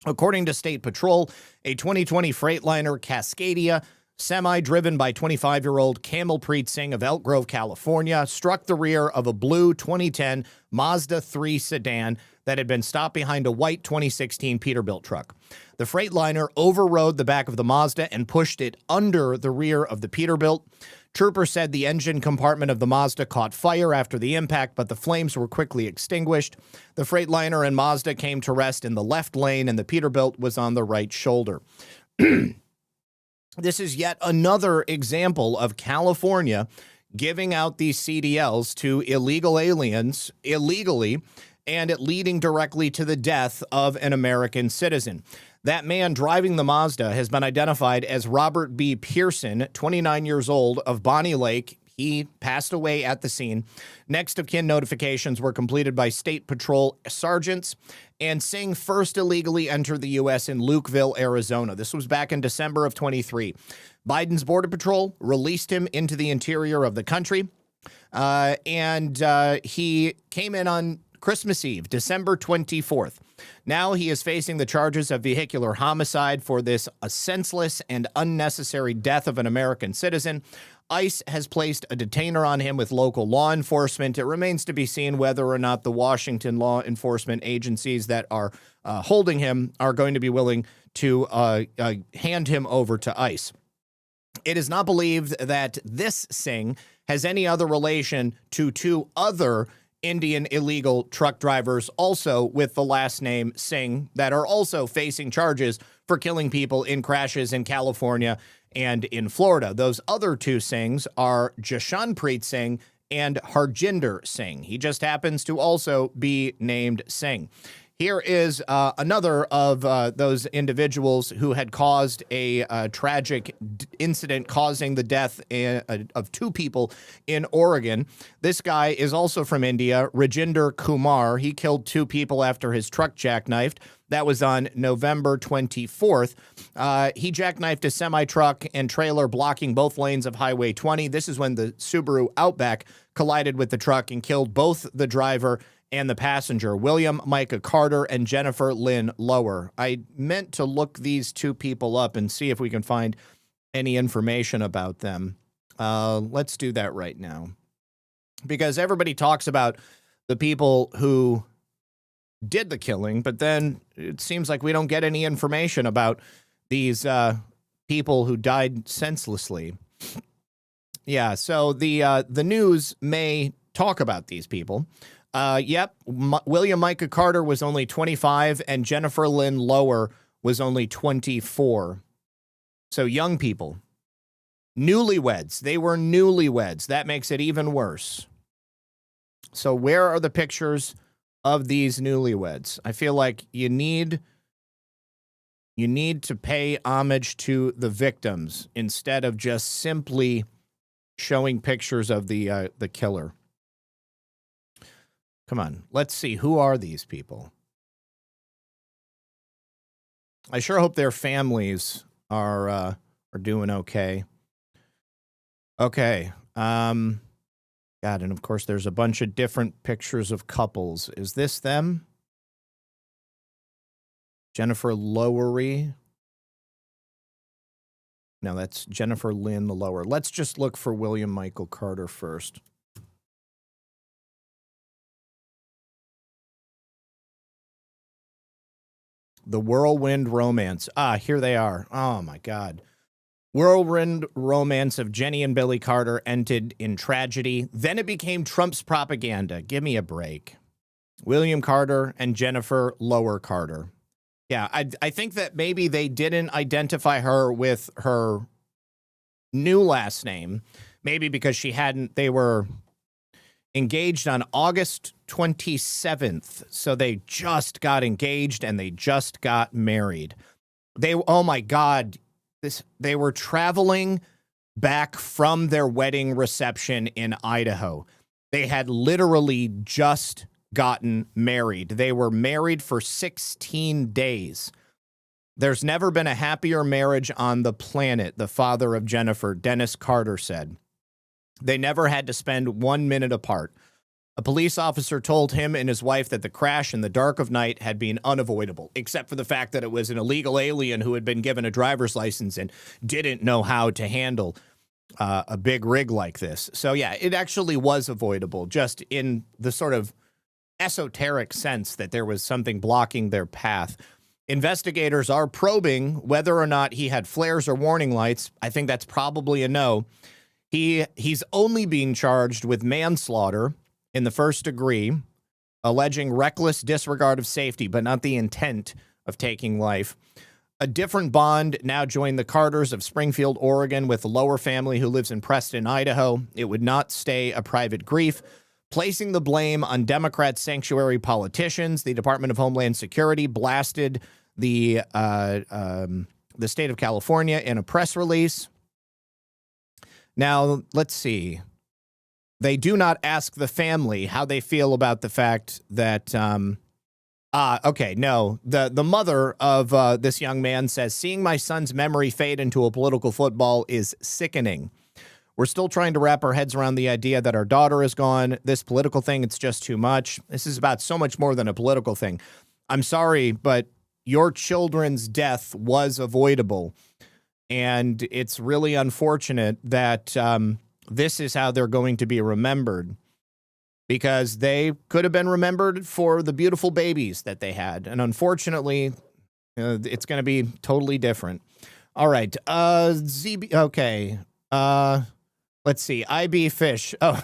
A: According to State Patrol, a 2020 Freightliner Cascadia semi-driven by 25-year-old Kamalpreet Singh of Elk Grove, California, struck the rear of a blue 2010 Mazda 3 sedan that had been stopped behind a white 2016 Peterbilt truck. The Freightliner overrode the back of the Mazda and pushed it under the rear of the Peterbilt. Troopers said the engine compartment of the Mazda caught fire after the impact, but the flames were quickly extinguished. The Freightliner and Mazda came to rest in the left lane, and the Peterbilt was on the right shoulder. This is yet another example of California giving out these CDLs to illegal aliens illegally, and it leading directly to the death of an American citizen. That man driving the Mazda has been identified as Robert B. Pearson, 29 years old, of Bonnie Lake. He passed away at the scene. Next of kin notifications were completed by State Patrol sergeants, and Singh first illegally entered the U.S. in Lukeville, Arizona. This was back in December of 23. Biden's Border Patrol released him into the interior of the country, and he came in on Christmas Eve, December 24th. Now he is facing the charges of vehicular homicide for this senseless and unnecessary death of an American citizen. ICE has placed a detainer on him with local law enforcement. It remains to be seen whether or not the Washington law enforcement agencies that are holding him are going to be willing to hand him over to ICE. It is not believed that this Singh has any other relation to 2 other Indian illegal truck drivers, also with the last name Singh, that are also facing charges for killing people in crashes in California and in Florida. Those other two Singhs are Jashanpreet Singh and Harjinder Singh. He just happens to also be named Singh. Here is another of those individuals who had caused a tragic incident causing the death of two people in Oregon. This guy is also from India, Rajinder Kumar. He killed two people after his truck jackknifed. That was on November 24th. He jackknifed a semi-truck and trailer blocking both lanes of Highway 20. This is when the Subaru Outback collided with the truck and killed both the driver and the passenger, William Micah Carter and Jennifer Lynn Lower. I meant to look these two people up and see if we can find any information about them. Let's do that right now. Because everybody talks about the people who did the killing, but then it seems like we don't get any information about these people who died senselessly. Yeah, so the news may talk about these people. William Micah Carter was only 25 and Jennifer Lynn Lower was only 24. So young people. Newlyweds. They were newlyweds. That makes it even worse. So where are the pictures of these newlyweds? I feel like you need to pay homage to the victims instead of just simply showing pictures of the killer. Come on, let's see. Who are these people? I sure hope their families are doing okay. Okay. God, and of course, there's a bunch of different pictures of couples. Is this them? Jennifer Lowery. No, that's Jennifer Lynn Lower. Let's just look for William Michael Carter first. The Whirlwind Romance. Here they are. Oh, my God. Whirlwind romance of Jenny and Billy Carter ended in tragedy. Then it became Trump's propaganda. Give me a break. William Carter and Jennifer Lower Carter. Yeah, I think that maybe they didn't identify her with her new last name. Maybe because they were engaged on August 27th. So they just got engaged and they just got married. Oh my God. They were traveling back from their wedding reception in Idaho. They had literally just gotten married. They were married for 16 days. There's never been a happier marriage on the planet, the father of Jennifer, Dennis Carter, said. They never had to spend 1 minute apart. A police officer told him and his wife that the crash in the dark of night had been unavoidable, except for the fact that it was an illegal alien who had been given a driver's license and didn't know how to handle a big rig like this. So, yeah, it actually was avoidable, just in the sort of esoteric sense that there was something blocking their path. Investigators are probing whether or not he had flares or warning lights. I think that's probably a no. He's only being charged with manslaughter in the first degree, alleging reckless disregard of safety, but not the intent of taking life. A different bond now joined the Carters of Springfield, Oregon, with the Lower family who lives in Preston, Idaho. It would not stay a private grief, placing the blame on Democrat sanctuary politicians. The Department of Homeland Security blasted the state of California in a press release. Now, let's see. They do not ask the family how they feel about the fact that, okay, no. The mother of this young man says, seeing my son's memory fade into a political football is sickening. We're still trying to wrap our heads around the idea that our daughter is gone. This political thing, it's just too much. This is about so much more than a political thing. I'm sorry, but your children's death was avoidable. And it's really unfortunate that this is how they're going to be remembered, because they could have been remembered for the beautiful babies that they had. And unfortunately, it's going to be totally different. All right. Okay. Let's see. IB Fish. Oh,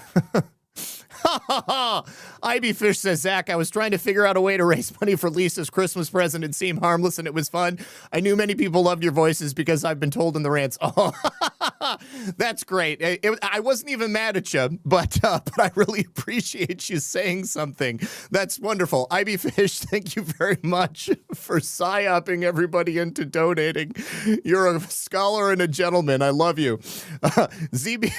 A: Ivy Fish says, Zach, I was trying to figure out a way to raise money for Lisa's Christmas present and seem harmless, and it was fun. I knew many people loved your voices because I've been told in the rants. Oh, that's great. I wasn't even mad at you, but I really appreciate you saying something. That's wonderful. Ivy Fish, thank you very much for psyoping everybody into donating. You're a scholar and a gentleman. I love you. ZB...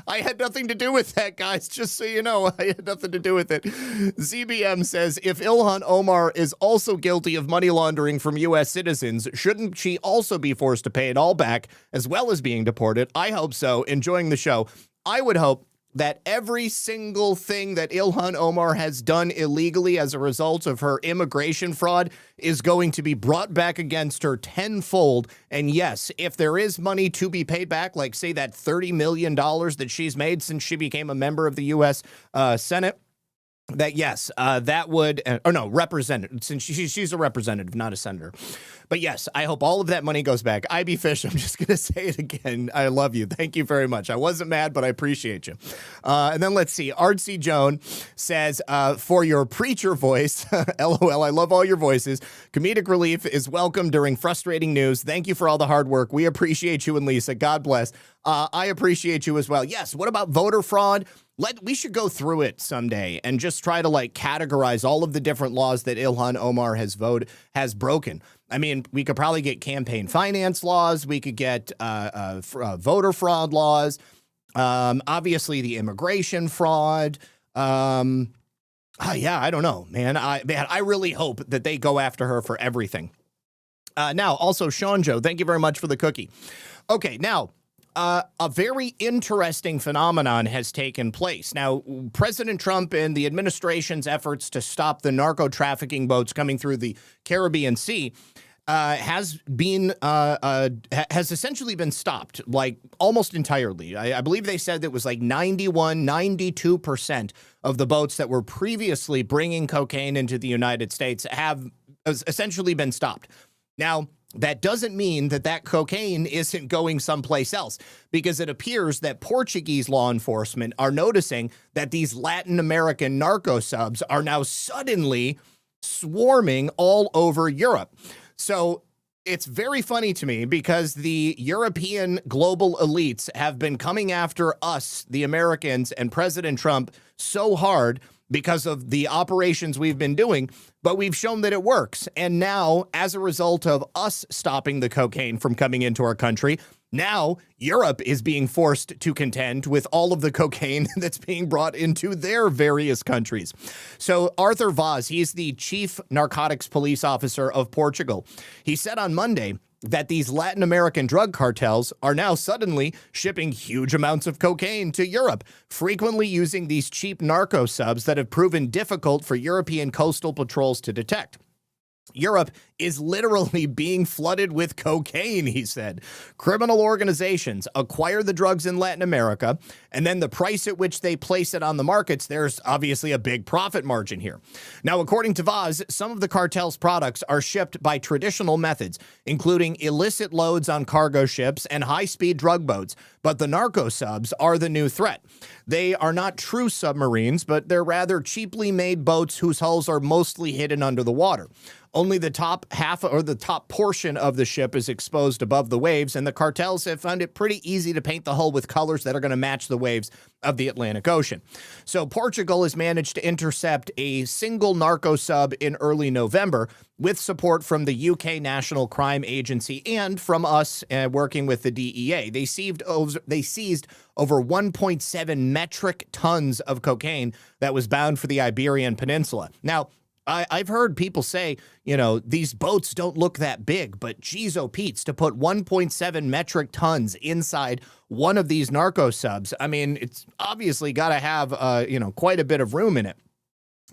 A: I had nothing to do with that, guys, just so you know. I had nothing to do with it. ZBM says, if Ilhan Omar is also guilty of money laundering from U.S. citizens, shouldn't she also be forced to pay it all back as well as being deported? I hope so. Enjoying the show. I would hope that every single thing that Ilhan Omar has done illegally as a result of her immigration fraud is going to be brought back against her tenfold. And yes, if there is money to be paid back, like say that $30 million that she's made since she became a member of the U.S. Senate, that yes, that would, or no, representative, since she's a representative, not a senator. But yes, I hope all of that money goes back. IB Fish, I'm just going to say it again. I love you. Thank you very much. I wasn't mad, but I appreciate you. And then let's see. Artsy Joan says, for your preacher voice, LOL, I love all your voices. Comedic relief is welcome during frustrating news. Thank you for all the hard work. We appreciate you and Lisa. God bless. I appreciate you as well. Yes, what about voter fraud? We should go through it someday and just try to like categorize all of the different laws that Ilhan Omar has broken. I mean, we could probably get campaign finance laws. We could get voter fraud laws. Obviously, the immigration fraud. Yeah, I don't know, man. I really hope that they go after her for everything. Now, also, Sean Joe, thank you very much for the cookie. Okay, now. A very interesting phenomenon has taken place. Now, President Trump and the administration's efforts to stop the narco trafficking boats coming through the Caribbean Sea has essentially been stopped, like almost entirely. I believe they said that it was like 92% of the boats that were previously bringing cocaine into the United States have essentially been stopped. Now, that doesn't mean that cocaine isn't going someplace else, because it appears that Portuguese law enforcement are noticing that these Latin American narco subs are now suddenly swarming all over Europe. So it's very funny to me because the European global elites have been coming after us, the Americans, and President Trump so hard because of the operations we've been doing, but we've shown that it works. And now, as a result of us stopping the cocaine from coming into our country, now Europe is being forced to contend with all of the cocaine that's being brought into their various countries. So Arthur Vaz, he's the chief narcotics police officer of Portugal. He said on Monday that these Latin American drug cartels are now suddenly shipping huge amounts of cocaine to Europe, frequently using these cheap narco subs that have proven difficult for European coastal patrols to detect. Europe is literally being flooded with cocaine, he said. Criminal organizations acquire the drugs in Latin America, and then the price at which they place it on the markets, there's obviously a big profit margin here. Now, according to Vaz, some of the cartel's products are shipped by traditional methods, including illicit loads on cargo ships and high-speed drug boats, but the narco subs are the new threat. They are not true submarines, but they're rather cheaply made boats whose hulls are mostly hidden under the water. Only the top half or the top portion of the ship is exposed above the waves, and the cartels have found it pretty easy to paint the hull with colors that are going to match the waves of the Atlantic Ocean. So Portugal has managed to intercept a single narco sub in early November with support from the UK National Crime Agency and from us working with the DEA. They seized over 1.7 metric tons of cocaine that was bound for the Iberian Peninsula. Now, I've heard people say, you know, these boats don't look that big, but geez, oh, Pete's, to put 1.7 metric tons inside one of these narco subs, I mean, it's obviously got to have, quite a bit of room in it.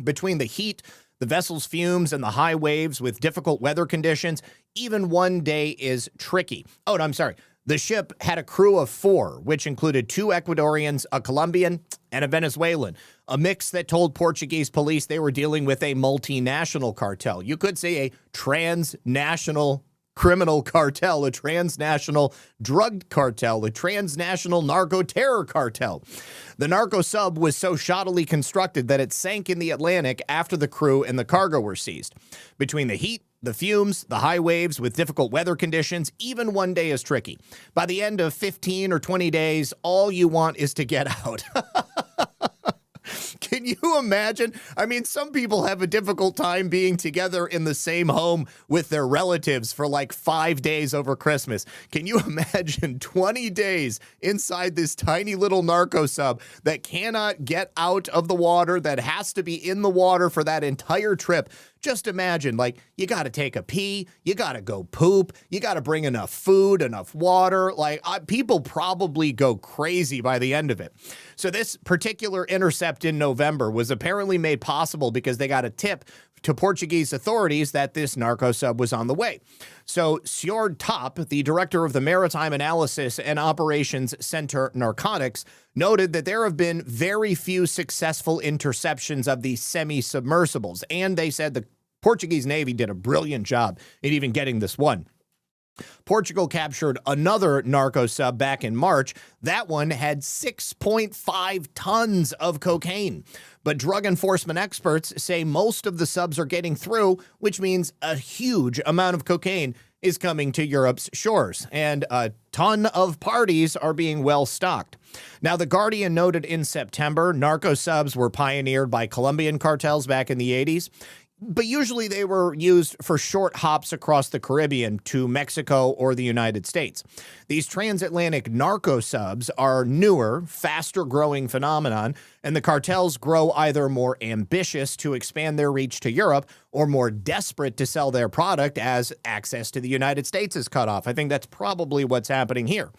A: Between the heat, the vessel's fumes, and the high waves with difficult weather conditions, even one day is tricky. Oh, no, I'm sorry. The ship had a crew of 4, which included 2 Ecuadorians, a Colombian, and a Venezuelan, a mix that told Portuguese police they were dealing with a multinational cartel. You could say a transnational criminal cartel, a transnational drug cartel, a transnational narco-terror cartel. The narco sub was so shoddily constructed that it sank in the Atlantic after the crew and the cargo were seized. Between the heat, the fumes, the high waves with difficult weather conditions, even one day is tricky. By the end of 15 or 20 days, all you want is to get out. Can you imagine? I mean, some people have a difficult time being together in the same home with their relatives for like 5 days over Christmas. Can you imagine 20 days inside this tiny little narco sub that cannot get out of the water, that has to be in the water for that entire trip? Just imagine, like, you got to take a pee, you got to go poop, you got to bring enough food, enough water. Like, people probably go crazy by the end of it. So this particular intercept in November was apparently made possible because they got a tip to Portuguese authorities that this narco sub was on the way. So Sjord Top, the director of the Maritime Analysis and Operations Center Narcotics, noted that there have been very few successful interceptions of these semi-submersibles. And they said the Portuguese Navy did a brilliant job in even getting this one. Portugal captured another narco sub back in March. That one had 6.5 tons of cocaine. But drug enforcement experts say most of the subs are getting through, which means a huge amount of cocaine is coming to Europe's shores, and a ton of parties are being well stocked. Now, The Guardian noted in September, narco subs were pioneered by Colombian cartels back in the 80s. But usually they were used for short hops across the Caribbean to Mexico or the United States. These transatlantic narco subs are newer, faster-growing phenomenon, and the cartels grow either more ambitious to expand their reach to Europe or more desperate to sell their product as access to the United States is cut off. I think that's probably what's happening here.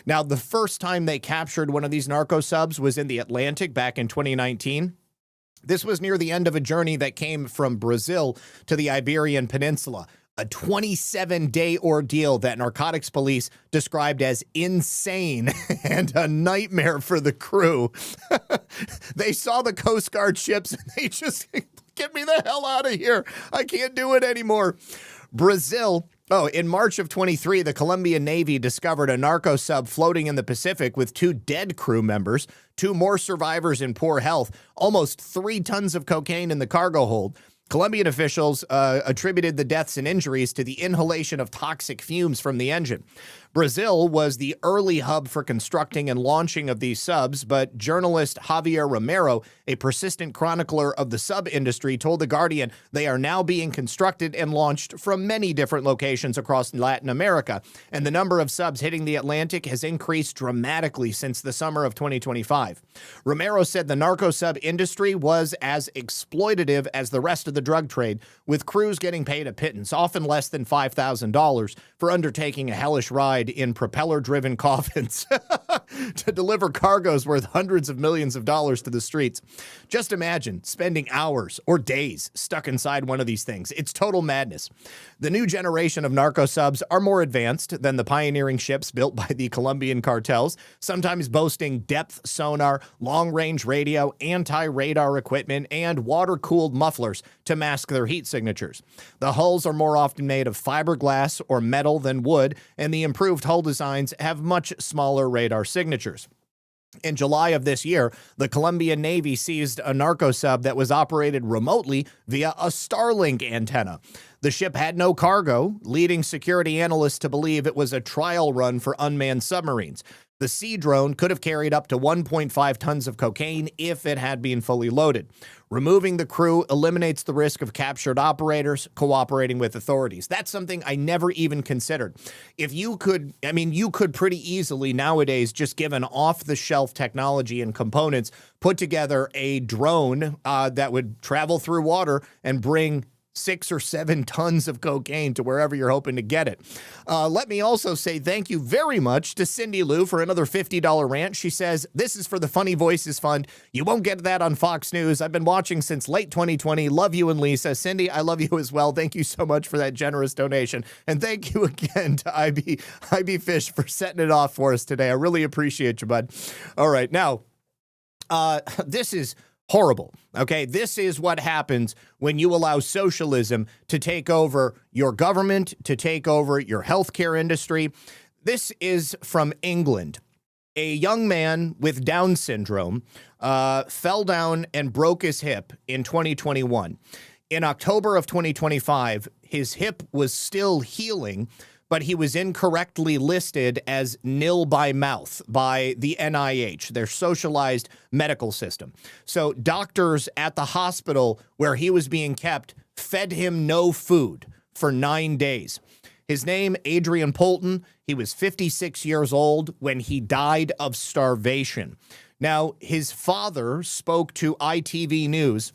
A: Now, the first time they captured one of these narco subs was in the Atlantic back in 2019. This was near the end of a journey that came from Brazil to the Iberian Peninsula, a 27-day ordeal that narcotics police described as insane and a nightmare for the crew. They saw the Coast Guard ships and they just, get me the hell out of here. I can't do it anymore. Brazil. In March of 23, the Colombian Navy discovered a narco sub floating in the Pacific with 2 dead crew members, 2 more survivors in poor health, almost 3 tons of cocaine in the cargo hold. Colombian officials attributed the deaths and injuries to the inhalation of toxic fumes from the engine. Brazil was the early hub for constructing and launching of these subs, but journalist Javier Romero, a persistent chronicler of the sub industry, told The Guardian they are now being constructed and launched from many different locations across Latin America, and the number of subs hitting the Atlantic has increased dramatically since the summer of 2025. Romero said the narco sub industry was as exploitative as the rest of the drug trade, with crews getting paid a pittance, often less than $5,000, for undertaking a hellish ride in propeller-driven coffins to deliver cargoes worth hundreds of millions of dollars to the streets. Just imagine spending hours or days stuck inside one of these things. It's total madness. The new generation of narco subs are more advanced than the pioneering ships built by the Colombian cartels, sometimes boasting depth sonar, long-range radio, anti-radar equipment, and water-cooled mufflers to mask their heat signatures. The hulls are more often made of fiberglass or metal than wood, and the improved hull designs have much smaller radar signatures. In July of this year, the Colombian Navy seized a narco sub that was operated remotely via a Starlink antenna. The ship had no cargo, leading security analysts to believe it was a trial run for unmanned submarines. The sea drone could have carried up to 1.5 tons of cocaine if it had been fully loaded. Removing the crew eliminates the risk of captured operators cooperating with authorities. That's something I never even considered. If you could, you could pretty easily nowadays just give an off-the-shelf technology and components, put together a drone that would travel through water and bring 6 or 7 tons of cocaine to wherever you're hoping to get it. Let me also say thank you very much to Cindy Lou for another $50 rant. She says, this is for the Funny Voices Fund. You won't get that on Fox News. I've been watching since late 2020. Love you and Lisa. Cindy, I love you as well. Thank you so much for that generous donation. And thank you again to IB Fish for setting it off for us today. I really appreciate you, bud. All right, now, this is Horrible. Okay, this is what happens when you allow socialism to take over your government, to take over your healthcare industry. This is from England. A young man with Down syndrome fell down and broke his hip in 2021. In October of 2025, his hip was still healing, but he was incorrectly listed as nil by mouth by the NIH, their socialized medical system. So doctors at the hospital where he was being kept fed him no food for 9 days. His name, Adrian Poulton. He was 56 years old when he died of starvation. Now, his father spoke to ITV News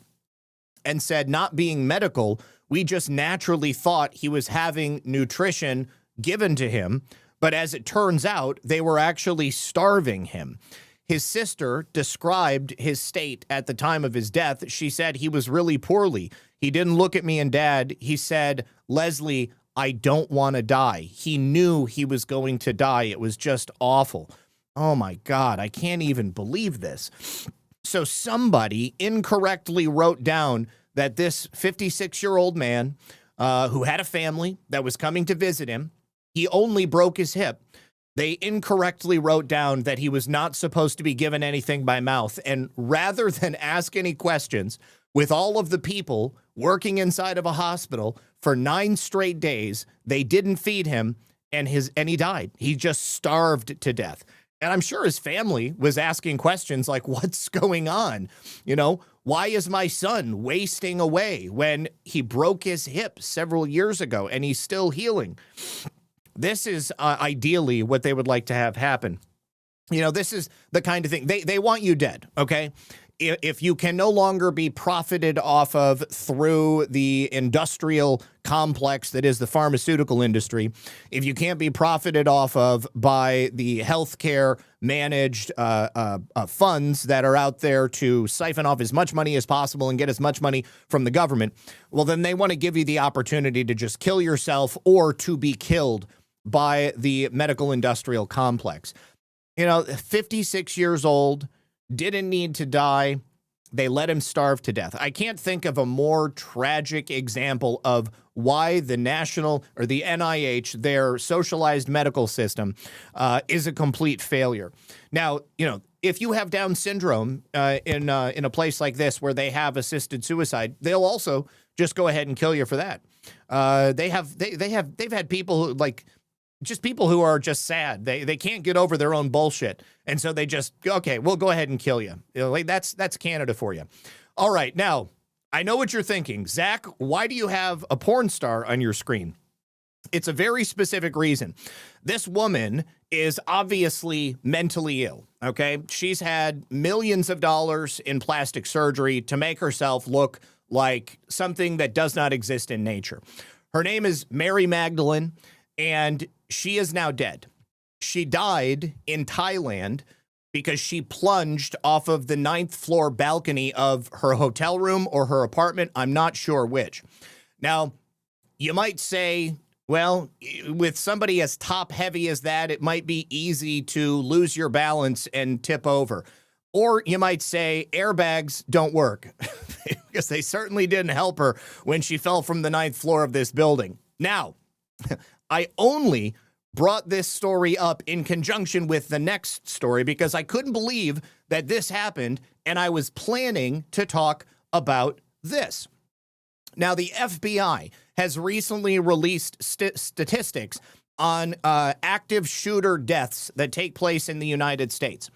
A: and said, not being medical, we just naturally thought he was having nutrition given to him, but as it turns out, they were actually starving him. His sister described his state at the time of his death. She said he was really poorly. He didn't look at me and Dad. He said, Leslie, I don't want to die. He knew he was going to die. It was just awful. Oh my God, I can't even believe this. So somebody incorrectly wrote down that this 56-year-old man who had a family that was coming to visit him, he only broke his hip. They incorrectly wrote down that he was not supposed to be given anything by mouth. And rather than ask any questions with all of the people working inside of a hospital for 9 straight days, they didn't feed him and he died. He just starved to death. And I'm sure his family was asking questions like, what's going on? You know, why is my son wasting away when he broke his hip several years ago and he's still healing? This is ideally what they would like to have happen. You know, this is the kind of thing they want you dead. Okay. If you can no longer be profited off of through the industrial complex that is the pharmaceutical industry, if you can't be profited off of by the healthcare managed funds that are out there to siphon off as much money as possible and get as much money from the government, well, then they want to give you the opportunity to just kill yourself or to be killed by the medical industrial complex. You know, 56 years old, didn't need to die. They let him starve to death. I can't think of a more tragic example of why the national or the NIH, their socialized medical system, is a complete failure. Now, you know, if you have Down syndrome in a place like this where they have assisted suicide, they'll also just go ahead and kill you for that. They've had people who, like, just people who are just sad. They can't get over their own bullshit. And so they just, okay, we'll go ahead and kill you. You know, like that's Canada for you. All right. Now, I know what you're thinking. Zach, why do you have a porn star on your screen? It's a very specific reason. This woman is obviously mentally ill, okay? She's had millions of dollars in plastic surgery to make herself look like something that does not exist in nature. Her name is Mary Magdalene, and she is now dead. She died in Thailand because she plunged off of the 9th floor balcony of her hotel room or her apartment. I'm not sure which. Now, you might say, well, with somebody as top heavy as that, it might be easy to lose your balance and tip over. Or you might say airbags don't work because they certainly didn't help her when she fell from the 9th floor of this building. Now, I only brought this story up in conjunction with the next story because I couldn't believe that this happened, and I was planning to talk about this. Now, the FBI has recently released statistics on active shooter deaths that take place in the United States.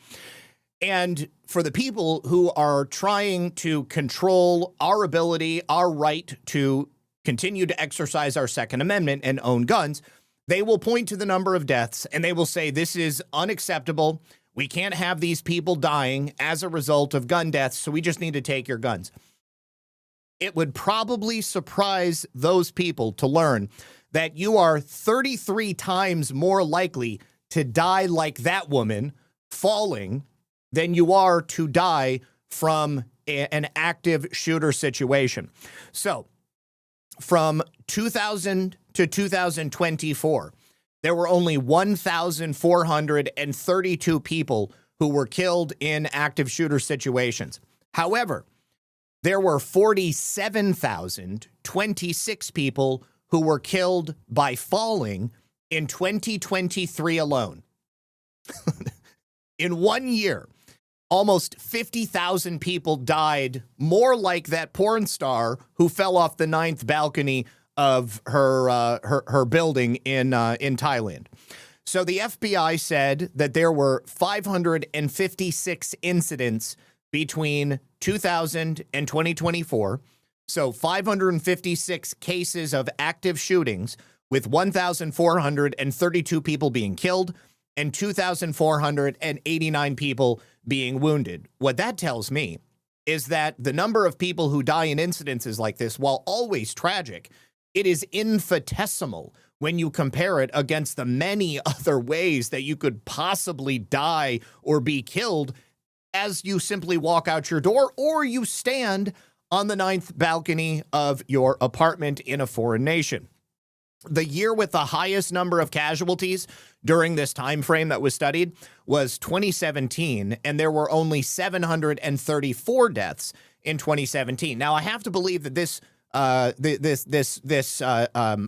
A: And for the people who are trying to control our ability, our right to continue to exercise our Second Amendment and own guns, they will point to the number of deaths and they will say, this is unacceptable. We can't have these people dying as a result of gun deaths, so we just need to take your guns. It would probably surprise those people to learn that you are 33 times more likely to die like that woman falling than you are to die from an active shooter situation. So, from 2000 to 2024, there were only 1,432 people who were killed in active shooter situations. However, there were 47,026 people who were killed by falling in 2023 alone. In 1 year, almost 50,000 people died, more like that porn star who fell off the 9th balcony of her building in Thailand. So the FBI said that there were 556 incidents between 2000 and 2024. So 556 cases of active shootings with 1,432 people being killed and 2,489 people being wounded. What that tells me is that the number of people who die in incidences like this, while always tragic, it is infinitesimal when you compare it against the many other ways that you could possibly die or be killed as you simply walk out your door or you stand on the 9th balcony of your apartment in a foreign nation. The year with the highest number of casualties during this time frame that was studied was 2017, and there were only 734 deaths in 2017. Now, I have to believe that this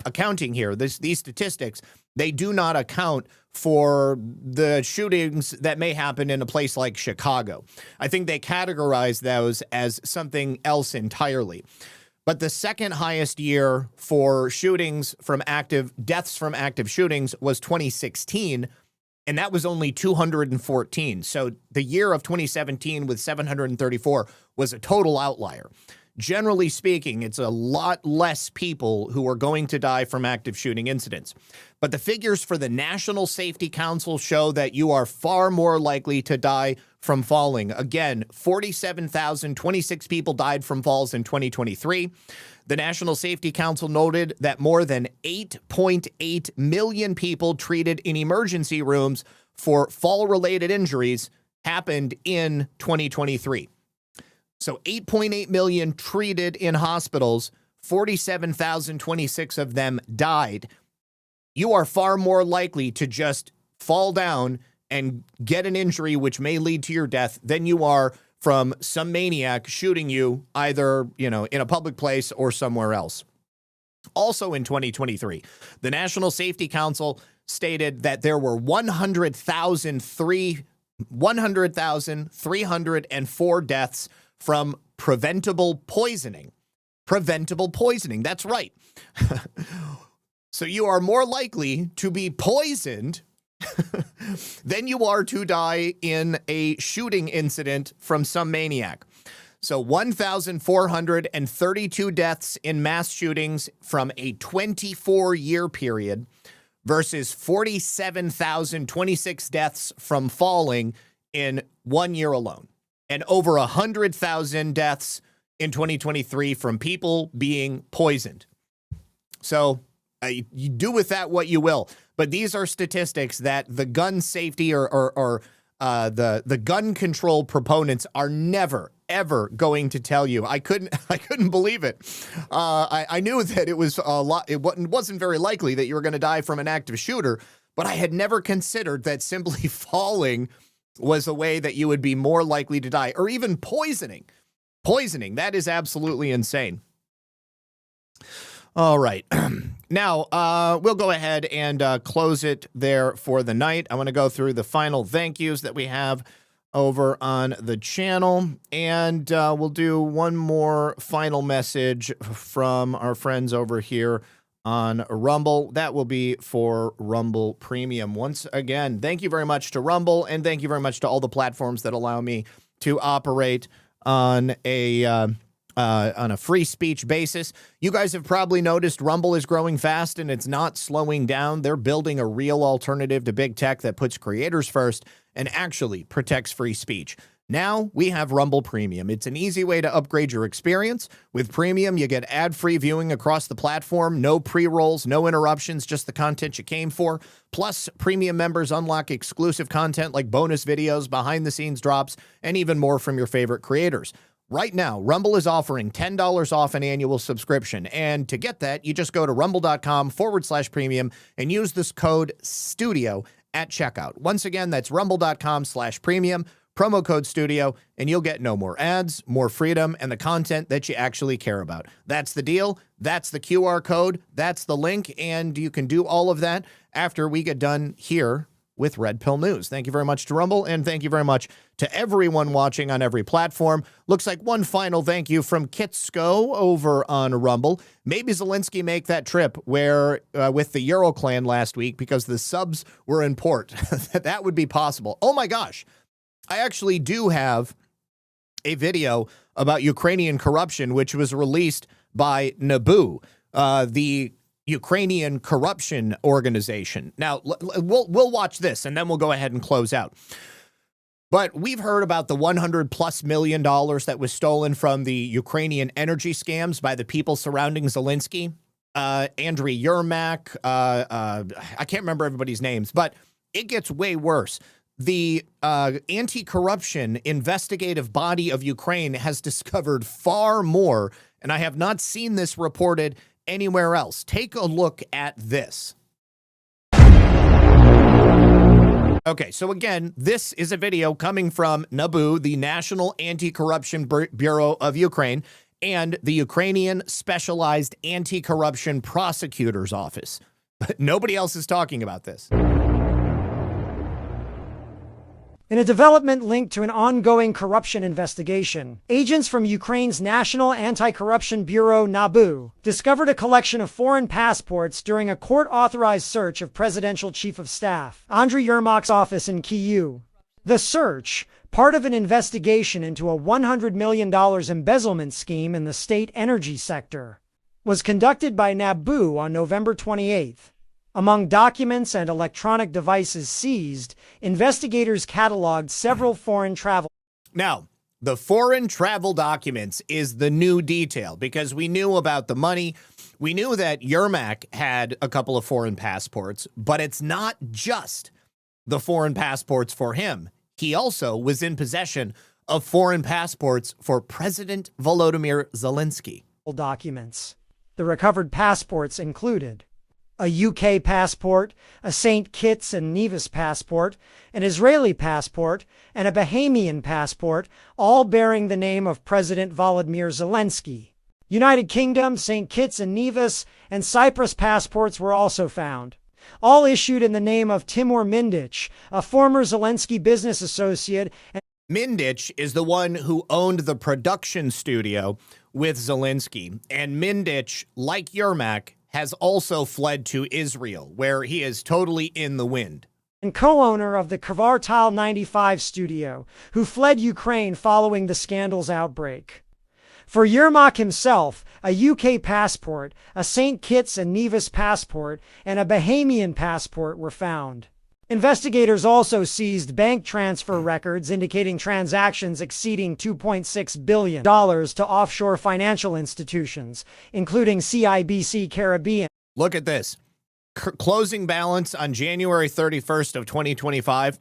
A: accounting here, these statistics, they do not account for the shootings that may happen in a place like Chicago. I think they categorize those as something else entirely. But the second highest year for deaths from active shootings was 2016, and that was only 214. So the year of 2017 with 734 was a total outlier. Generally speaking, it's a lot less people who are going to die from active shooting incidents. But the figures for the National Safety Council show that you are far more likely to die from falling. Again, 47,026 people died from falls in 2023. The National Safety Council noted that more than 8.8 million people treated in emergency rooms for fall-related injuries happened in 2023. So 8.8 million treated in hospitals, 47,026 of them died. You are far more likely to just fall down and get an injury which may lead to your death than you are from some maniac shooting you either, in a public place or somewhere else. Also in 2023, the National Safety Council stated that there were 100,304 deaths from preventable poisoning. Preventable poisoning, that's right. So you are more likely to be poisoned than you are to die in a shooting incident from some maniac. So 1,432 deaths in mass shootings from a 24-year period versus 47,026 deaths from falling in 1 year alone. And over 100,000 deaths in 2023 from people being poisoned. So you do with that what you will. But these are statistics that the gun safety or the gun control proponents are never, ever going to tell you. I couldn't believe it. I knew that it was a lot. It wasn't very likely that you were going to die from an active shooter, but I had never considered that simply falling was a way that you would be more likely to die, or even poisoning. Poisoning, that is absolutely insane. All right. Now, we'll go ahead and close it there for the night. I want to go through the final thank yous that we have over on the channel, and we'll do one more final message from our friends over here on Rumble. That will be for Rumble Premium. Once again, thank you very much to Rumble, and thank you very much to all the platforms that allow me to operate on a free speech basis. You guys have probably noticed Rumble is growing fast and it's not slowing down. They're building a real alternative to big tech that puts creators first and actually protects free speech. Now we have Rumble Premium. It's an easy way to upgrade your experience. With Premium, you get ad-free viewing across the platform, no pre-rolls, no interruptions, just the content you came for. Plus, Premium members unlock exclusive content like bonus videos, behind-the-scenes drops, and even more from your favorite creators. Right now, Rumble is offering $10 off an annual subscription. And to get that, you just go to rumble.com/premium and use this code STUDIO at checkout. Once again, that's rumble.com/premium. promo code studio, and you'll get no more ads, more freedom, and the content that you actually care about. That's the deal. That's the QR code. That's the link. And you can do all of that after we get done here with Red Pill News. Thank you very much to Rumble, and thank you very much to everyone watching on every platform. Looks like one final thank you from Kitsko over on Rumble. Maybe Zelensky make that trip where with the Euro clan last week because the subs were in port. That would be possible. Oh my gosh. I actually do have a video about Ukrainian corruption, which was released by NABU, the Ukrainian corruption organization. Now, we'll watch this, and then we'll go ahead and close out. But we've heard about the $100+ million that was stolen from the Ukrainian energy scams by the people surrounding Zelensky. Andriy Yermak, I can't remember everybody's names, but it gets way worse. The anti-corruption investigative body of Ukraine has discovered far more, and I have not seen this reported anywhere else. Take a look at this. Okay, so again, this is a video coming from NABU, the National Anti-Corruption Bureau of Ukraine, and the Ukrainian Specialized Anti-Corruption Prosecutor's Office. But nobody else is talking about this.
I: In a development linked to an ongoing corruption investigation, agents from Ukraine's National Anti-Corruption Bureau, NABU, discovered a collection of foreign passports during a court-authorized search of Presidential Chief of Staff Andriy Yermak's office in Pkwy. The search, part of an investigation into a $100 million embezzlement scheme in the state energy sector, was conducted by NABU on November 28th. Among documents and electronic devices seized, investigators cataloged several foreign travel.
A: Now, the foreign travel documents is the new detail because we knew about the money. We knew that Yermak had a couple of foreign passports, but it's not just the foreign passports for him. He also was in possession of foreign passports for President Volodymyr Zelensky.
I: Documents. The recovered passports included a UK passport, a St. Kitts and Nevis passport, an Israeli passport, and a Bahamian passport, all bearing the name of President Volodymyr Zelensky. United Kingdom, St. Kitts and Nevis, and Cyprus passports were also found, all issued in the name of Timur Mindich, a former Zelensky business associate.
A: Mindich is the one who owned the production studio with Zelensky, and Mindich, like Yermak, has also fled to Israel, where he is totally in the wind.
I: And co-owner of the Kvartal 95 studio, who fled Ukraine following the scandal's outbreak. For Yermak himself, a UK passport, a St. Kitts and Nevis passport, and a Bahamian passport were found. Investigators also seized bank transfer records indicating transactions exceeding $2.6 billion to offshore financial institutions, including CIBC Caribbean.
A: Look at this. Closing balance on January 31st of 2025,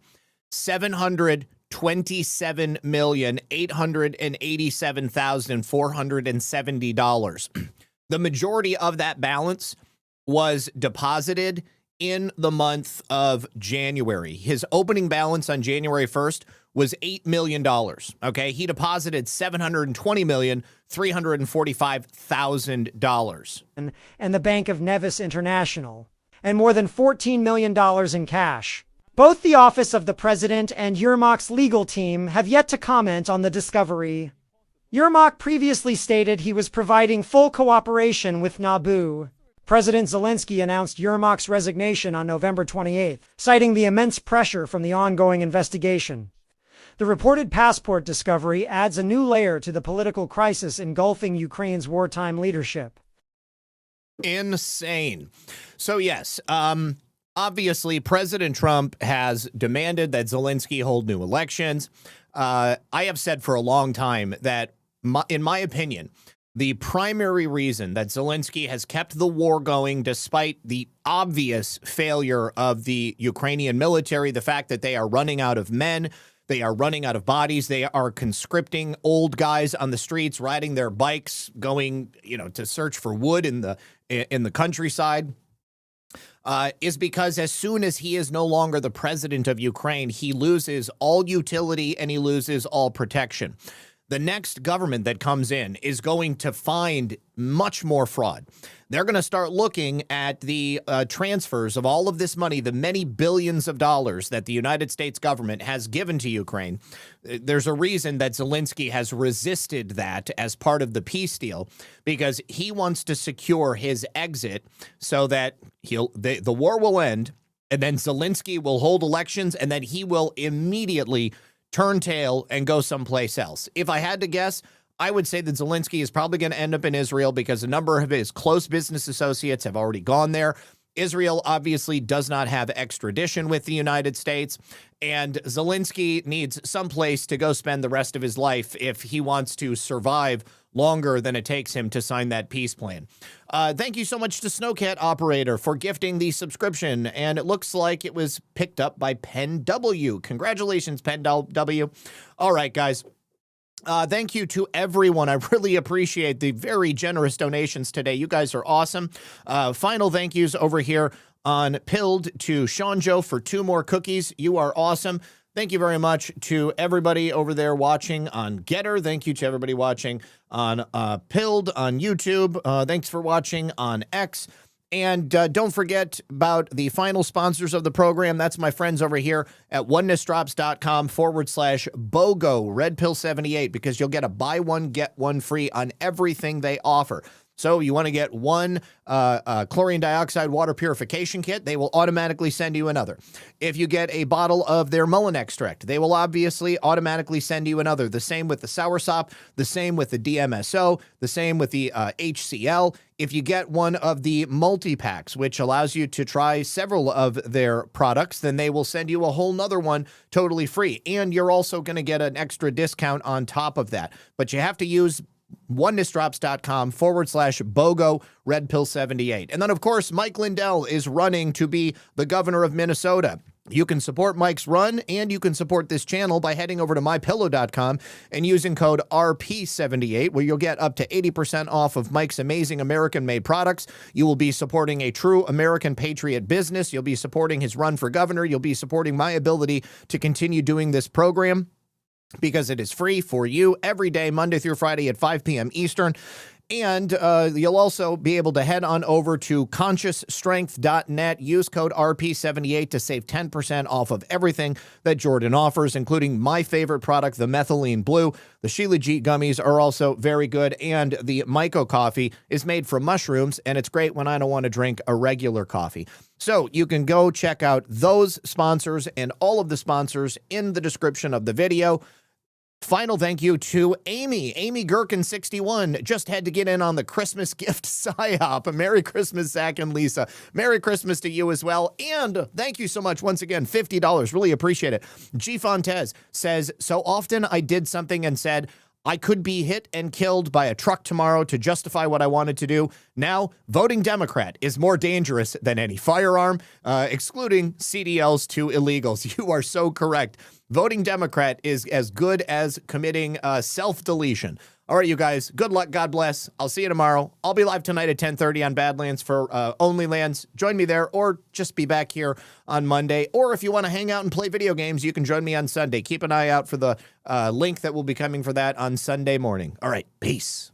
A: $727,887,470. The majority of that balance was deposited in the month of January. His opening balance on January 1st was $8 million. Okay, he deposited $720,345,000.
I: And the Bank of Nevis International, and more than $14 million in cash. Both the Office of the President and Yermak's legal team have yet to comment on the discovery. Yermak previously stated he was providing full cooperation with NABU. President Zelensky announced Yermak's resignation on November 28th, citing the immense pressure from the ongoing investigation. The reported passport discovery adds a new layer to the political crisis engulfing Ukraine's wartime leadership.
A: Insane. So yes, obviously President Trump has demanded that Zelensky hold new elections. I have said for a long time that, in my opinion, the primary reason that Zelensky has kept the war going despite the obvious failure of the Ukrainian military, the fact that they are running out of men, they are running out of bodies, they are conscripting old guys on the streets, riding their bikes, going, to search for wood in the countryside. is because as soon as he is no longer the president of Ukraine, he loses all utility and he loses all protection. The next government that comes in is going to find much more fraud. They're going to start looking at the transfers of all of this money, the many billions of dollars that the United States government has given to Ukraine. There's a reason that Zelensky has resisted that as part of the peace deal, because he wants to secure his exit so that the war will end, and then Zelensky will hold elections, and then he will immediately turn tail and go someplace else. If I had to guess, I would say that Zelensky is probably going to end up in Israel because a number of his close business associates have already gone there. Israel obviously does not have extradition with the United States, and Zelensky needs someplace to go spend the rest of his life if he wants to survive longer than it takes him to sign that peace plan. Thank you so much to Snowcat Operator for gifting the subscription, and it looks like it was picked up by Pen W. Congratulations, Pen W. All right, guys. Thank you to everyone. I really appreciate the very generous donations today. You guys are awesome. Final thank yous over here on Pilled to Sean Joe for 2 more cookies. You are awesome. Thank you very much to everybody over there watching on Getter. Thank you to everybody watching on Pilled on YouTube. Thanks for watching on X. And don't forget about the final sponsors of the program. That's my friends over here at onenessdrops.com/BOGO, Red Pill 78, because you'll get a buy one, get one free on everything they offer. So you want to get one chlorine dioxide water purification kit, they will automatically send you another. If you get a bottle of their mullein extract, they will obviously automatically send you another. The same with the soursop, the same with the DMSO, the same with the HCl. If you get one of the multi-packs, which allows you to try several of their products, then they will send you a whole nother one totally free. And you're also going to get an extra discount on top of that. But you have to use onenessdrops.com/BOGO Red Pill 78. And then, of course, Mike Lindell is running to be the governor of Minnesota. You can support Mike's run, and you can support this channel by heading over to mypillow.com and using code RP78, where you'll get up to 80% off of Mike's amazing American-made products. You will be supporting a true American patriot business. You'll be supporting his run for governor. You'll be supporting my ability to continue doing this program, because it is free for you every day, Monday through Friday at 5 p.m. Eastern. And you'll also be able to head on over to consciousstrength.net. Use code RP78 to save 10% off of everything that Jordan offers, including my favorite product, the Methylene Blue. The Shilajit gummies are also very good, and the Myco coffee is made from mushrooms, and it's great when I don't want to drink a regular coffee. So you can go check out those sponsors and all of the sponsors in the description of the video. Final thank you to Amy Gherkin61. Just had to get in on the Christmas gift psyop. Merry Christmas, Zach and Lisa. Merry Christmas to you as well. And thank you so much once again, $50. Really appreciate it. G. Fontez says, so often I did something and said, I could be hit and killed by a truck tomorrow to justify what I wanted to do. Now, voting Democrat is more dangerous than any firearm, excluding CDLs to illegals. You are so correct. Voting Democrat is as good as committing self-deletion. All right, you guys, good luck. God bless. I'll see you tomorrow. I'll be live tonight at 10:30 on Badlands for Only Lands. Join me there, or just be back here on Monday. Or if you want to hang out and play video games, you can join me on Sunday. Keep an eye out for the link that will be coming for that on Sunday morning. All right, peace.